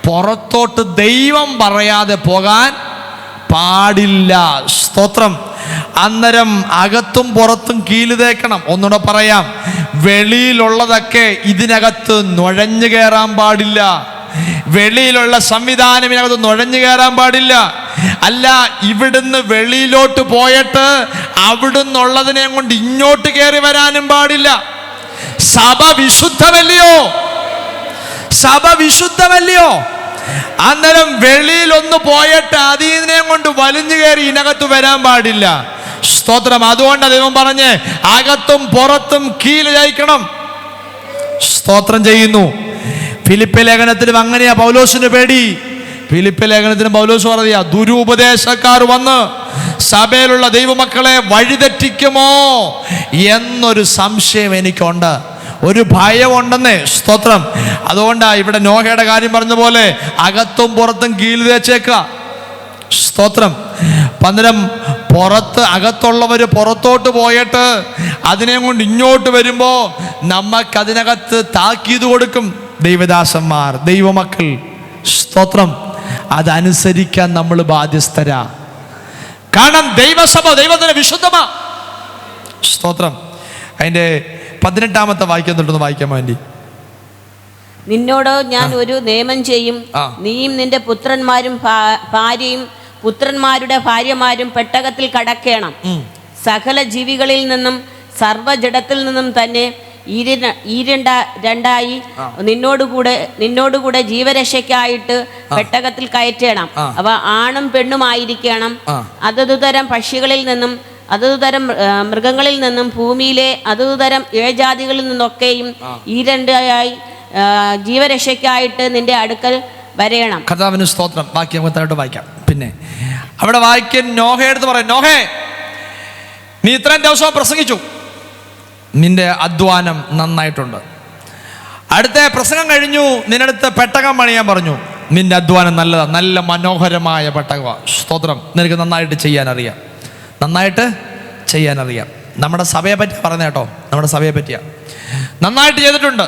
പുറത്തോട്ട് ദൈവം പറയാതെ പോകാൻ പാടില്ല. സ്തോത്രം. അന്നേരം അകത്തും പുറത്തും കീല് തേക്കണം. ഒന്നുകൂടെ പറയാം, വെളിയിലുള്ളതൊക്കെ ഇതിനകത്ത് നുഴഞ്ഞു കയറാൻ പാടില്ല. വെളിയിലുള്ള സംവിധാനം ഇതിനകത്ത് നുഴഞ്ഞു കയറാൻ പാടില്ല. അല്ല, ഇവിടുന്ന് വെളിയിലോട്ട് പോയിട്ട് അവിടുന്നുള്ളതിനെ കൊണ്ട് ഇങ്ങോട്ട് കയറി വരാനും പാടില്ല. സഭ വിശുദ്ധമല്ലയോ? അന്നേരം വെളിയിലൊന്ന് പോയിട്ട് അതിനെ കൊണ്ട് വലിഞ്ഞു കയറി ഇതിനകത്ത് വരാൻ പാടില്ല. സ്തോത്രം. അതുകൊണ്ട് ദൈവം പറഞ്ഞ് അകത്തും പുറത്തും കീല് ജയിക്കണം. സ്തോത്രം ചെയ്യുന്നു. ഫിലിപ്പി ലേഖനത്തിലും അങ്ങനെയാ പൗലോസിന് പേടി. ഫിലിപ്പി ലേഖനത്തിന് പൗലോസ് പറയാ, ദുരുപദേശക്കാർ വന്ന് സഭയിലുള്ള ദൈവമക്കളെ വഴിതെറ്റിക്കുമോ എന്നൊരു സംശയം എനിക്കുണ്ട്, ഒരു ഭയമുണ്ടെന്നേ. സ്തോത്രം. അതുകൊണ്ടാ ഇവിടെ നോഹയുടെ കാര്യം പറഞ്ഞ പോലെ അകത്തും പുറത്തും കീല് തേച്ചേക്കുക. സ്തോത്രം. പകരം അകത്തുള്ളവർ പുറത്തോട്ട് പോയിട്ട് അതിനെ കൊണ്ട് ഇങ്ങോട്ട് വരുമ്പോ നമുക്കതിനകത്ത് താക്കീത് കൊടുക്കും ദൈവദാസന്മാർ, ദൈവമക്കൾ. സ്തോത്രം. അതനുസരിക്കാൻ നമ്മൾ ബാധ്യസ്ഥരാ. കാരണം ദൈവസഭ ദൈവത്തിന് വിശുദ്ധമാ. സ്തോത്രം. അതിന്റെ 18-ാമത്തെ വാക്യം തൊട്ടൊന്ന് വായിക്കാൻ വേണ്ടി. നിന്നോട് ഞാൻ ഒരു നിയമം ചെയ്യും, നീയും നിന്റെ പുത്രന്മാരും ഭാര്യയും പുത്രന്മാരുടെ ഭാര്യമാരും പെട്ടകത്തിൽ കടക്കേണം. സകല ജീവികളിൽ നിന്നും സർവ്വജഡത്തിൽ നിന്നും തന്നെ രണ്ടായി നിന്നോടുകൂടെ ജീവരക്ഷയ്ക്കായിട്ട് പെട്ടകത്തിൽ കയറ്റണം. അവ ആണും പെണ്ണുമായിരിക്കണം. അതതുതരം പക്ഷികളിൽ നിന്നും അതതുതരം മൃഗങ്ങളിൽ നിന്നും ഭൂമിയിലെ അതതുതരം ഏഴജാതികളിൽ നിന്നൊക്കെയും രണ്ടായി ജീവരക്ഷയ്ക്കായിട്ട് നിന്റെ അടുക്കൽ വരയണം. കർത്താവിന് സ്തോത്രം. ബാക്കി നമുക്ക് വായിക്കാം. പിന്നെ അവിടെ വായിക്കാൻ നോഹയെടുത്ത് പറയാം, നോഹേ, നീ ഇത്രയും ദിവസം പ്രസംഗിച്ചു, നിന്റെ അധ്വാനം നന്നായിട്ടുണ്ട്. അടുത്ത പ്രസംഗം കഴിഞ്ഞു, നിന്നടുത്ത് പെട്ടകം പണിയാൻ പറഞ്ഞു. നിന്റെ അധ്വാനം നല്ലതാണ്, നല്ല മനോഹരമായ പെട്ടകമാണ്. സ്തോത്രം. നിനക്ക് നന്നായിട്ട് ചെയ്യാൻ അറിയാം. നമ്മുടെ സഭയെ പറ്റി പറഞ്ഞ കേട്ടോ, നമ്മുടെ സഭയെ പറ്റിയാ നന്നായിട്ട് ചെയ്തിട്ടുണ്ട്.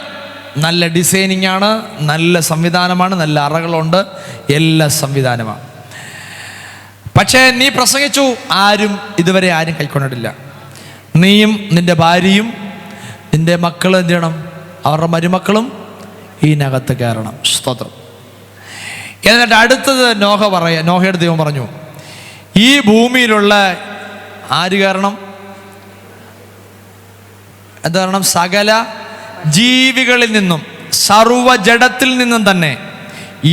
നല്ല ഡിസൈനിങ് ആണ്, നല്ല സംവിധാനമാണ്, നല്ല അറകളുണ്ട്, എല്ലാ സംവിധാനമാണ്. പക്ഷേ നീ പ്രസംഗിച്ചു, ഇതുവരെ ആരും കൈക്കൊണ്ടിട്ടില്ല. നീയും നിൻ്റെ ഭാര്യയും നിൻ്റെ മക്കളും എന്ത് ചെയ്യണം? അവരുടെ മരുമക്കളും ഇതിനകത്ത് കയറണം. സ്തോത്രം. എന്നിട്ട് അടുത്തത് നോഹയുടെ ദൈവം പറഞ്ഞു, ഈ ഭൂമിയിലുള്ള ആര് കയറണം? എന്താ കാരണം? സകല ജീവികളിൽ നിന്നും, സർവ്വജഡത്തിൽ നിന്നും തന്നെ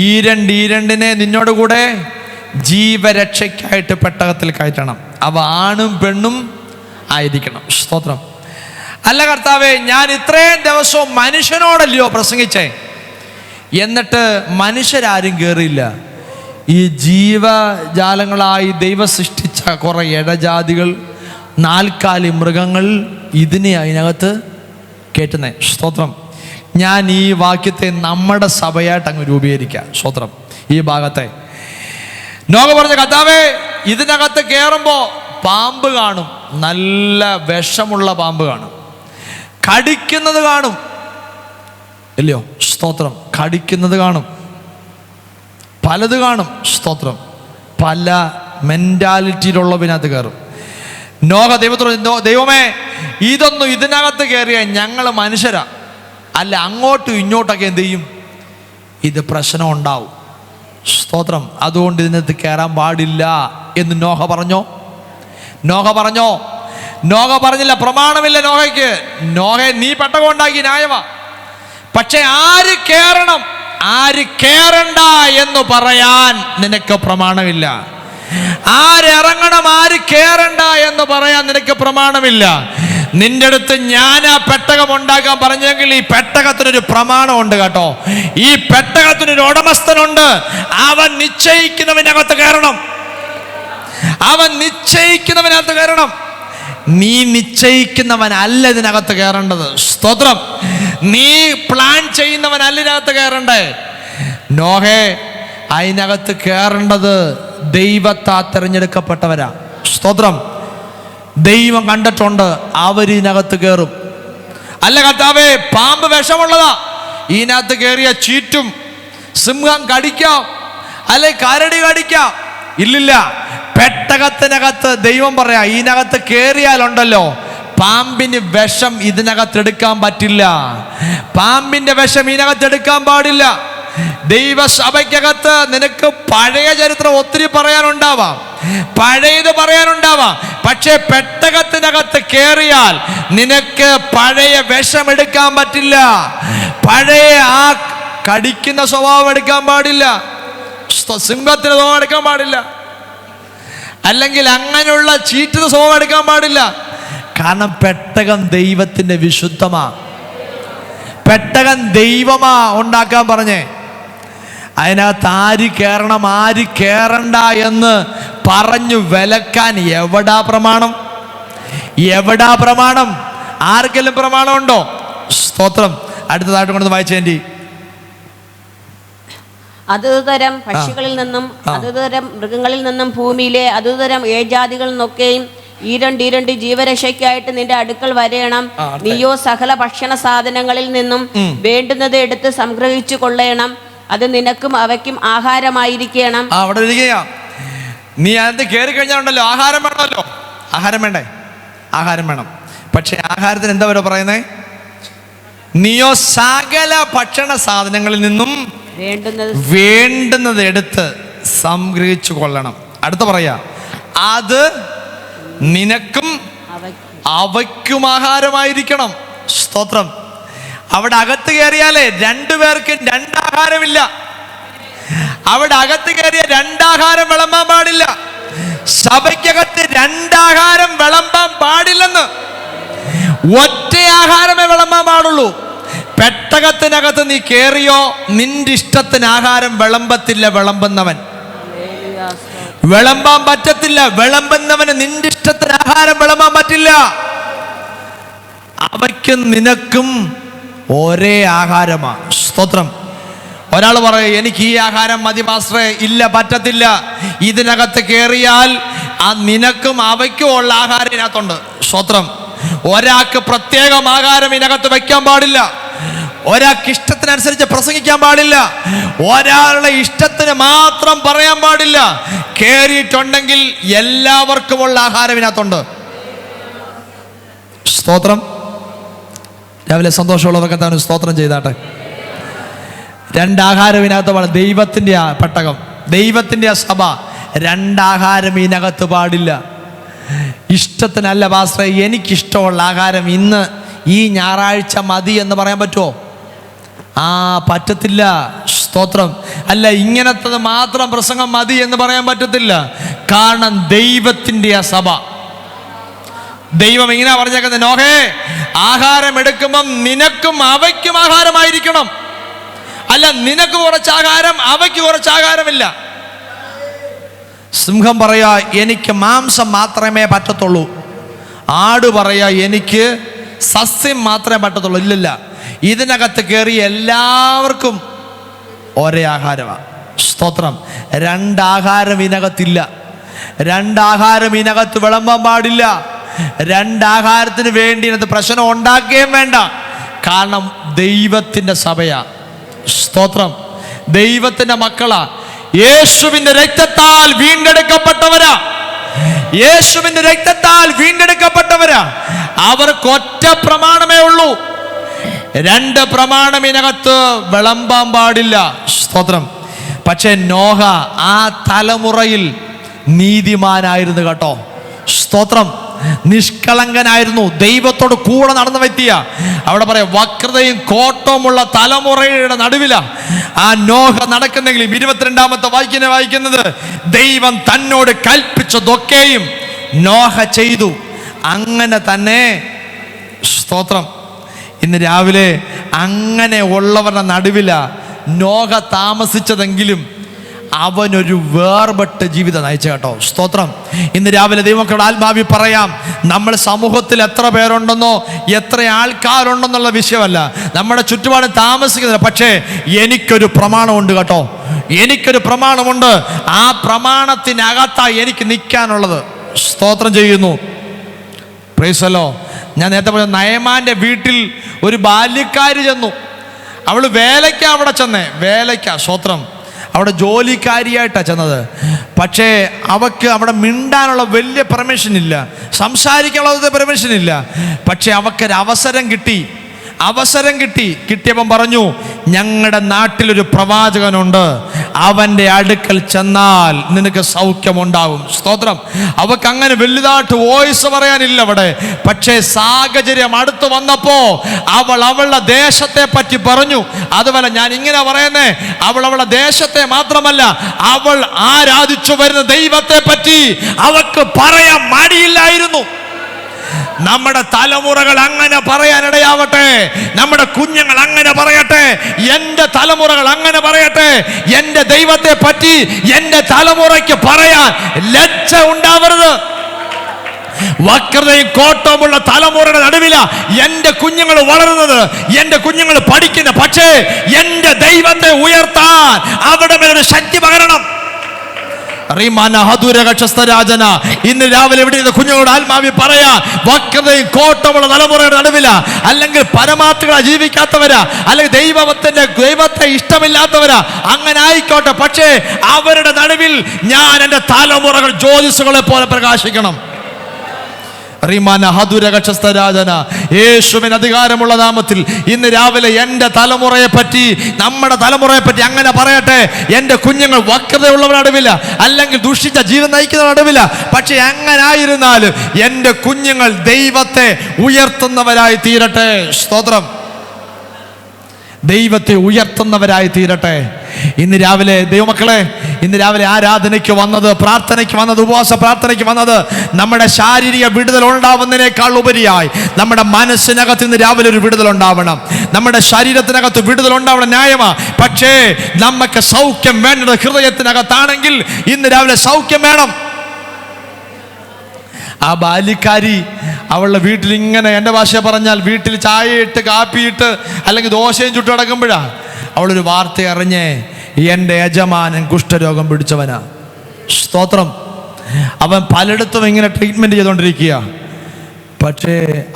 ഈരണ്ടിനെ നിന്നോട് കൂടെ ജീവരക്ഷയ്ക്കായിട്ട് പെട്ടകത്തിൽ കയറ്റണം. അവ ആണും പെണ്ണും ആയിരിക്കണം. സ്തോത്രം. അല്ല കർത്താവേ, ഞാൻ ഇത്രയും ദിവസവും മനുഷ്യനോടല്ലയോ പ്രസംഗിച്ചേ, എന്നിട്ട് മനുഷ്യരാരും കയറിയില്ല. ഈ ജീവജാലങ്ങളായി ദൈവം സൃഷ്ടിച്ച കുറേ ഇഴജാതികൾ, നാൽക്കാലി മൃഗങ്ങൾ, ഇതിനെ അതിനകത്ത് കയറ്റുന്നേ. സ്തോത്രം. ഞാൻ ഈ വാക്യത്തെ നമ്മുടെ സഭയായിട്ട് അങ്ങ് രൂപീകരിക്കാം. സ്തോത്രം. ഈ ഭാഗത്തെ നോഹ പറഞ്ഞ, കർത്താവേ, ഇതിനകത്ത് കയറുമ്പോൾ പാമ്പ് കാണും, നല്ല വിഷമുള്ള പാമ്പ് കാണും, കടിക്കുന്നത് കാണും, ഇല്ലയോ? സ്തോത്രം. കടിക്കുന്നത് കാണും, പലത് കാണും. സ്തോത്രം. പല മെൻറ്റാലിറ്റിയിലുള്ളതിനകത്ത് കയറും. നോഹ ദൈവത്തോട്, ദൈവമേ, ഇതൊന്നും ഇതിനകത്ത് കയറിയ ഞങ്ങൾ മനുഷ്യരാ, അല്ല അങ്ങോട്ടും ഇങ്ങോട്ടൊക്കെ എന്ത് ചെയ്യും? ഇത് പ്രശ്നം ഉണ്ടാവും. സ്തോത്രം. അതുകൊണ്ട് ഇതിനകത്ത് കയറാൻ പാടില്ല എന്ന് നോഹ പറഞ്ഞോ? നോഹ പറഞ്ഞോ? നോഹ പറഞ്ഞില്ല. പ്രമാണമില്ല നോഹയ്ക്ക്. നോഹയെ നീ പെട്ടകം ഉണ്ടാക്കി, ന്യായമാ. പക്ഷെ ആര് കയറണം, ആര് കയറണ്ട എന്ന് പറയാൻ നിനക്ക് പ്രമാണമില്ല. ആരിറങ്ങണം, ആര് കയറണ്ട എന്ന് പറയാൻ നിനക്ക് പ്രമാണമില്ല. നിന്റെ അടുത്ത് ഞാൻ ആ പെട്ടകം ഉണ്ടാക്കാൻ പറഞ്ഞെങ്കിൽ ഈ പെട്ടകത്തിനൊരു പ്രമാണമുണ്ട് കേട്ടോ. ഈ പെട്ടകത്തിനൊരു ഉടമസ്ഥനുണ്ട്. അവൻ നിശ്ചയിക്കുന്നവനകത്ത് കയറണം. അവൻ നിശ്ചയിക്കുന്നവനകത്ത് കയറണം. നീ നിശ്ചയിക്കുന്നവനല്ല ഇതിനകത്ത് കയറേണ്ടത്. സ്തോത്രം. നീ പ്ലാൻ ചെയ്യുന്നവനല്ല ഇതിനകത്ത് കയറണ്ടേ. നോഹേ, അതിനകത്ത് കയറേണ്ടത് ദൈവത്താ തിരഞ്ഞെടുക്കപ്പെട്ടവരാ. സ്തോത്രം. ദൈവം കണ്ടിട്ടുണ്ട്, അവരിനകത്ത് കയറും. അല്ല കർത്താവേ, പാമ്പ് വിഷമുള്ളതാ, ഇതിനകത്ത് കയറിയ ചീറ്റും, സിംഹം കടിക്കാം, അല്ലെ കരടി കടിക്കാം. ഇല്ലില്ല. പെട്ടകത്തിനകത്ത് ദൈവം പറയാ, ഇതിനകത്ത് കയറിയാലുണ്ടല്ലോ പാമ്പിന് വിഷം ഇതിനകത്ത് എടുക്കാൻ പറ്റില്ല. പാമ്പിന്റെ വിഷം ഇതിനകത്ത് എടുക്കാൻ പാടില്ല. ദൈവസഭയ്ക്കകത്ത് നിനക്ക് പഴയ ചരിത്രം ഒത്തിരി പറയാനുണ്ടാവാം, പഴയത് പറയാനുണ്ടാവാം. പക്ഷെ പെട്ടകത്തിനകത്ത് കയറിയാൽ നിനക്ക് പഴയ വിഷം എടുക്കാൻ പറ്റില്ല. പഴയ ആ കടിക്കുന്ന സ്വഭാവം എടുക്കാൻ പാടില്ല. സിംഹത്തിന് സ്വഭാവം എടുക്കാൻ പാടില്ല. അല്ലെങ്കിൽ അങ്ങനെയുള്ള ചീറ്റുന്ന സ്വഭാവം എടുക്കാൻ പാടില്ല. കാരണം പെട്ടകം ദൈവത്തിന്റെ വിശുദ്ധമാ. പെട്ടകം ദൈവമാ ഉണ്ടാക്കാൻ പറഞ്ഞേ. അതിനകത്ത് ആര് കയറണം, ആര് കയറണ്ട എന്ന് പറഞ്ഞു വിലക്കാൻ എവിടാ പ്രമാണം? എവിടാ പ്രമാണം? ആർക്കെങ്കിലും പ്രമാണമുണ്ടോ? സ്തോത്രം. അടുത്തതായിട്ട് കൊണ്ട് വായിച്ചേണ്ടി. അതുതരം പക്ഷികളിൽ നിന്നും അതുതരം മൃഗങ്ങളിൽ നിന്നും ഭൂമിയിലെ അതുതരം ഏജാതികളിൽ നിന്നൊക്കെയും ഈരണ്ട് ജീവരക്ഷയ്ക്കായിട്ട് നിന്റെ അടുക്കൽ വരേണം. നീയോ സകല ഭക്ഷണ സാധനങ്ങളിൽ നിന്നും വേണ്ടുന്നത് എടുത്ത് സംഗ്രഹിച്ചു കൊള്ളേണം. അത് നിനക്കും അവയ്ക്കും ആഹാരമായിരിക്കണം. അവിടെ ഇരിക്കുക. നീ അതിനകത്ത് കയറി കഴിഞ്ഞാലുണ്ടല്ലോ, ആഹാരം വേണമല്ലോ. ആഹാരം വേണ്ടേ? ആഹാരം വേണം. പക്ഷെ ആഹാരത്തിന് എന്താ പറയുക പറയുന്നേ? നീയോ സകല ഭക്ഷണ സാധനങ്ങളിൽ നിന്നും വേണ്ടുന്നത് എടുത്ത് സംഗ്രഹിച്ചു കൊള്ളണം. അടുത്ത പറയാ, അത് നിനക്കും അവയ്ക്കും ആഹാരമായിരിക്കണം. സ്തോത്രം. അവിടെ അകത്ത് കയറിയാലേ രണ്ടുപേർക്കും രണ്ടാഹാരമില്ല. അവിടെ അകത്ത് കയറിയ രണ്ടാഹാരം വിളമ്പാൻ പാടില്ല. സഭയ്ക്കകത്ത് രണ്ടാഹാരം വിളമ്പാൻ പാടില്ലെന്ന്. ഒറ്റ ആഹാരമേ വിളമ്പാൻ പാടുള്ളൂ. പെട്ടകത്തിനകത്ത് നീ കയറിയോ, നിന്റെ ഇഷ്ടത്തിന് ആഹാരം വിളമ്പത്തില്ല. വിളമ്പുന്നവൻ വിളമ്പാൻ പറ്റത്തില്ല. വിളമ്പുന്നവന് നിന്റെ ഇഷ്ടത്തിന് ആഹാരം വിളമ്പാൻ പറ്റില്ല. അവയ്ക്കും നിനക്കും ഒരേ ആഹാരമാ. സ്തോത്രം. ഒരാൾ പറയും, എനിക്ക് ഈ ആഹാരം മതി പാസ്റ്ററേ. ഇല്ല, പറ്റത്തില്ല. ഇതിനകത്ത് കയറിയാൽ ആ നിനക്കും അവയ്ക്കും ഉള്ള ആഹാരം ഇതിനകത്തുണ്ട്. സ്തോത്രം. ഒരാൾക്ക് പ്രത്യേകം ആഹാരം ഇതിനകത്ത് വയ്ക്കാൻ പാടില്ല. ഒരാൾക്ക് ഇഷ്ടത്തിനനുസരിച്ച് പ്രസംഗിക്കാൻ പാടില്ല. ഒരാളുടെ ഇഷ്ടത്തിന് മാത്രം പറയാൻ പാടില്ല. കയറിയിട്ടുണ്ടെങ്കിൽ എല്ലാവർക്കുമുള്ള ആഹാരം ഇതിനകത്തുണ്ട്. സ്തോത്രം. രാവിലെ സന്തോഷമുള്ളവർക്ക് എന്താണ് സ്തോത്രം ചെയ്താട്ടെ. രണ്ടാഹാരം ഇതിനകത്ത് ദൈവത്തിൻ്റെ ആ പെട്ടകം, ദൈവത്തിൻ്റെ ആ സഭ. രണ്ടാഹാരം ഇതിനകത്ത് പാടില്ല. ഇഷ്ടത്തിനല്ല പാസ്റ്ററെ, എനിക്കിഷ്ടമുള്ള ആഹാരം ഇന്ന് ഈ ഞായറാഴ്ച മതി എന്ന് പറയാൻ പറ്റുമോ? പറ്റത്തില്ല. സ്തോത്രം. അല്ല, ഇങ്ങനത്തത് മാത്രം പ്രസംഗം മതി എന്ന് പറയാൻ പറ്റത്തില്ല. കാരണം ദൈവത്തിൻ്റെ ആ സഭ. ദൈവം ഇങ്ങനെ പറഞ്ഞേക്കുന്നത്, നോഹേ, ആഹാരം എടുക്കുമ്പം നിനക്കും അവയ്ക്കും ആഹാരമായിരിക്കണം. അല്ല, നിനക്ക് കുറച്ച് ആഹാരം അവയ്ക്ക് കുറച്ച് ആഹാരമില്ല. സിംഹം പറയാ എനിക്ക് മാംസം മാത്രമേ പറ്റത്തുള്ളൂ. ആട് പറയാ എനിക്ക് സസ്യം മാത്രമേ പറ്റത്തുള്ളൂ. ഇല്ലില്ല, ഇതിനകത്ത് കയറി എല്ലാവർക്കും ഒരേ ആഹാരമാണ്. സ്തോത്രം. രണ്ടാഹാരം ഇതിനകത്തില്ല. രണ്ടാഹാരം ഇതിനകത്ത് വിളമ്പാൻ പാടില്ല. രണ്ടാഹാരത്തിന് വേണ്ടി ഇതിനകത്ത് പ്രശ്നം ഉണ്ടാക്കുകയും വേണ്ട. കാരണം ദൈവത്തിൻ്റെ സഭയാ. സ്തോത്രം. ദൈവത്തിൻ്റെ മക്കളാ. യേശുവിന്റെ രക്തത്താൽ വീണ്ടെടുക്കപ്പെട്ടവരാ. യേശുവിന്റെ രക്തത്താൽ വീണ്ടെടുക്കപ്പെട്ടവരാ. അവർക്ക് ഒറ്റ പ്രമാണമേ ഉള്ളൂ. രണ്ട് പ്രമാണം ഇതിനകത്ത് വിളമ്പാൻ പാടില്ല. സ്തോത്രം. പക്ഷെ നോഹ ആ തലമുറയിൽ നീതിമാനായിരുന്നു കേട്ടോ. സ്തോത്രം. നിഷ്കളങ്കനായിരുന്നു. ദൈവത്തോട് കൂടെ നടന്ന വ്യക്തിയാ. അവിടെ പറയാം, വക്രതയും കോട്ടവുമുള്ള തലമുറയുടെ നടുവില ആ നോഹ നടക്കുന്നെങ്കിലും 22-ാമത്തെ വായിക്കുന്നത്, ദൈവം തന്നോട് കൽപ്പിച്ചതൊക്കെയും നോഹ ചെയ്തു. അങ്ങനെ തന്നെ. സ്തോത്രം. ഇന്ന് രാവിലെ അങ്ങനെ ഉള്ളവരുടെ നടുവില നോഹ താമസിച്ചതെങ്കിലും അവനൊരു വേർപെട്ട ജീവിതം നയിച്ച കേട്ടോ. സ്തോത്രം. ഇന്ന് രാവിലെ ദൈവമക്കളുടെ ആത്മാവി പറയാം, നമ്മൾ സമൂഹത്തിൽ എത്ര പേരുണ്ടെന്നോ എത്ര ആൾക്കാരുണ്ടെന്നുള്ള വിഷയമല്ല, നമ്മുടെ ചുറ്റുപാട് താമസിക്കുന്നില്ല. പക്ഷേ എനിക്കൊരു പ്രമാണമുണ്ട് കേട്ടോ. എനിക്കൊരു പ്രമാണമുണ്ട്. ആ പ്രമാണത്തിനകത്തായി എനിക്ക് നിൽക്കാനുള്ളത്. സ്തോത്രം ചെയ്യുന്നു. പ്രൈസല്ലോ. ഞാൻ നേരത്തെ പറഞ്ഞ നയമാൻ്റെ വീട്ടിൽ ഒരു ബാല്യക്കാരി ചെന്നു. അവൾ വേലയ്ക്കാ അവിടെ ചെന്നേ. വേലയ്ക്കാ. സ്തോത്രം. അവിടെ ജോലിക്കാരിയായിട്ടാണ് ചെന്നത്. പക്ഷേ അവൾക്ക് അവിടെ മിണ്ടാനുള്ള വലിയ പെർമിഷൻ ഇല്ല, സംസാരിക്കാനുള്ള പെർമിഷൻ ഇല്ല. പക്ഷെ അവക്കൊരു അവസരം കിട്ടിയപ്പം പറഞ്ഞു, ഞങ്ങളുടെ നാട്ടിലൊരു പ്രവാചകനുണ്ട്, അവൻ്റെ അടുക്കൽ ചെന്നാൽ നിനക്ക് സൗഖ്യമുണ്ടാകും. സ്തോത്രം. അവൾക്ക് അങ്ങനെ വലുതായിട്ട് വോയിസ് പറയാനില്ല അവിടെ. പക്ഷേ സാഹചര്യം അടുത്ത് വന്നപ്പോ അവളുടെ ദേശത്തെ പറ്റി പറഞ്ഞു. അതുപോലെ ഞാൻ ഇങ്ങനെ പറയുന്നേ, അവളുടെ ദേശത്തെ മാത്രമല്ല, അവൾ ആരാധിച്ചു വരുന്ന ദൈവത്തെ പറ്റി അവൾക്ക് പറയാൻ മടിയില്ലായിരുന്നു. നമ്മുടെ തലമുറകൾ അങ്ങനെ പറയാനിടയാവട്ടെ. നമ്മുടെ കുഞ്ഞുങ്ങൾ അങ്ങനെ പറയട്ടെ. എൻ്റെ തലമുറകൾ അങ്ങനെ പറയട്ടെ. എൻ്റെ ദൈവത്തെ പറ്റി എൻ്റെ തലമുറയ്ക്ക് പറയാൻ ലജ്ജ ഉണ്ടാവരുത്. വക്രതയും കോട്ടവുമുള്ള തലമുറയുടെ നടുവില എൻ്റെ കുഞ്ഞുങ്ങൾ വളരുന്നത്, എൻ്റെ കുഞ്ഞുങ്ങൾ പഠിക്കുന്ന. പക്ഷേ എൻ്റെ ദൈവത്തെ ഉയർത്താൻ അവിടെ മേലൊരു ശക്തി പകരണം. ഇന്ന് രാവിലെ ഇവിടെ കുഞ്ഞുങ്ങളുടെ ആത്മാവി പറയാ, വക്രതയും കോട്ടമുള്ള തലമുറയുടെ നടുവില, അല്ലെങ്കിൽ പരമാർത്ഥങ്ങളെ ജീവിക്കാത്തവരാ, അല്ലെങ്കിൽ ദൈവത്തെ ഇഷ്ടമില്ലാത്തവരാ, അങ്ങനെ ആയിക്കോട്ടെ. പക്ഷേ അവരുടെ നടുവിൽ ഞാൻ എൻ്റെ തലമുറകൾ ജ്യോതിസുകളെ പോലെ പ്രകാശിക്കണം. യേശുവിന് അധികാരമുള്ള നാമത്തിൽ ഇന്ന് രാവിലെ എൻ്റെ തലമുറയെ പറ്റി, നമ്മുടെ തലമുറയെ പറ്റി അങ്ങനെ പറയട്ടെ. എൻ്റെ കുഞ്ഞുങ്ങൾ വക്രതയുള്ളവരുടെ നടുവില്ല, അല്ലെങ്കിൽ ദുഷിച്ച ജീവൻ നയിക്കുന്ന നടുവില്ല. പക്ഷെ എങ്ങനായിരുന്നാലും എൻ്റെ കുഞ്ഞുങ്ങൾ ദൈവത്തെ ഉയർത്തുന്നവരായി തീരട്ടെ. സ്തോത്രം. ദൈവത്തെ ഉയർത്തുന്നവരായി തീരട്ടെ. ഇന്ന് രാവിലെ ദൈവമക്കളെ, ഇന്ന് രാവിലെ ആരാധനയ്ക്ക് വന്നത്, പ്രാർത്ഥനയ്ക്ക് വന്നത്, ഉപവാസ പ്രാർത്ഥനയ്ക്ക് വന്നത് നമ്മുടെ ശാരീരിക വിടുതൽ ഉണ്ടാവുന്നതിനേക്കാൾ ഉപരിയായി നമ്മുടെ മനസ്സിനകത്ത് ഇന്ന് രാവിലെ ഒരു വിടുതൽ ഉണ്ടാവണം. നമ്മുടെ ശരീരത്തിനകത്ത് വിടുതൽ ഉണ്ടാവണം, ന്യായമാ. പക്ഷേ നമുക്ക് സൗഖ്യം വേണ്ടത് ഹൃദയത്തിനകത്താണെങ്കിൽ ഇന്ന് രാവിലെ സൗഖ്യം വേണം. ആ ബാല്യക്കാരി അവളുടെ വീട്ടിൽ ഇങ്ങനെ, എൻ്റെ ഭാഷ പറഞ്ഞാൽ വീട്ടിൽ ചായയിട്ട് കാപ്പിയിട്ട് അല്ലെങ്കിൽ ദോശയും ചുട്ട് കിടക്കുമ്പോഴാണ് അവളൊരു വാർത്ത അറിഞ്ഞേ, എൻ്റെ യജമാനൻ കുഷ്ഠരോഗം പിടിച്ചവനാ. സ്തോത്രം. അവൻ പലയിടത്തും ഇങ്ങനെ ട്രീറ്റ്മെൻറ്റ് ചെയ്തുകൊണ്ടിരിക്കുക. പക്ഷേ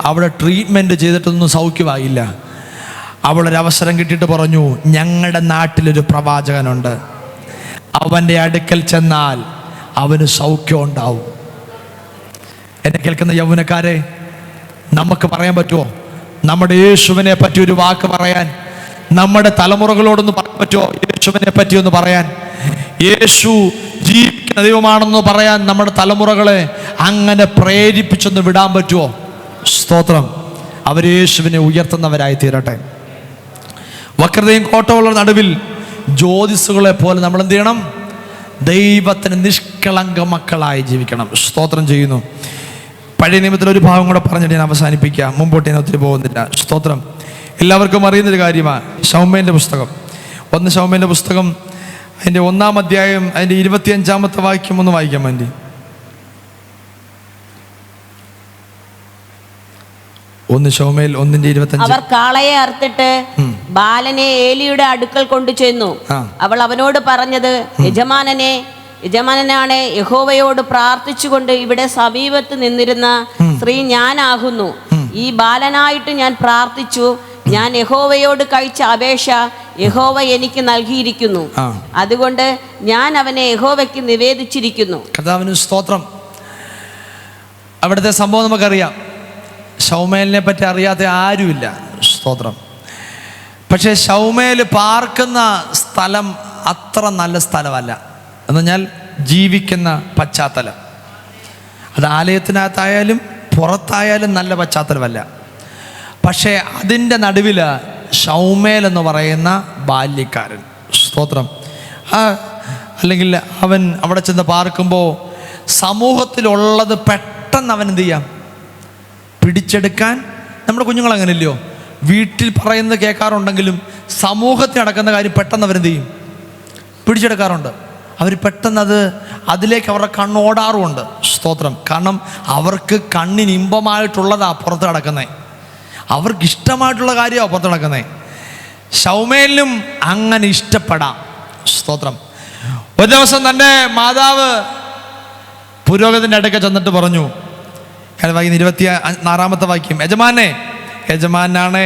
അവിടെ ട്രീറ്റ്മെൻറ്റ് ചെയ്തിട്ടൊന്നും സൗഖ്യമായില്ല. അവളൊരവസരം കിട്ടിയിട്ട് പറഞ്ഞു, ഞങ്ങളുടെ നാട്ടിലൊരു പ്രവാചകനുണ്ട്, അവൻ്റെ അടുക്കൽ ചെന്നാൽ അവന് സൗഖ്യം ഉണ്ടാവും. എന്നെ കേൾക്കുന്ന യൗവനക്കാരെ, നമുക്ക് പറയാൻ പറ്റുമോ? നമ്മുടെ യേശുവിനെ പറ്റി ഒരു വാക്ക് പറയാൻ? നമ്മുടെ തലമുറകളോടൊന്ന് പറയാൻ പറ്റുമോ യേശുവിനെ പറ്റി ഒന്ന് പറയാൻ? യേശു ജീവിക്കുന്ന ദൈവമാണെന്ന് പറയാൻ നമ്മുടെ തലമുറകളെ അങ്ങനെ പ്രേരിപ്പിച്ചൊന്ന് വിടാൻ പറ്റുമോ? സ്തോത്രം. അവർ യേശുവിനെ ഉയർത്തുന്നവരായി തീരട്ടെ. വക്രതയും കോട്ടമുള്ള നടുവിൽ ജ്യോതിസുകളെ പോലെ നമ്മൾ എന്ത് ചെയ്യണം? ദൈവത്തിന് നിഷ്കളങ്ക മക്കളായി ജീവിക്കണം. സ്തോത്രം ചെയ്യുന്നു. പഴയ നിയമത്തിൽ ഒരു ഭാഗം കൂടെ പറഞ്ഞിട്ട് ഞാൻ അവസാനിപ്പിക്കാം, മുമ്പോട്ട് ഞാൻ ഒത്തിരി പോകുന്നില്ല. സ്തോത്രം. എല്ലാവർക്കും അറിയുന്നൊരു കാര്യമാണ് ശൗമേൻ്റെ പുസ്തകം. 1 ശൗമേൻ്റെ പുസ്തകം അതിൻ്റെ 1-ാം അധ്യായം അതിൻ്റെ 25-ാമത്തെ വാക്യം ഒന്ന് വായിക്കാൻ വേണ്ടി. 1 ശമൂവേൽ 1:25. അവർ കാളയെ അറുത്തിട്ട് ബാലനെ ഏലിയുടെ അടുക്കൽ കൊണ്ടു ചെന്നു. അവൾ അവനോട് പറഞ്ഞത്, യജമാനനാണ് യഹോവയോട് പ്രാർത്ഥിച്ചുകൊണ്ട് ഇവിടെ സമീപത്ത് നിന്നിരുന്ന സ്ത്രീ ഞാനാകുന്നു. ഈ ബാലനായിട്ട് ഞാൻ പ്രാർത്ഥിച്ചു. ഞാൻ യഹോവയോട് കഴിച്ച അപേക്ഷ യഹോവ എനിക്ക് നൽകിയിരിക്കുന്നു. അതുകൊണ്ട് ഞാൻ അവനെ യഹോവയ്ക്ക് നിവേദിച്ചിരിക്കുന്നു. കർത്താവിന് സ്തോത്രം. അവിടുത്തെ സംഭവം നമുക്കറിയാം. ശൗമേലിനെ പറ്റി അറിയാത്ത ആരുമില്ല. സ്തോത്രം. പക്ഷേ ശൗമേൽ പാർക്കുന്ന സ്ഥലം അത്ര നല്ല സ്ഥലമല്ല. എന്ന് പറഞ്ഞാൽ ജീവിക്കുന്ന പശ്ചാത്തലം, അത് ആലയത്തിനകത്തായാലും പുറത്തായാലും നല്ല പശ്ചാത്തലമല്ല. പക്ഷേ അതിൻ്റെ നടുവിൽ ശൗമേൽ എന്ന് പറയുന്ന ബാല്യക്കാരൻ. സ്തോത്രം. അല്ലെങ്കിൽ അവൻ അവിടെ ചെന്ന് പാർക്കുമ്പോൾ സമൂഹത്തിലുള്ളത് പെട്ടെന്ന് അവൻ എന്ത് ചെയ്യാം? പിടിച്ചെടുക്കാൻ. നമ്മുടെ കുഞ്ഞുങ്ങളങ്ങനെയല്ലയോ? വീട്ടിൽ പറയുന്നത് കേൾക്കാറുണ്ടെങ്കിലും സമൂഹത്തിൽ നടക്കുന്ന കാര്യം പെട്ടെന്ന് അവരെന്ത് ചെയ്യും? പിടിച്ചെടുക്കാറുണ്ട്. അവർ പെട്ടെന്ന് അതിലേക്ക് അവരുടെ കണ്ണോടാറുമുണ്ട്. സ്തോത്രം. കാരണം അവർക്ക് കണ്ണിന് ഇമ്പമായിട്ടുള്ളതാണ് പുറത്ത് കിടക്കുന്നത്, അവർക്ക് ഇഷ്ടമായിട്ടുള്ള കാര്യമാണ് പുറത്ത് കിടക്കുന്നത്. ശൗമേലിനും അങ്ങനെ ഇഷ്ടപ്പെടാം. സ്തോത്രം. ഒരു ദിവസം തൻ്റെ മാതാവ് പുരോഹിതൻ്റെ അടുക്ക ചെന്നിട്ട് പറഞ്ഞു, 26-ാമത്തെ വാക്യം, യജമാനാണ്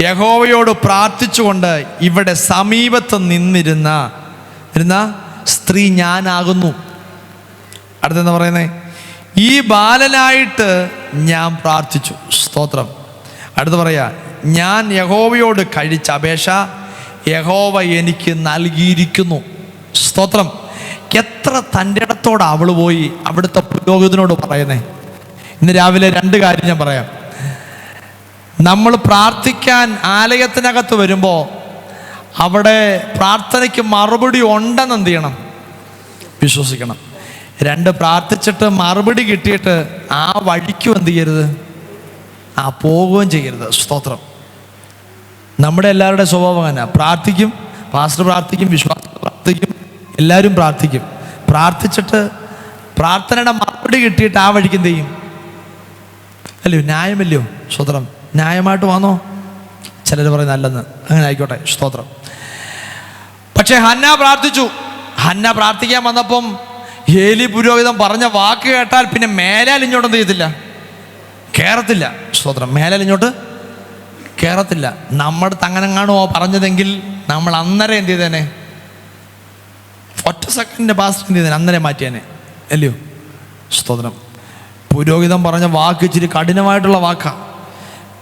യഹോവയോട് പ്രാർത്ഥിച്ചുകൊണ്ട് ഇവിടെ സമീപത്ത് നിന്നിരുന്ന സ്ത്രീ ഞാനാകുന്നു. അടുത്തെന്താ പറയുന്നത്? ഈ ബാലനായിട്ട് ഞാൻ പ്രാർത്ഥിച്ചു. സ്തോത്രം. അടുത്ത് പറയാ, ഞാൻ യഹോവയോട് കഴിച്ച അപേക്ഷ യഹോവ എനിക്ക് നൽകിയിരിക്കുന്നു. സ്തോത്രം. എത്ര തൻ്റെ ഇടത്തോടെ അവൾ പോയി അവിടുത്തെ പുരോഹിതനോട് പറയുന്നേ. ഇന്ന് രാവിലെ 2 കാര്യം ഞാൻ പറയാം. നമ്മൾ പ്രാർത്ഥിക്കാൻ ആലയത്തിനകത്ത് വരുമ്പോൾ അവിടെ പ്രാർത്ഥനയ്ക്ക് മറുപടി ഉണ്ടെന്ന് എന്ത് ചെയ്യണം? വിശ്വസിക്കണം. 2, പ്രാർത്ഥിച്ചിട്ട് മറുപടി കിട്ടിയിട്ട് ആ വഴിക്കും എന്ത് ചെയ്യരുത്? പോവുകയും ചെയ്യരുത്. സ്തോത്രം. നമ്മുടെ എല്ലാവരുടെ സ്വഭാവം അങ്ങനെ. പ്രാർത്ഥിക്കും, പാസ്റ്റർ പ്രാർത്ഥിക്കും, വിശ്വാസം പ്രാർത്ഥിക്കും, എല്ലാവരും പ്രാർത്ഥിക്കും. പ്രാർത്ഥിച്ചിട്ട് പ്രാർത്ഥനയുടെ മറുപടി കിട്ടിയിട്ട് ആ വഴിക്ക് എന്ത് ചെയ്യും? അല്ലയോ? ന്യായമല്ലയോ? സ്തോത്രം. ന്യായമായിട്ട് വന്നോ? ചിലർ പറയും നല്ലെന്ന്. അങ്ങനെ ആയിക്കോട്ടെ. സ്തോത്രം. പക്ഷെ ഹന്ന പ്രാർത്ഥിച്ചു. ഹന്ന പ്രാർത്ഥിക്കാൻ വന്നപ്പം ഏലി പുരോഹിതൻ പറഞ്ഞ വാക്ക് കേട്ടാൽ പിന്നെ മേലാലിഞ്ഞോട്ട് എന്ത് ചെയ്യത്തില്ല? കയറത്തില്ല. സ്തോത്രം. മേലാലിഞ്ഞോട്ട് കയറത്തില്ല. നമ്മുടെ തങ്ങനെങ്ങാണോ പറഞ്ഞതെങ്കിൽ നമ്മൾ അന്നേരം എന്ത് ചെയ്തേനെ? ഒറ്റ സെക്കൻഡിൻ്റെ പാസ്റ്റ് എന്ത് ചെയ്തേനെ? അന്നേരം മാറ്റിയേനെ. അല്ലയോ? സ്തോത്രം. പുരോഹിതൻ പറഞ്ഞ വാക്ക് ഇച്ചിരി കഠിനമായിട്ടുള്ള വാക്കാണ്.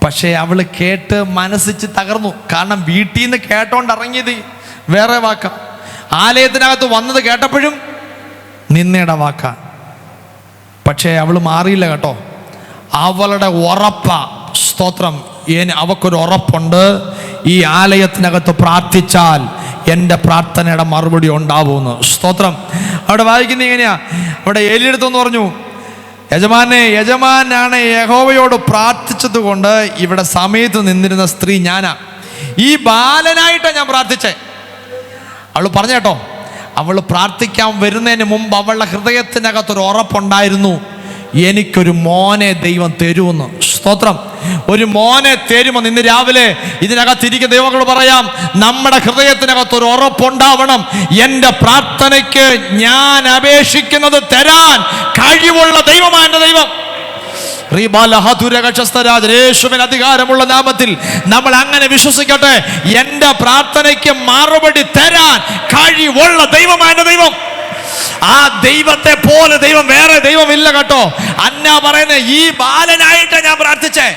പക്ഷേ അവൾ കേട്ട് മനസ്സിച്ച് തകർന്നു. കാരണം വീട്ടിൽ നിന്ന് കേട്ടോണ്ട് ഇറങ്ങിയത് വേറെ വാക്ക, ആലയത്തിനകത്ത് വന്നത് കേട്ടപ്പോഴും നിന്നയുടെ വാക്ക. പക്ഷേ അവൾ മാറിയില്ല കേട്ടോ. അവളുടെ ഉറപ്പ. സ്തോത്രം. അവക്കൊരു ഉറപ്പുണ്ട്, ഈ ആലയത്തിനകത്ത് പ്രാർത്ഥിച്ചാൽ എൻ്റെ പ്രാർത്ഥനയുടെ മറുപടി ഉണ്ടാവുമെന്ന്. സ്തോത്രം. അവിടെ വായിക്കുന്നത് എങ്ങനെയാ? അവിടെ ഏലിയെടുത്തെന്ന് പറഞ്ഞു, യജമാനാണ് യഹോവയോട് പ്രാർത്ഥിച്ചത് കൊണ്ട് ഇവിടെ സമയത്ത് നിന്നിരുന്ന സ്ത്രീ ഞാനാ. ഈ ബാലനായിട്ടാണ് ഞാൻ പ്രാർത്ഥിച്ചേ. അവൾ പറഞ്ഞു കേട്ടോ. അവൾ പ്രാർത്ഥിക്കാൻ വരുന്നതിന് മുമ്പ് അവളുടെ ഹൃദയത്തിനകത്തൊരു ഉറപ്പുണ്ടായിരുന്നു, എനിക്കൊരു മോനെ ദൈവം തരുമെന്ന്. സ്തോത്രം. ഒരു മോനെ തരുമെന്ന്. ഇന്ന് രാവിലെ ഇതിനകത്തിരിക്കുന്ന ദൈവങ്ങൾ പറയാം, നമ്മുടെ ഹൃദയത്തിനകത്തൊരു ഉറപ്പുണ്ടാവണം. എൻ്റെ പ്രാർത്ഥനയ്ക്ക് ഞാൻ അപേക്ഷിക്കുന്നത് തരാൻ കഴിവുള്ള ദൈവമാണ് എൻ്റെ ദൈവം. യേശുവിന് അധികാരമുള്ള നാമത്തിൽ നമ്മൾ അങ്ങനെ വിശ്വസിക്കട്ടെ. എൻ്റെ പ്രാർത്ഥനയ്ക്ക് മറുപടി തരാൻ കഴിവുള്ള ദൈവമാണ് എൻ്റെ ദൈവം. ആ ദൈവത്തെ പോലെ ദൈവം വേറെ ദൈവമില്ല കേട്ടോ. അന്ന പറയുന്നത് ഈ ബാലനായിട്ടാ ഞാൻ പ്രാർത്ഥിച്ചേ,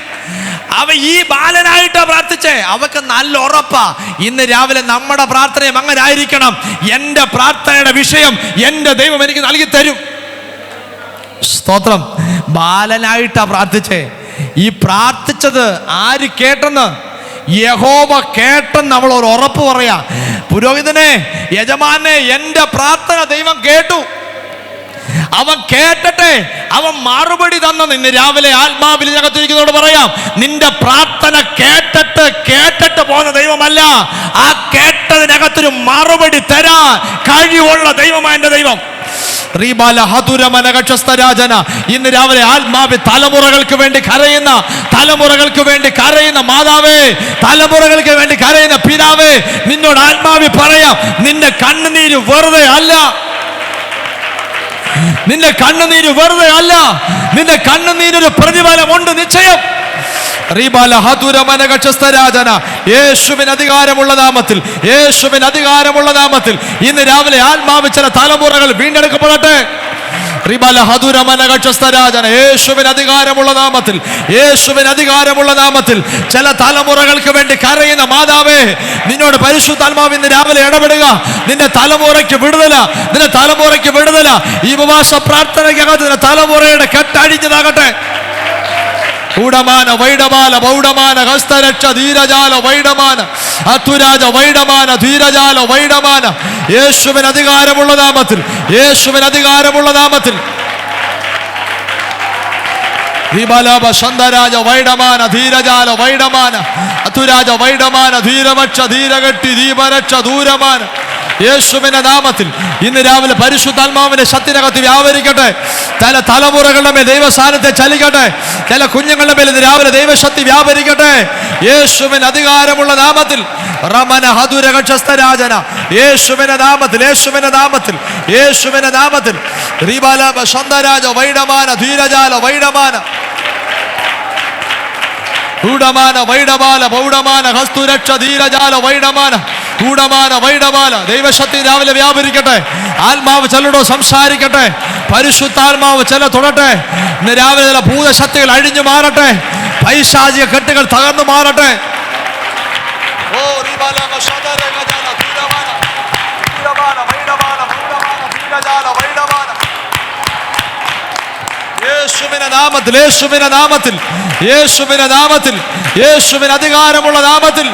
അവ ഈ ബാലനായിട്ടാ പ്രാർത്ഥിച്ചേ. അവക്ക് നല്ല ഉറപ്പാ ഇന്ന് രാവിലെ നമ്മുടെ പ്രാർത്ഥനയും അങ്ങനെ ആയിരിക്കണം. എൻ്റെ പ്രാർത്ഥനയുടെ വിഷയം എൻ്റെ ദൈവം എനിക്ക് നൽകി തരും. സ്തോത്രം. ബാലനായിട്ടാ പ്രാർത്ഥിച്ചേ. ഈ പ്രാർത്ഥിച്ചത് ആര് കേട്ടെന്ന്? യഹോവ കേട്ടെന്ന് അവൾ ഒരു ഉറപ്പ് പറയാ. പുരോഹിതനെ, യജമാനെ, എൻ്റെ പ്രാർത്ഥന ദൈവം കേട്ടു. അവൻ കേട്ടട്ടെ, അവൻ മറുപടി തന്നെന്ന് ഇന്ന് രാവിലെ ആത്മാവിൽ ഞകത്തിരിക്കുന്നതോട് പറയാം. നിന്റെ പ്രാർത്ഥന കേട്ടിട്ട് പോകുന്ന ദൈവമല്ല, ആ കേട്ടതിനകത്തൊരു മറുപടി തരാൻ കഴിവുള്ള ദൈവമാണ് എൻ്റെ ദൈവം. ഇന്ന് രാവിലെ ആത്മാവി തലമുറകൾക്ക് വേണ്ടി കരയുന്ന മാതാവേ, തലമുറകൾക്ക് വേണ്ടി കരയുന്ന പിതാവേ, നിന്നോട് ആത്മാവി പറയാം, നിന്റെ കണ്ണുനീര് വെറുതെ അല്ല. നിന്റെ കണ്ണുനീര് വെറുതെ അല്ല. നിന്റെ കണ്ണുനീരൊരു പ്രതിഫലമുണ്ട് നിശ്ചയം. യേശുവിന് അധികാരമുള്ള നാമത്തിൽ, യേശുവിന് അധികാരമുള്ള നാമത്തിൽ ഇന്ന് രാവിലെ ആത്മാവ് ചില തലമുറകൾ വീണ്ടെടുക്കപ്പെടട്ടെ. യേശുവിന് അധികാരമുള്ള നാമത്തിൽ, യേശുവിന് അധികാരമുള്ള നാമത്തിൽ ചില തലമുറകൾക്ക് വേണ്ടി കരയുന്ന മാതാവേ, നിന്നോട് പരിശുദ്ധാത്മാവ് ഇന്ന് രാവിലെ ഇടപെടുക. നിന്റെ തലമുറയ്ക്ക് വിടുതല, നിന്റെ തലമുറയ്ക്ക് വിടുതല. ഈ ഉപവാസ പ്രാർത്ഥനയ്ക്കകത്ത് നിന്റെ തലമുറയുടെ കെട്ടഴിഞ്ഞതാകട്ടെ. ൂഢമാന വൈഡമാന ബൗഡമാന ഹസ്തരക്ഷ ധീരജാല വൈഡമാന അത്തുരാജ വൈഡമാന ധീരജാല വൈഡമാന. യേശുവിന് അധികാരമുള്ള നാമത്തിൽ, യേശുവിന് അധികാരമുള്ള നാമത്തിൽ. സന്തരാജ വൈഡമാന ധീരജാല വൈഡമാന അത്തുരാജ വൈഡമാന ധീരവക്ഷ ധീരകട്ടി ദീപരക്ഷ ദൂരമാന. യേശുവിന്റെ നാമത്തിൽ ഇന്ന് രാവിലെ പരിശുദ്ധാത്മാവിന്റെ ശക്തിനകത്ത് വ്യാപരിക്കട്ടെ. ചില തലമുറകളുടെ മേൽ ദൈവസാന്നിധ്യം ചലിക്കട്ടെ. ചില കുഞ്ഞുങ്ങളുടെ മേൽ ഇന്ന് രാവിലെ ദൈവശക്തി വ്യാപരിക്കട്ടെ. യേശുവിന് അധികാരമുള്ള നാമത്തിൽ. റമന ഹതുരകക്ഷസ്തരാജന. യേശുവിന്റെ നാമത്തിൽ, യേശുവിന്റെ നാമത്തിൽ, യേശുവിന്റെ നാമത്തിൽ. റിബാലബ സന്തരാജ വൈഡമാന ധീരജാല വൈഡമാന ൂഢമാന വൈഡമാല ബൗഡമാന ഹസ്തുരക്ഷ ധീരജാല വൈഡമാന ൂഢമാന വൈഡമാല. ദൈവശക്തി രാവിലെ വ്യാപരിക്കട്ടെ. ആത്മാവ് ചിലരോട് സംസാരിക്കട്ടെ. പരിശുദ്ധാത്മാവ് ചില തൊടട്ടെ. ഇന്ന് രാവിലെ ചില ഭൂതശക്തികൾ അഴിഞ്ഞു മാറട്ടെ. പൈശാചിക കെട്ടുകൾ തകർന്നു മാറട്ടെ. ഓ യേശുവിന്റെ നാമത്തിൽ, യേശുവിന്റെ നാമത്തിൽ, യേശുവിന്റെ നാമത്തിൽ, യേശുവിന് അധികാരമുള്ള നാമത്തിൽ.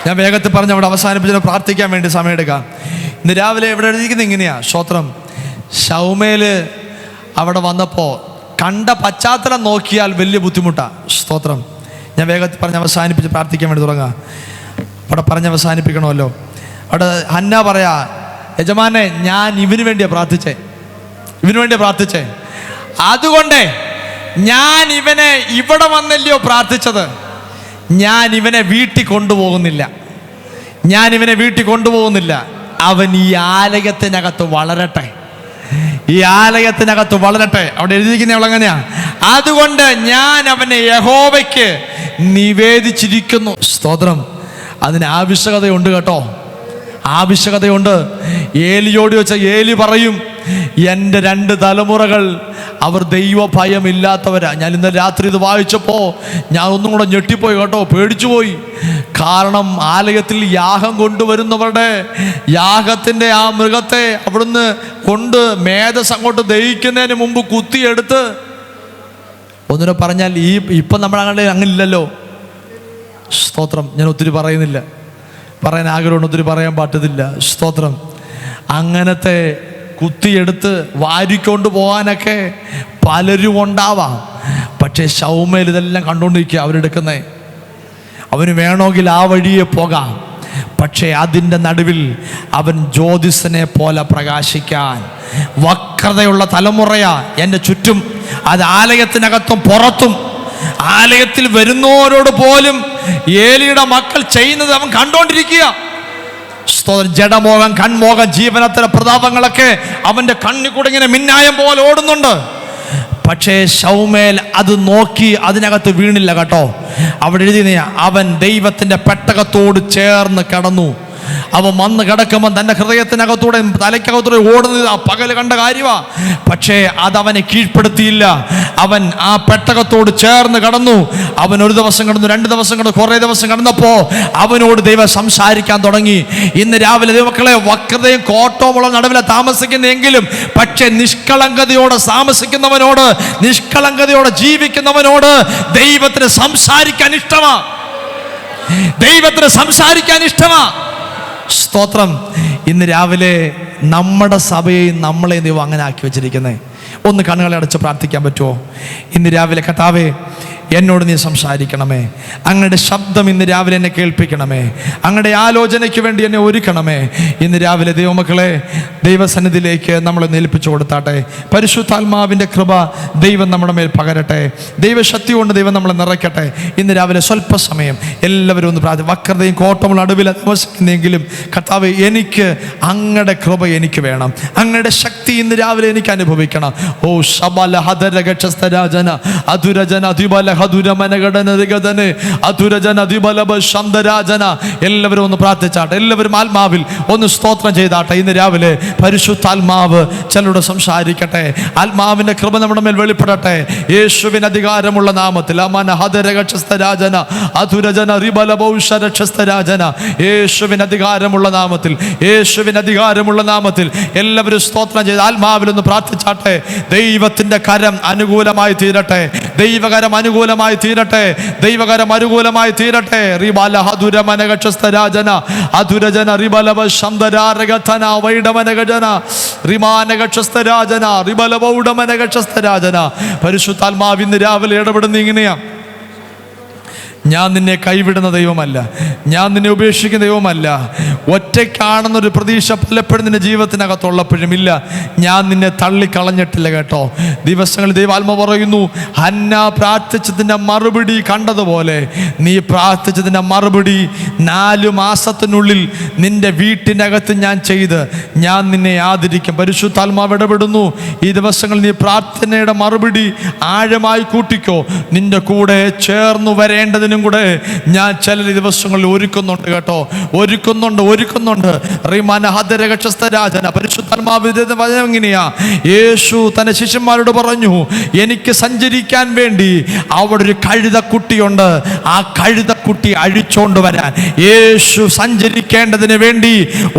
ഞാൻ വേഗത്തിൽ പറഞ്ഞ് അവിടെ അവസാനിപ്പിച്ച് പ്രാർത്ഥിക്കാൻ വേണ്ടി സമയമെടുക്കാം. ഇന്ന് രാവിലെ ഇവിടെ എഴുതിയിരിക്കുന്നത് ഇങ്ങനെയാ. സ്തോത്രം. ശൗമേല് അവിടെ വന്നപ്പോൾ കണ്ട പശ്ചാത്തലം നോക്കിയാൽ വലിയ ബുദ്ധിമുട്ടാണ്. സ്തോത്രം. ഞാൻ വേഗത്തിൽ പറഞ്ഞ് അവസാനിപ്പിച്ച് പ്രാർത്ഥിക്കാൻ വേണ്ടി തുടങ്ങാം. അവിടെ പറഞ്ഞ് അവസാനിപ്പിക്കണമല്ലോ. അവിടെ ഹന്ന പറയാ, യജമാനെ, ഞാൻ ഇവന് വേണ്ടിയാണ് പ്രാർത്ഥിച്ചേ, അതുകൊണ്ട് ഞാൻ ഇവനെ ഇവിടെ വന്നല്ലയോ പ്രാർത്ഥിച്ചത്, ഞാൻ ഇവനെ വീട്ടിൽ കൊണ്ടുപോകുന്നില്ല. അവൻ ഈ ആലയത്തിനകത്ത് വളരട്ടെ. അവിടെ എഴുതിയിരിക്കുന്ന എങ്ങനെയാ? അതുകൊണ്ട് ഞാൻ അവനെ യഹോവയ്ക്ക് നിവേദിച്ചിരിക്കുന്നു. സ്തോത്രം. അതിന് ആവശ്യകതയുണ്ട് കേട്ടോ, ആവശ്യകതയുണ്ട്. ഏലിയോട് ചോദിച്ചാൽ ഏലി പറയും, എൻ്റെ 2 തലമുറകൾ അവർ ദൈവഭയമില്ലാത്തവരാ. ഞാൻ ഇന്നലെ രാത്രി ഇത് വായിച്ചപ്പോൾ ഞാൻ ഒന്നും കൂടെ ഞെട്ടിപ്പോയി കേട്ടോ, പേടിച്ചുപോയി. കാരണം ആലയത്തിൽ യാഗം കൊണ്ടുവരുന്നവരുടെ യാഗത്തിൻ്റെ ആ മൃഗത്തെ അവിടുന്ന് കൊണ്ട് മേധസ് അങ്ങോട്ട് ദഹിക്കുന്നതിന് മുമ്പ് കുത്തിയെടുത്ത്, ഒന്നിനെ പറഞ്ഞാൽ ഇപ്പം നമ്മളങ്ങനെ ഇല്ലല്ലോ. സ്തോത്രം. ഞാൻ ഒത്തിരി പറയുന്നില്ല, പറയാൻ ആഗ്രഹമുണ്ട്, ഒത്തിരി പറയാൻ പറ്റത്തില്ല. സ്തോത്രം. അങ്ങനത്തെ കുത്തിയെടുത്ത് വാരിക്കൊണ്ട് പോകാനൊക്കെ പലരും ഉണ്ടാവാം. പക്ഷേ ശൗമേൽ ഇതെല്ലാം കണ്ടുകൊണ്ടിരിക്കുക. അവരെടുക്കുന്നേ, അവന് വേണമെങ്കിൽ ആ വഴിയെ പോകാം. പക്ഷേ അതിൻ്റെ നടുവിൽ അവൻ ജ്യോതിസനെ പോലെ പ്രകാശിക്കാൻ വക്രതയുള്ള തലമുറയാ എൻ്റെ ചുറ്റും. അത് ആലയത്തിനകത്തും പുറത്തും. ആലയത്തിൽ വരുന്നവരോട് പോലും ഏലിയുടെ മക്കൾ ചെയ്യുന്നത് അവൻ കണ്ടോണ്ടിരിക്കുക. ജഡമോഹം, കൺമോഹം, ജീവനത്തിലെ പ്രതാപങ്ങളൊക്കെ അവൻ്റെ കണ്ണിൽ കൂടെ ഇങ്ങനെ മിന്നായം പോലെ ഓടുന്നുണ്ട്. പക്ഷേ ശൗമേൽ അത് നോക്കി അതിനകത്ത് വീണില്ല കേട്ടോ. അവിടെ എഴുതിയ അവൻ ദൈവത്തിൻ്റെ പെട്ടകത്തോട് ചേർന്ന് കിടന്നു. അവൻ വന്ന് കിടക്കുമ്പോൾ തൻ്റെ ഹൃദയത്തിനകത്തൂടെ തലയ്ക്കകത്തൂടെ ഓടുന്നത് ആ പകൽ കണ്ട കാര്യമാണ്. പക്ഷേ അതവനെ കീഴ്പ്പെടുത്തിയില്ല. അവൻ ആ പെട്ടകത്തോട് ചേർന്ന് കടന്നു. അവൻ ഒരു ദിവസം കടന്നു, 2 ദിവസം കടന്നു, കുറേ ദിവസം കടന്നപ്പോൾ അവനോട് ദൈവം സംസാരിക്കാൻ തുടങ്ങി. ഇന്ന് രാവിലെ ദൈവമക്കളെ, വക്രതയും കോട്ടവുമുള്ള നടുവിലെ താമസിക്കുന്നെങ്കിലും പക്ഷേ നിഷ്കളങ്കതയോടെ താമസിക്കുന്നവനോട്, നിഷ്കളങ്കതയോടെ ജീവിക്കുന്നവനോട് ദൈവത്തിന് സംസാരിക്കാൻ ഇഷ്ടമാ. ദൈവത്തിന് സംസാരിക്കാൻ ഇഷ്ടമാ. സ്തോത്രം. ഇന്ന് രാവിലെ നമ്മുടെ സഭയെയും നമ്മളെയും ദൈവം അങ്ങനെ ആക്കി വെച്ചിരിക്കുന്നേ. ഒന്ന് കണ്ണുകളെ അടച്ച് പ്രാർത്ഥിക്കാൻ പറ്റുമോ? ഇന്ന് രാവിലെ കർത്താവേ, എന്നോട് നീ സംസാരിക്കണമേ. അങ്ങയുടെ ശബ്ദം ഇന്ന് രാവിലെ എന്നെ കേൾപ്പിക്കണമേ. അങ്ങയുടെ ആലോചനയ്ക്ക് വേണ്ടി എന്നെ ഒരുക്കണമേ. ഇന്ന് രാവിലെ ദൈവമക്കളെ, ദൈവസന്നിധിയിലേക്ക് നമ്മളെ ഏൽപ്പിച്ചു കൊടുത്താട്ടെ. പരിശുദ്ധാത്മാവിൻ്റെ കൃപ ദൈവം നമ്മുടെ മേൽ പകരട്ടെ. ദൈവശക്തി കൊണ്ട് ദൈവം നമ്മളെ നിറയ്ക്കട്ടെ. ഇന്ന് രാവിലെ സ്വല്പസമയം എല്ലാവരും ഒന്ന് പ്രാർത്ഥിക്കും. വക്രതയും കോട്ടമുള്ള നടുവിൽ താമസിക്കുന്നെങ്കിലും കർത്താവേ, എനിക്ക് അങ്ങയുടെ കൃപ എനിക്ക് വേണം. അങ്ങയുടെ ശക്തി ഇന്ന് രാവിലെ എനിക്ക് അനുഭവിക്കണം. ഓ ശബല ഹദരഗക്ഷസ്തരാജന അധുരജന അധിബല എല്ലാവരും ഒന്ന് പ്രാർത്ഥിച്ചാട്ടെ. എല്ലാവരും ആത്മാവിൽ ഒന്ന് സ്തോത്രം ചെയ്താട്ടെ. ഇന്ന് രാവിലെ പരിശുദ്ധാത്മാവ് ചിലരോട് സംസാരിക്കട്ടെ. ആത്മാവിന്റെ കൃപ നമ്മുടെ മേൽ വെളിപ്പെടട്ടെ. യേശുവിന് അധികാരമുള്ള നാമത്തിൽ യേശുവിന് അധികാരമുള്ള നാമത്തിൽ, യേശുവിന് അധികാരമുള്ള നാമത്തിൽ എല്ലാവരും സ്തോത്രം ചെയ്ത് ആത്മാവിൽ ഒന്ന് പ്രാർത്ഥിച്ചാട്ടെ. ദൈവത്തിന്റെ കരം അനുകൂലമായി തീരട്ടെ. ദൈവകരം അനുകൂലമായി തീരട്ടെ. ദൈവകരം അനുകൂലമായി തീരട്ടെ. റിബാല ഹദുരമനഗക്ഷസ്തരാജന അധുരജന റിബലവ ശംദരാരഗതന വൈഡമനഗജന റിമാനഗക്ഷസ്തരാജന റിബലവൗഡമനഗക്ഷസ്തരാജന. പരിശുദ്ധാത്മാവ് ഇന്ന് രാവിലെ ഇടപെടുന്ന ഇങ്ങനെയാണ്. ഞാൻ നിന്നെ കൈവിടുന്ന ദൈവമല്ല, ഞാൻ നിന്നെ ഉപേക്ഷിക്കുന്ന ദൈവമല്ല. ഒറ്റയ്ക്കാണെന്നൊരു പ്രതീക്ഷ പലപ്പോഴും നിന്റെ ജീവിതത്തിനകത്തുള്ളപ്പോഴും ഇല്ല. ഞാൻ നിന്നെ തള്ളിക്കളഞ്ഞിട്ടില്ല കേട്ടോ. ദിവസങ്ങളിൽ ദൈവാത്മ പറയുന്നു, ഹന്ന പ്രാർത്ഥിച്ചതിൻ്റെ മറുപടി കണ്ടതുപോലെ നീ പ്രാർത്ഥിച്ചതിൻ്റെ മറുപടി 4 മാസത്തിനുള്ളിൽ നിന്റെ വീട്ടിനകത്ത് ഞാൻ ചെയ്ത് ഞാൻ നിന്നെ ആദരിക്കും. പരിശുദ്ധാത്മാവ് ഇടപെടുന്നു. ഈ ദിവസങ്ങളിൽ നീ പ്രാർത്ഥനയുടെ മറുപടി ആഴമായി കൂട്ടിക്കോ. നിന്റെ കൂടെ ചേർന്നു വരേണ്ടതിനും കൂടെ ഞാൻ ചില ദിവസങ്ങളിൽ ഒരുക്കുന്നുണ്ട് കേട്ടോ. ഒരുക്കുന്നുണ്ട്. പരിശുദ്ധാത്മാവ് എങ്ങനെയാ? യേശു തന്റെ ശിഷ്യന്മാരോട് പറഞ്ഞു, എനിക്ക് സഞ്ചരിക്കാൻ വേണ്ടി അവിടെ ഒരു കഴുതക്കുട്ടിയുണ്ട്. ആ കഴുതക്കുട്ടി അഴിച്ചോണ്ട് വരാൻ യേശു സഞ്ചരിക്കേണ്ടതിന് വേണ്ടി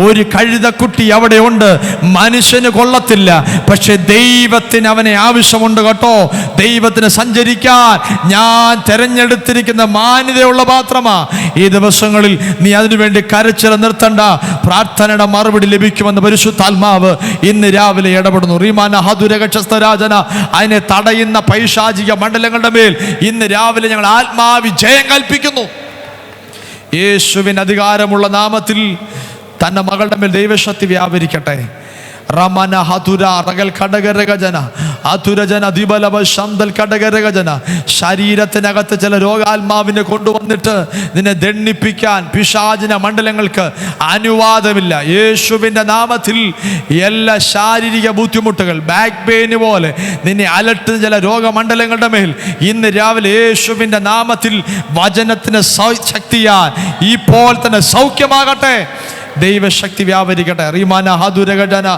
ഒരു കഴുതക്കുട്ടി അവിടെ ഉണ്ട്. മനുഷ്യന് കൊള്ളത്തില്ല, പക്ഷെ ദൈവത്തിന് അവനെ ആവശ്യമുണ്ട് കേട്ടോ. ദൈവത്തിന് സഞ്ചരിക്കാൻ ഞാൻ തെരഞ്ഞെടുത്തിരിക്കുന്ന മാന്യതയുള്ള പാത്രമാ. ഈ ദിവസങ്ങളിൽ നീ അതിനുവേണ്ടി കരച്ചിൽ നിർത്തണ്ട. പ്രാർത്ഥനയുടെ മറുപടി ലഭിക്കുമെന്ന് പരിശുദ്ധാത്മാവ് ഇന്ന് രാവിലെ ഇടപെടുന്നു. റീമാന ഹദുരഗക്ഷസ്തരാജന. അതിനെ തടയുന്ന പൈശാചിക മണ്ഡലങ്ങളുടെ മേൽ ഇന്ന് രാവിലെ ഞങ്ങൾ ആത്മാവി ജയം കൽപ്പിക്കുന്നു. യേശുവിന് അധികാരമുള്ള നാമത്തിൽ തന്റെ മകളുടെ മേൽ ദൈവശക്തി വ്യാപരിക്കട്ടെ. റമന ഹതുര റഗൽ ഘടകരഗജന അതുരജന ദിബലവ ശംദൽ ഘടകരഗജന. ശരീരത്തിനകത്ത് ചില രോഗാത്മാവിനെ കൊണ്ടുവന്നിട്ട് നിന്നെ ദണ്ഡിപ്പിക്കാൻ പിശാചിന മണ്ഡലങ്ങൾക്ക് അനുവാദമില്ല. യേശുവിൻ്റെ നാമത്തിൽ എല്ലാ ശാരീരിക ബുദ്ധിമുട്ടുകൾ, ബാക്ക് പെയിന് പോലെ നിന്നെ അലട്ടുന്ന ചില രോഗമണ്ഡലങ്ങളുടെ മേൽ ഇന്ന് രാവിലെ യേശുവിൻ്റെ നാമത്തിൽ വചനത്തിന് ശക്തിയാൽ ഇപ്പോൾ തന്നെ സൗഖ്യമാകട്ടെ. ദൈവശക്തി വ്യാപരിക്കട്ടെ. റീമാന ഹദുരഗജന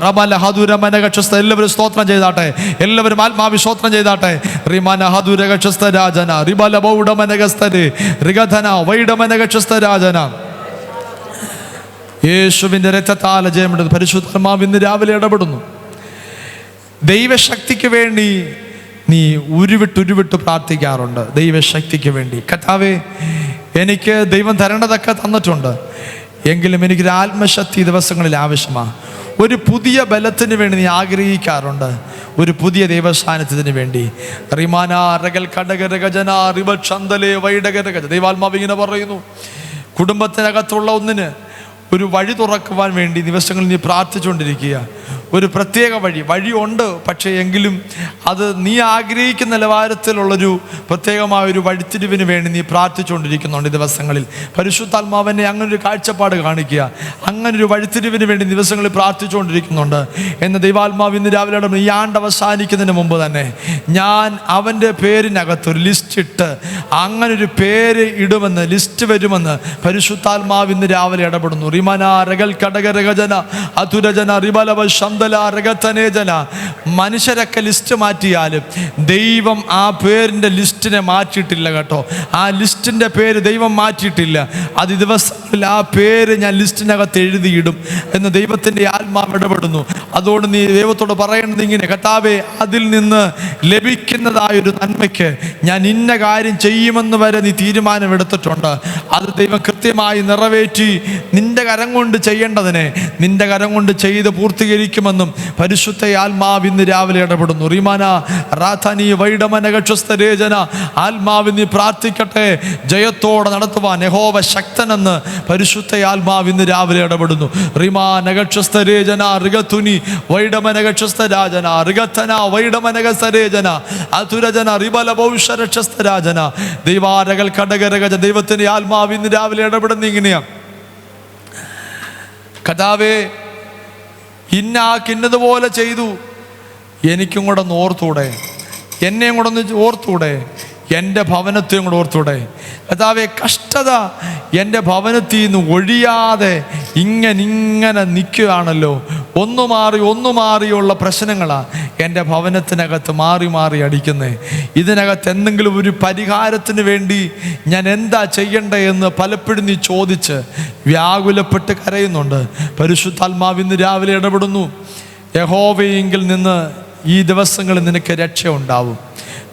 റമല ഹദുരമനഗക്ഷസ്ത. എല്ലാവരും സ്തോത്രം ചെയ്താട്ടെ. എല്ലാവരും ആത്മാവി സ്തോത്രം ചെയ്താട്ടെ. റീമാന ഹദുരഗക്ഷസ്ത രാജന റിബല ബൗഡമനഗസ്തര് റിഗധന വൈഡമനഗക്ഷസ്ത രാജന. യേശുവിൻ്റെ രക്തത്താൽ ജയമുണ്ട്. പരിശുദ്ധാത്മാവ് ഇന്ന് രാവിലെ ഇടപെടുന്നു. ദൈവശക്തിക്ക് വേണ്ടി നീ ഉരുവിട്ട് പ്രാർത്ഥിക്കാറുണ്ട്. ദൈവശക്തിക്ക് വേണ്ടി, കർത്താവേ എനിക്ക് ദൈവം തരേണ്ടതൊക്കെ തന്നിട്ടുണ്ട്, എങ്കിലും എനിക്കൊരു ആത്മശക്തി ദിവസങ്ങളിൽ ആവശ്യമാണ്. ഒരു പുതിയ ബലത്തിന് വേണ്ടി നീ ആഗ്രഹിക്കാറുണ്ട്, ഒരു പുതിയ ദൈവസാന്നിധ്യത്തിന് വേണ്ടി. റിമാന റഗൽ ഘടകരഗജന റിബൽ ചന്ദലേ വൈഡകരഗജ. ദൈവാത്മാവ് ഇങ്ങനെ പറയുന്നു, കുടുംബത്തിനകത്തുള്ള ഒന്നിന് ഒരു വഴി തുറക്കുവാൻ വേണ്ടി ദിവസങ്ങളിൽ നീ പ്രാർത്ഥിച്ചുകൊണ്ടിരിക്കുക. ഒരു പ്രത്യേക വഴിയുണ്ട്, പക്ഷേ എങ്കിലും അത് നീ ആഗ്രഹിക്കുന്ന നിലവാരത്തിലുള്ളൊരു പ്രത്യേകമായൊരു വഴിത്തിരിവിന് വേണ്ടി നീ പ്രാർത്ഥിച്ചുകൊണ്ടിരിക്കുന്നുണ്ട്. ദിവസങ്ങളിൽ പരിശുദ്ധാത്മാവനെ അങ്ങനൊരു കാഴ്ചപ്പാട് കാണിക്കുക, അങ്ങനൊരു വഴിത്തിരിവിന് വേണ്ടി ദിവസങ്ങളിൽ പ്രാർത്ഥിച്ചുകൊണ്ടിരിക്കുന്നുണ്ട് എന്ന് ദൈവാത്മാവ് ഇന്ന് രാവിലെ ഈ ആണ്ട് അവസാനിക്കുന്നതിന് മുമ്പ് തന്നെ ഞാൻ അവൻ്റെ പേരിനകത്ത് ഒരു ലിസ്റ്റ് ഇട്ട് അങ്ങനൊരു പേര് ഇടുമെന്ന്, ലിസ്റ്റ് വരുമെന്ന് പരിശുദ്ധാത്മാവ് ഇന്ന് രാവിലെ ഇടപെടുന്നു. റിമന രഗൽ കടകരഗജന അതുരജന റിബലവ ശബ്ദല രഗതനേജന. മനുഷ്യരൊക്കെ ലിസ്റ്റ് മാറ്റിയാലും ദൈവം ആ പേരിൻ്റെ ലിസ്റ്റിനെ മാറ്റിയിട്ടില്ല കേട്ടോ. ആ ലിസ്റ്റിൻ്റെ പേര് ദൈവം മാറ്റിയിട്ടില്ല. അത് ദിവസങ്ങളിൽ ആ പേര് ഞാൻ ലിസ്റ്റിനകത്ത് എഴുതിയിടും എന്ന് ദൈവത്തിൻ്റെ ആത്മാവ് ഇടപെടുന്നു. അതുകൊണ്ട് നീ ദൈവത്തോട് പറയേണ്ടത് ഇങ്ങനെ: കർത്താവേ, അതിൽ നിന്ന് ലഭിക്കുന്നതായൊരു നന്മയ്ക്ക് ഞാൻ ഇന്ന കാര്യം ചെയ്യുമെന്ന് വരെ നീ തീരുമാനമെടുത്തിട്ടുണ്ട്. അത് ദൈവം കൃത്യമായി നിറവേറ്റി നിന്റെ കരം കൊണ്ട് ചെയ്യേണ്ടതിനെ നിന്റെ കരം കൊണ്ട് ചെയ്ത് പൂർത്തീകരിക്കുമെന്നും പരിശുദ്ധ ആത്മാവ് ഇന്ന് രാവിലെ ഇടപെടുന്നു. റിമാന റാഥനി വൈഡമനകക്ഷസ്തരേജന. ആത്മാവ് നീ പ്രാർത്ഥിക്കട്ടെ, ജയത്തോടെ നടത്തുവാൻ യഹോവ ശക്തനെന്ന് പരിശുദ്ധ ആത്മാവ് ഇന്ന് രാവിലെ ഇടപെടുന്നു. റിമാ നഗക്ഷസ്തരേജന ഋഗത്തുനി വൈഡമനകക്ഷസ്തരാജന ഋഗത്തന വൈഡമനകസരേജന അതുരജന റിബല ഭൗഷരക്ഷസ്തരാജന. ദൈവാരകൾ കടകരകജ. ദൈവത്തിൻ്റെ ആത്മാവ് ഇന്ന് രാവിലെ ഇടപെടുന്ന ഇങ്ങനെയാണ്: കർത്താവേ, ഇന്നതുപോലെ ചെയ്തു, എനിക്കും കൂടെ ഒന്ന് ഓർത്തൂടെ, എന്നെയും കൂടെ ഒന്ന് ഓർത്തൂടെ, എൻ്റെ ഭവനത്തെയും കൂടെ ഓർത്തൂടെ. കർത്താവേ, കഷ്ടത എൻ്റെ ഭവനത്തിൽ നിന്ന് ഒഴിയാതെ ഇങ്ങനെ നിൽക്കുകയാണല്ലോ. ഒന്നു മാറിയുള്ള പ്രശ്നങ്ങളാണ് എൻ്റെ ഭവനത്തിനകത്ത് മാറി അടിക്കുന്നത്. ഇതിനകത്ത് എന്തെങ്കിലും ഒരു പരിഹാരത്തിന് വേണ്ടി ഞാൻ എന്താ ചെയ്യണ്ടേ എന്ന് പലപ്പോഴും നീ ചോദിച്ച് വ്യാകുലപ്പെട്ട് കരയുന്നുണ്ട്. പരിശുദ്ധാത്മാവ് ഇന്ന് രാവിലെ ഇടപെടുന്നു. യഹോവയെങ്കിൽ നിന്ന് ഈ ദിവസങ്ങളിൽ നിനക്ക് രക്ഷ ഉണ്ടാവും.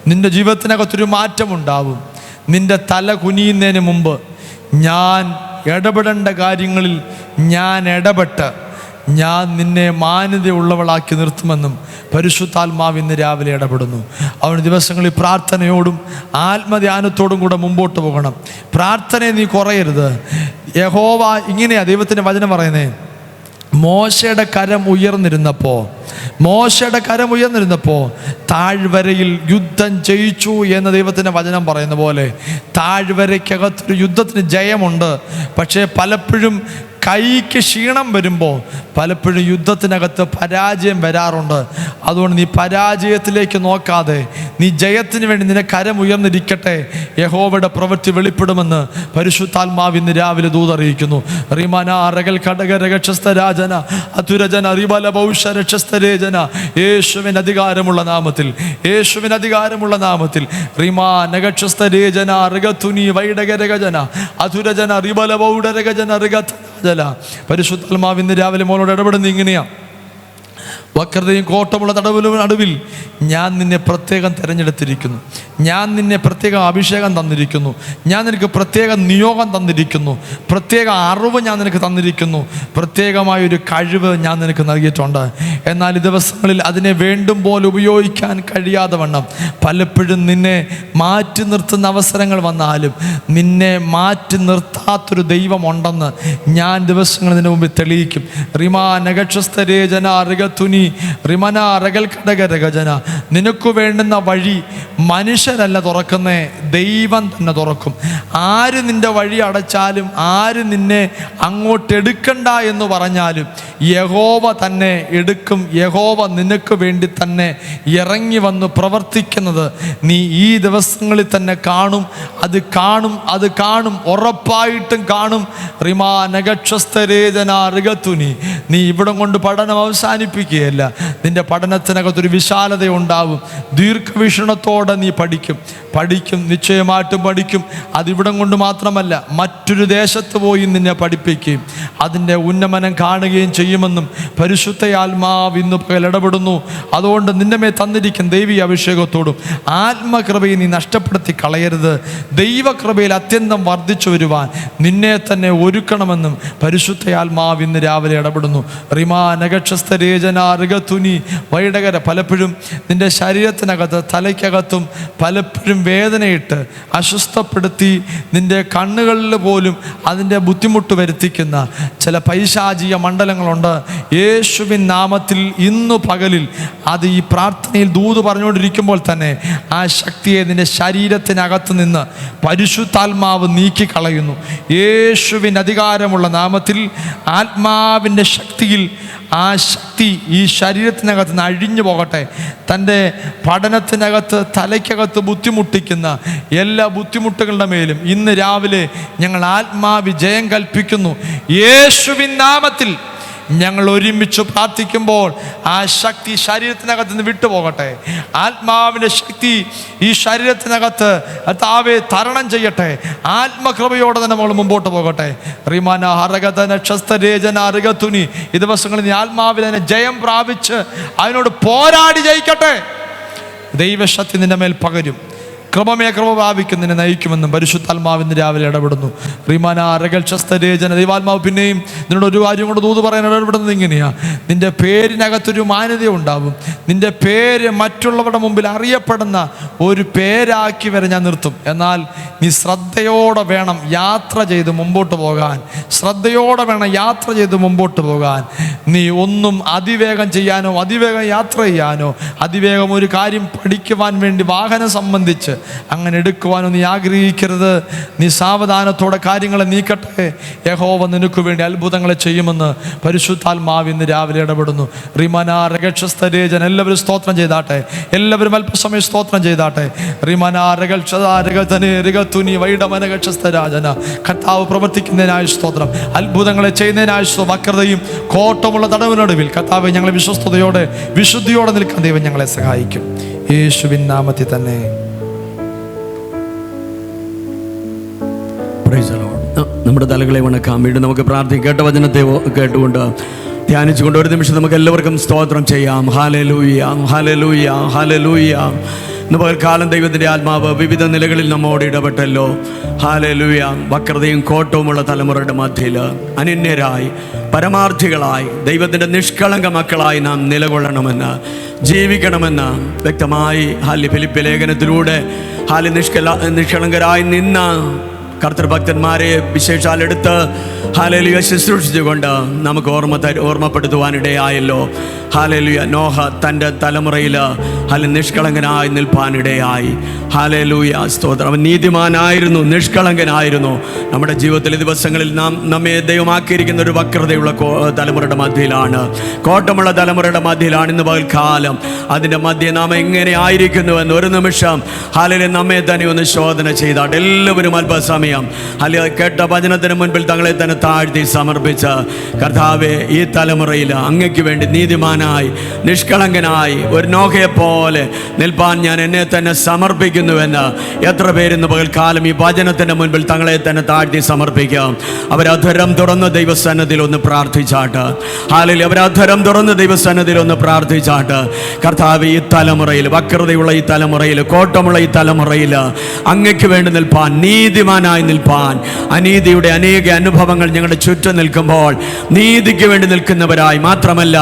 നിൻ്റെ ജീവിതത്തിനകത്തൊരു മാറ്റമുണ്ടാവും. നിൻ്റെ തല കുനിയുന്നതിന് മുമ്പ് ഞാൻ ഇടപെടേണ്ട കാര്യങ്ങളിൽ ഞാൻ ഇടപെട്ട് ഞാൻ നിന്നെ മാന്യതയുള്ളവളാക്കി നിർത്തുമെന്നും പരിശുദ്ധാത്മാവ് ഇന്ന് രാവിലെ ഇടപെടുന്നു. അവന് ദിവസങ്ങളിൽ പ്രാർത്ഥനയോടും ആത്മധ്യാനത്തോടും കൂടെ മുമ്പോട്ട് പോകണം. പ്രാർത്ഥനയെ നീ കുറയരുത്. യഹോവ ഇങ്ങനെയാ ദൈവത്തിൻ്റെ വചനം പറയുന്നേ: മോശയുടെ കരം ഉയർന്നിരുന്നപ്പോൾ താഴ്വരയിൽ യുദ്ധം ജയിച്ചു എന്ന് ദൈവത്തിൻ്റെ വചനം പറയുന്ന പോലെ താഴ്വരയ്ക്കകത്തൊരു യുദ്ധത്തിന് ജയമുണ്ട്. പക്ഷേ പലപ്പോഴും കൈക്ക് ക്ഷീണം വരുമ്പോൾ പലപ്പോഴും യുദ്ധത്തിനകത്ത് പരാജയം വരാറുണ്ട്. അതുകൊണ്ട് നീ പരാജയത്തിലേക്ക് നോക്കാതെ നീ ജയത്തിന് വേണ്ടി നിന്റെ കരം ഉയർന്നിരിക്കട്ടെ. യഹോവയുടെ പ്രവൃത്തി വെളിപ്പെടുമെന്ന് പരിശുദ്ധാത്മാവ് ഇന്ന് രാവിലെ ദൂതറിയിക്കുന്നു. റിമന അറകൽ കടകരക്ഷസ്തരാജന അതുരജന റിബല ഭൗഷരക്ഷസ്തരേജന. യേശുവിന് അധികാരമുള്ള നാമത്തിൽ റിമാ നഗക്ഷസ്തരേജന ഋഗത്തുനി വൈഡകരഗജന അതുരജന റിബല ഭൗഡരഗജന ഋഗത. പരിശുദ്ധാത്മാവ് ഇന്ന് രാവിലെ മോനോട് ഇടപെടുന്നത് ഇങ്ങനെയാ: വക്രതയും കോട്ടമുള്ള നടുവിൽ ഞാൻ നിന്നെ പ്രത്യേകം തിരഞ്ഞെടുത്തിരിക്കുന്നു. ഞാൻ നിന്നെ പ്രത്യേകം അഭിഷേകം തന്നിരിക്കുന്നു. ഞാൻ നിനക്ക് പ്രത്യേക നിയോഗം തന്നിരിക്കുന്നു. പ്രത്യേക അറിവ് ഞാൻ നിനക്ക് തന്നിരിക്കുന്നു. പ്രത്യേകമായൊരു കഴിവ് ഞാൻ നിനക്ക് നൽകിയിട്ടുണ്ട്. എന്നാൽ ഈ ദിവസങ്ങളിൽ അതിനെ വേണ്ടും പോലെ ഉപയോഗിക്കാൻ കഴിയാതെ വണ്ണം പലപ്പോഴും നിന്നെ മാറ്റി നിർത്തുന്ന അവസരങ്ങൾ വന്നാലും നിന്നെ മാറ്റി നിർത്താത്തൊരു ദൈവമുണ്ടെന്ന് ഞാൻ ദിവസങ്ങൾ നിന്റെ മുമ്പിൽ തെളിയിക്കും. റിമാ നഗക്ഷസ്തരേജന ഋഗത്തുനി റിമന റഗൽ കടകരഗജന. നിനക്ക് വേണ്ടുന്ന വഴി മനുഷ്യരല്ല തുറക്കുന്നേ, ദൈവം തന്നെ തുറക്കും. ആര് നിന്റെ വഴി അടച്ചാലും ആര് നിന്നെ അങ്ങോട്ട് എടുക്കണ്ട എന്ന് പറഞ്ഞാലും യഹോവ തന്നെ എടുക്കും. യഹോവ നിനക്ക് വേണ്ടി തന്നെ ഇറങ്ങി വന്ന് പ്രവർത്തിക്കുന്നത് നീ ഈ ദിവസങ്ങളിൽ തന്നെ കാണും. അത് കാണും, ഉറപ്പായിട്ടും കാണും. റിമാ നഗക്ഷസ്തരേജന ഋഗത്തുനി. നീ ഇവിടം കൊണ്ട് പഠനം അവസാനിപ്പിക്കുകയല്ല. നിന്റെ പഠനത്തിനകത്തൊരു വിശാലത ഉണ്ടാവും. ദീർഘവീക്ഷണത്തോടെ നീ പഠിക്കും, നിശ്ചയമായിട്ടും പഠിക്കും. അതിവിടം കൊണ്ട് മാത്രമല്ല, മറ്റൊരു ദേശത്ത് പോയി നിന്നെ പഠിപ്പിക്കുകയും അതിൻ്റെ ഉന്നമനം കാണുകയും ചെയ്യുമെന്നും പരിശുദ്ധ ആത്മാവ് ഇന്ന് പകൽ ഇടപെടുന്നു. അതുകൊണ്ട് നിന്റെ മേൽ തന്നിരിക്കുന്ന ദൈവീയ അഭിഷേകത്തോടും ആത്മകൃപയെ നീ നഷ്ടപ്പെടുത്തി കളയരുത്. ദൈവകൃപയിൽ അത്യന്തം വർദ്ധിച്ചു വരുവാൻ നിന്നെ തന്നെ ഒരുക്കണമെന്നും പരിശുദ്ധ ആത്മാവ് ഇന്ന് രാവിലെ ഇടപെടുന്നു. റിമാ നഗക്ഷസ്തരേജന ഋഗത്തുനി വൈഡകര. പലപ്പോഴും നിന്റെ ശരീരത്തിനകത്ത് തലയ്ക്കകത്തും പലപ്പോഴും വേദനയിട്ട് അസ്വസ്ഥപ്പെടുത്തി നിൻ്റെ കണ്ണുകളിൽ പോലും അതിൻ്റെ ബുദ്ധിമുട്ട് വരുത്തിക്കുന്ന ചില പൈശാചിക മണ്ഡലങ്ങളുണ്ട്. യേശുവിൻ നാമത്തിൽ ഇന്നു പകലിൽ അത് ഈ പ്രാർത്ഥനയിൽ ദൂത് പറഞ്ഞുകൊണ്ടിരിക്കുമ്പോൾ തന്നെ ആ ശക്തിയെ നിൻ്റെ ശരീരത്തിനകത്ത് നിന്ന് പരിശുദ്ധാത്മാവ് നീക്കിക്കളയുന്നു. യേശുവിൻ അധികാരമുള്ള നാമത്തിൽ ആത്മാവിൻ്റെ ശക്തിയിൽ ആ ശക്തി ഈ ശരീരത്തിനകത്ത് നിന്ന് അഴിഞ്ഞു പോകട്ടെ. തൻ്റെ പഠനത്തിനകത്ത് തലയ്ക്കകത്ത് ബുദ്ധിമുട്ടിക്കുന്ന എല്ലാ ബുദ്ധിമുട്ടുകളുടെ മേലും ഇന്ന് രാവിലെ ഞങ്ങൾ ആത്മാവിജയം കൽപ്പിക്കുന്നു. യേശുവിൻ നാമത്തിൽ ഞങ്ങൾ ഒരുമിച്ച് പ്രാർത്ഥിക്കുമ്പോൾ ആ ശക്തി ശരീരത്തിനകത്ത് നിന്ന് വിട്ടുപോകട്ടെ. ആത്മാവിൻ്റെ ശക്തി ഈ ശരീരത്തിനകത്ത് താവെ തരണം ചെയ്യട്ടെ. ആത്മകൃപയോടെ തന്നെ നമ്മൾ മുമ്പോട്ട് പോകട്ടെ. റിമാന ഹരഗതന ക്ഷസ്തരേജന അറുകത്തുനി ഈ ദിവസങ്ങളിൽ നീ ആത്മാവിൽ തന്നെ ജയം പ്രാപിച്ച് അതിനോട് പോരാടി ജയിക്കട്ടെ. ദൈവശക്തി നിന്റെ മേൽ പകരും. ക്രമമേ ക്രമ പ്രാപിക്കുന്നതിനെ നയിക്കുമെന്നും പരിശുദ്ധാത്മാവിന് രാവിലെ ഇടപെടുന്നു. റിമാന അരകൽശസ്തരേജന ദൈവാത്മാവ് പിന്നെയും നിന്നോട് ഒരു കാര്യം കൊണ്ട് ദൂത് പറയാൻ ഇടപെടുന്നത് ഇങ്ങനെയാ. നിന്റെ പേരിനകത്തൊരു മാന്യത ഉണ്ടാവും. നിന്റെ പേര് മറ്റുള്ളവരുടെ മുമ്പിൽ അറിയപ്പെടുന്ന ഒരു പേരാക്കി വരെ ഞാൻ നിർത്തും. എന്നാൽ നീ ശ്രദ്ധയോടെ വേണം യാത്ര ചെയ്ത് മുമ്പോട്ട് പോകാൻ. ശ്രദ്ധയോടെ വേണം യാത്ര ചെയ്ത് മുമ്പോട്ട് പോകാൻ. നീ ഒന്നും അതിവേഗം ചെയ്യാനോ അതിവേഗം യാത്ര ചെയ്യാനോ അതിവേഗം ഒരു കാര്യം പഠിക്കുവാൻ വേണ്ടി വാഹനം സംബന്ധിച്ച് അങ്ങനെ എടുക്കുവാനോ നീ ആഗ്രഹിക്കരുത്. നീ സാവധാനത്തോടെ കാര്യങ്ങളെ നീക്കട്ടെ. യഹോവ നിനക്ക് വേണ്ടി അത്ഭുതങ്ങളെ ചെയ്യുമെന്ന് പരിശുദ്ധാത്മാവ് ഇന്ന് രാവിലെ ഇടപെടുന്നു. റിമനാ രഗക്ഷസ്തരേജൻ എല്ലാവരും സ്തോത്രം ചെയ്താട്ടെ. എല്ലാവരും അല്പസമയം സ്തോത്രം ചെയ്താട്ടെ. റിമനാ രഗൽനി വൈഡമനഗക്ഷസ്തരാജന കർത്താവ് പ്രവർത്തിക്കുന്നതിനായ സ്തോത്രം. അത്ഭുതങ്ങളെ ചെയ്യുന്നതിനായ വക്രതയും കോട്ടമുള്ള തടവിനടുവിൽ കർത്താവ് ഞങ്ങളെ വിശ്വസ്തയോടെ വിശുദ്ധിയോടെ നിൽക്കാൻ ദൈവം ഞങ്ങളെ സഹായിക്കും. യേശുവിൻ നാമത്തിൽ തന്നെ. നമ്മുടെ തലകളെ വണക്കാം. വീണ്ടും നമുക്ക് പ്രാർത്ഥിക്കാം. കേട്ട വചനത്തെ കേട്ടുകൊണ്ട് ധ്യാനിച്ചുകൊണ്ട് ഒരു നിമിഷം നമുക്ക് എല്ലാവർക്കും സ്തോത്രം ചെയ്യാം. Hallelujah, hallelujah, hallelujah. ഇന്ന് പകൽക്കാലം ദൈവത്തിൻ്റെ ആത്മാവ് വിവിധ നിലകളിൽ നമ്മോട് ഇടപെട്ടല്ലോ. ഹല്ലേലൂയ. വക്രതയും കോട്ടവുമുള്ള തലമുറയുടെ മധ്യയിൽ അനന്യരായി പരമാർത്ഥികളായി ദൈവത്തിൻ്റെ നിഷ്കളങ്ക മക്കളായി നാം നിലകൊള്ളണമെന്ന് ജീവിക്കണമെന്ന് വ്യക്തമായി ഫിലിപ്പി ലേഖനത്തിലൂടെ നിഷ്കളങ്കരായി നിന്ന കർത്തൃഭക്തന്മാരെ വിശേഷാൽ എടുത്ത് ഹല്ലേലൂയ ശുശ്രൂഷിച്ചുകൊണ്ട് നമുക്ക് ഓർമ്മപ്പെടുത്തുവാനിടയായല്ലോ. ഹല്ലേലൂയ. നോഹ തൻ്റെ തലമുറയിൽ നിഷ്കളങ്കനായി നിൽപ്പാനിടയായി. ഹല്ലേലൂയ, സ്തോത്രം. അവൻ നീതിമാനായിരുന്നു, നിഷ്കളങ്കനായിരുന്നു. നമ്മുടെ ജീവിതത്തിലെ ദിവസങ്ങളിൽ നമ്മെ ദൈവമാക്കിയിരിക്കുന്ന ഒരു വക്രതയുള്ള തലമുറയുടെ മധ്യയിലാണ്, കോട്ടമുള്ള തലമുറയുടെ മധ്യയിലാണ് ഇന്ന് പകൽക്കാലം. അതിൻ്റെ മധ്യേ നാം എങ്ങനെ ആയിരിക്കുന്നുവെന്ന് ഒരു നിമിഷം ഹല്ലേലൂയ നമ്മെ തന്നെ ഒന്ന് ശോധന ചെയ്താട്ട് എല്ലാവരും അല്പസമയം കേട്ട വചനത്തിന് മുൻപിൽ തങ്ങളെ തന്നെ താഴ്ത്തി സമർപ്പിച്ച് കർത്താവേ, ഈ തലമുറയിൽ അങ്ങയ്ക്ക് വേണ്ടി നീതിമാനായി നിഷ്കളങ്കനായി ഒരു നോഹയെ പോലെ നിൽപ്പാൻ ഞാൻ എന്നെ തന്നെ സമർപ്പിക്കുന്നുവെന്ന് എത്ര പേരിന്ന് പകൽക്കാലം ഈ വചനത്തിൻ്റെ മുൻപിൽ തങ്ങളെ തന്നെ താഴ്ത്തി സമർപ്പിക്കാം. അവരധരം തുറന്ന് ദൈവസന്നിധിയിൽ ഒന്ന് പ്രാർത്ഥിച്ചാട്ട്. ഹല്ലേലൂയ. അവരധരം തുറന്ന് ദൈവസന്നിധിയിൽ ഒന്ന് പ്രാർത്ഥിച്ചാട്ട്. കർത്താവേ, ഈ തലമുറയിൽ വക്രതയുള്ള ഈ തലമുറയിൽ കോട്ടമുള്ള ഈ തലമുറയിൽ അങ്ങയ്ക്ക് വേണ്ടി നിൽപ്പാൻ, നീതിമാനായി നിൽപ്പാൻ, അനീതിയുടെ അനേക അനുഭവങ്ങൾ ഞങ്ങളുടെ ചുറ്റും നിൽക്കുമ്പോൾ നീതിക്ക് വേണ്ടി നിൽക്കുന്നവരായി മാത്രമല്ല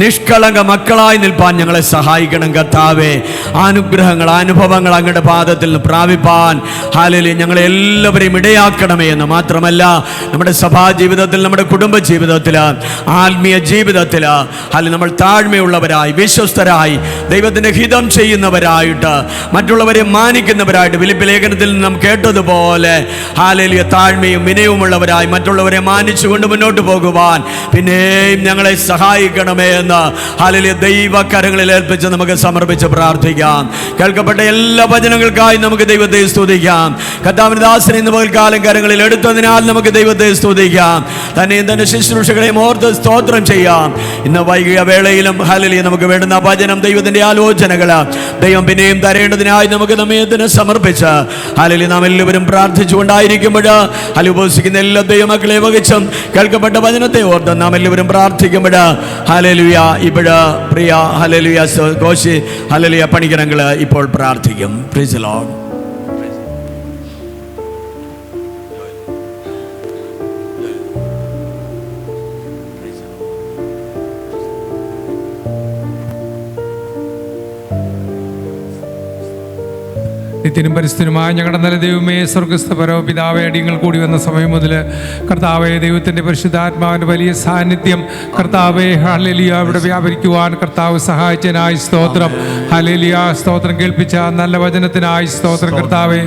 നിഷ്കളങ്ക മക്കളായി നിൽപ്പാൻ ഞങ്ങളെ സഹായിക്കണം കർത്താവേ. അനുഗ്രഹങ്ങൾ അനുഭവങ്ങൾ അങ്ങയുടെ പാദത്തിൽ നിന്ന് പ്രാപിപ്പാൻ ഹല്ലേലൂയ ഞങ്ങളെ എല്ലാവരെയും ഇടയാക്കണമേ എന്ന് മാത്രമല്ല നമ്മുടെ സഭാ ജീവിതത്തിൽ, നമ്മുടെ കുടുംബ ജീവിതത്തിൽ, ആത്മീയ ജീവിതത്തിൽ നമ്മൾ താഴ്മയുള്ളവരായി വിശ്വസ്തരായി ദൈവത്തിൻ്റെ ഹിതം ചെയ്യുന്നവരായിട്ട് മറ്റുള്ളവരെ മാനിക്കുന്നവരായിട്ട് ഫിലിപ്പി ലേഖനത്തിൽ നാം കേട്ടതുപോലെ ഹല്ലേലൂയ താഴ്മയും വിനയവുമുള്ളവരായി മറ്റുള്ളവരെ മാനിച്ചുകൊണ്ട് മുന്നോട്ട് പോകുവാൻ പിന്നെയും ഞങ്ങളെ സഹായിക്കണമേ എന്ന് ഹല്ലേലൂയ ദൈവകരങ്ങളിൽ ഏൽപ്പിച്ച് നമുക്ക് സമർപ്പിച്ച് പ്രാർത്ഥിക്കാം. കേൾക്കപ്പെട്ട എല്ലാ വചനങ്ങൾക്കായി നമുക്ക് ദൈവത്തെ സ്തുതിക്കാം. കർത്താവിന്റെ ദാസനെ ഇന്ന് പകൽക്കാലം കരങ്ങളിൽ എടുത്തതിനാൽ നമുക്ക് ദൈവത്തെ സ്തുതിക്കാം. തന്നെയും തന്റെ ശുശ്രൂഷകളെയും ഓർത്ത് സ്തോത്രം ചെയ്യാം. ഇന്ന് വൈകിയ വേളയിലും ഹല്ലേലൂയ നമുക്ക് വേണ്ടുന്ന വചനം, ദൈവത്തിന്റെ ആലോചനകൾ ദൈവം പിന്നെയും തരേണ്ടതിനായി നമുക്ക് നമ്മെ തന്നെ സമർപ്പിച്ച് ഹല്ലേലൂയ നാം എല്ലാവരും പ്രാർത്ഥിച്ചുകൊണ്ടായിരിക്കുമ്പോൾ ഉപവസിക്കുന്ന എല്ലാ ദൈവമക്കളെ വഹിച്ചും കേൾക്കപ്പെട്ട വചനത്തെ ഓർത്ത് നാം എല്ലാവരും പ്രാർത്ഥിക്കുമ്പോൾ ഹല്ലേലൂയ ഇവിടെ പ്രിയ ഹല്ലേലൂയ കോശി ഹല്ലേലൂയ പണിക്കരങ്ങൾ ഇപ്പോൾ പ്രാർത്ഥിക്കും. Praise the Lord. നിത്യനും പരിസ്ഥിതിയുമായ ഞങ്ങളുടെ നല്ല ദൈവമേ, സ്വർഗസ്ഥ പരമപിതാവേ, അടിയങ്ങൾ കൂടി വന്ന സമയം മുതൽ കർത്താവേ, ദൈവത്തിൻ്റെ പരിശുദ്ധാത്മാവിൻ്റെ വലിയ സാന്നിധ്യം കർത്താവേ, ഹല്ലേലൂയ, ഇവിടെ വ്യാപരിക്കുവാൻ കർത്താവ് സഹായിച്ചതിനായി സ്തോത്രം. ഹല്ലേലൂയ, സ്തോത്രം. കേൾപ്പിച്ച നല്ല വചനത്തിനായി സ്തോത്രം കർത്താവേ.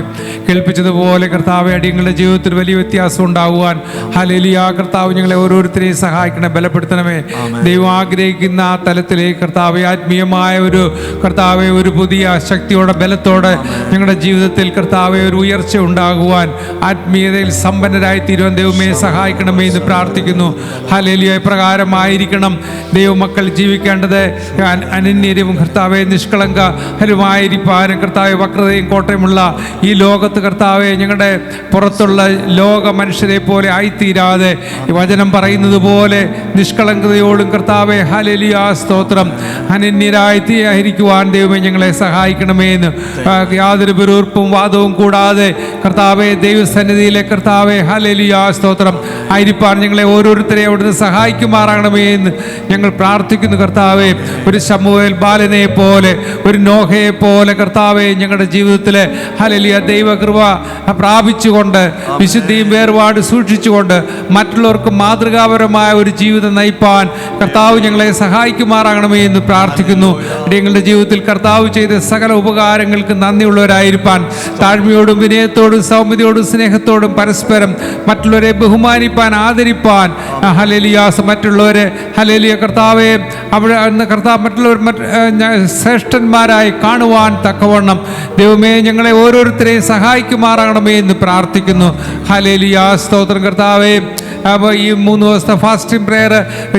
കേൾപ്പിച്ചതുപോലെ കർത്താവേ, അടിയങ്ങളുടെ ജീവിതത്തിൽ വലിയ വ്യത്യാസം ഉണ്ടാകുവാൻ ഹല്ലേലൂയ കർത്താവ് ഞങ്ങളെ ഓരോരുത്തരെയും സഹായിക്കണേ, ബലപ്പെടുത്തണമേ. ദൈവം ആഗ്രഹിക്കുന്ന ആ തലത്തിലേക്ക് കർത്താവെ ആത്മീയമായ ഒരു കർത്താവെ ഒരു പുതിയ ശക്തിയോടെ ബലത്തോടെ ഞങ്ങളുടെ ജീവിതത്തിൽ കർത്താവെ ഒരു ഉയർച്ച ഉണ്ടാകുവാൻ ആത്മീയതയിൽ സമ്പന്നരായി തീരുവാൻ ദൈവമേ സഹായിക്കണമേ എന്ന് പ്രാർത്ഥിക്കുന്നു. ഹല്ലേലൂയ, പ്രകാരമായിരിക്കണം ദൈവമക്കൾ ജീവിക്കേണ്ടത്. അനന്യരും കർത്താവെ നിഷ്കളങ്കരുമായിരിക്കാനും കർത്താവെ വക്രതയും കോട്ടയുമുള്ള ഈ ലോകത്ത് കർത്താവെ ഞങ്ങളുടെ പുറത്തുള്ള ലോക മനുഷ്യരെ പോലെ ആയിത്തീരാതെ ഈ വചനം പറയുന്നത് പോലെ നിഷ്കളങ്കതയോടും കർത്താവെ ഹല്ലേലൂയ സ്തോത്രം അനന്യരായിരിക്കുവാൻ ദൈവമേ ഞങ്ങളെ സഹായിക്കണമേ എന്ന് യാതൊരു വിറുപ്പും വാദവും കൂടാതെ കർത്താവെ ദൈവസന്നിധിയിലെ കർത്താവെ ഹല്ലേലൂയ സ്തോത്രം ആയിരിക്കാൻ ഞങ്ങളെ ഓരോരുത്തരെ അവിടുന്ന് സഹായിക്കുമാറാകണമേ എന്ന് ഞങ്ങൾ പ്രാർത്ഥിക്കുന്നു. കർത്താവെ, ഒരു ശമൂവേൽ ബാലനെ പോലെ ഒരു നോഹയെ പോലെ കർത്താവെ ഞങ്ങളുടെ ജീവിതത്തിലെ ഹല്ലേലൂയ ദൈവകൃപ പ്രാപിച്ചുകൊണ്ട് വിശുദ്ധിയും വേർപാട് സൂക്ഷിച്ചുകൊണ്ട് മറ്റുള്ളവർക്ക് മാതൃകാപരമായ ഒരു ജീവിതം നയിപ്പാൻ കർത്താവ് ഞങ്ങളെ സഹായിക്കുമാറാകണമേ എന്ന് പ്രാർത്ഥിക്കുന്നു. ഞങ്ങളുടെ ജീവിതത്തിൽ കർത്താവ് ചെയ്ത സകല ഉപകാരങ്ങൾക്ക് നന്ദിയുള്ളവരായിരിക്കാൻ താഴ്മയോടും വിനയത്തോടും സൗമ്യതയോടും സ്നേഹത്തോടും പരസ്പരം മറ്റുള്ളവരെ ബഹുമാനിപ്പാൻ ആദരിപ്പാൻ ഹല്ലേലൂയ മറ്റുള്ളവരെ ഹല്ലേലൂയ കർത്താവെ അവിടെ കർത്താവ് മറ്റുള്ളവർ ശ്രേഷ്ഠന്മാരായി കാണുവാൻ തക്കവണ്ണം ദൈവമേ ഞങ്ങളെ ഓരോരുത്തരെയും സഹായിക്കുമാറാകണമേ എന്ന് പ്രാർത്ഥിക്കുന്നു. ഹല്ലേലൂയ സ്തോത്രം കർത്താവേ. അപ്പോൾ ഈ 3 ദിവസത്തെ ഫാസ്റ്റിംഗ് പ്രെയർ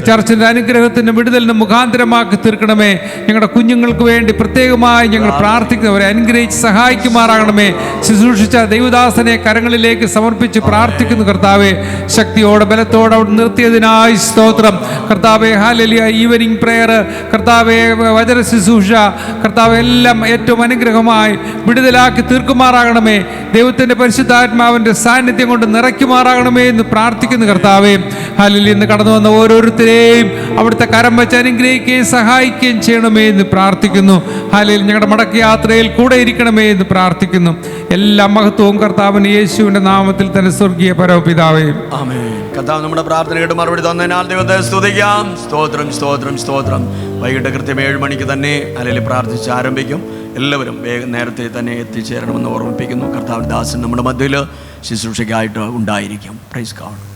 ചർച്ചിൻ്റെ അനുഗ്രഹത്തിനും വിടുതലിനും മുഖാന്തരമാക്കി തീർക്കണമേ. ഞങ്ങളുടെ കുഞ്ഞുങ്ങൾക്ക് വേണ്ടി പ്രത്യേകമായി ഞങ്ങൾ പ്രാർത്ഥിക്കുന്നവരെ അനുഗ്രഹിച്ച് സഹായിക്കുമാറാകണമേ. ശുശ്രൂഷിച്ച ദൈവദാസനെ കരങ്ങളിലേക്ക് സമർപ്പിച്ച് പ്രാർത്ഥിക്കുന്നു കർത്താവെ. ശക്തിയോടെ ബലത്തോടെ അവിടെ നിർത്തിയതിനായി സ്തോത്രം കർത്താവെ. ഹല്ലേലൂയ, ഈവനിങ് പ്രെയർ കർത്താവെ, വചന ശുശ്രൂഷ കർത്താവ് എല്ലാം ഏറ്റവും അനുഗ്രഹമായി വിടുതലാക്കി തീർക്കുമാറാകണമേ. ദൈവത്തിൻ്റെ പരിശുദ്ധാത്മാവിൻ്റെ സാന്നിധ്യം കൊണ്ട് നിറയ്ക്കുമാറാകണമേ എന്ന് പ്രാർത്ഥിക്കുന്നു കർത്താവേ. ഹല്ലേലൂയ, ഇന്ന് കടന്നു വന്ന ഓരോരുത്തരെയും അവിടുത്തെ കരം വെച്ച് അനുഗ്രഹിക്കുകയും സഹായിക്കുകയും ചെയ്യണമേ എന്ന് പ്രാർത്ഥിക്കുന്നു. ഹല്ലേലൂയ, ഞങ്ങളുടെ മടക്ക യാത്രയിൽ കൂടെ ഇരിക്കണമേ എന്ന് പ്രാർത്ഥിക്കുന്നു. എല്ലാ മഹത്വവും കർത്താവിന് യേശുവിൻ്റെ നാമത്തിൽ തന്നെ സ്വർഗീയ പരമപിതാവേ. ആമേൻ. കർത്താവ് നമ്മുടെ പ്രാർത്ഥനയുടെ മറുപടി തന്നതിനാൽ ദൈവത്തെ സ്തുതിക്കാം. സ്തോത്രം സ്തോത്രം സ്തോത്രം. വൈകിട്ട് കൃത്യം 7 മണിക്ക് തന്നെ അല്ലെങ്കിൽ പ്രാർത്ഥിച്ച് ആരംഭിക്കും. എല്ലാവരും വേഗം നേരത്തെ തന്നെ എത്തിച്ചേരണമെന്ന് ഓർമ്മിപ്പിക്കുന്നു. കർത്താവിൻ്റെ ദാസൻ നമ്മുടെ മധ്യയിൽ ശുശ്രൂഷയ്ക്കായിട്ട് ഉണ്ടായിരിക്കും. Praise God.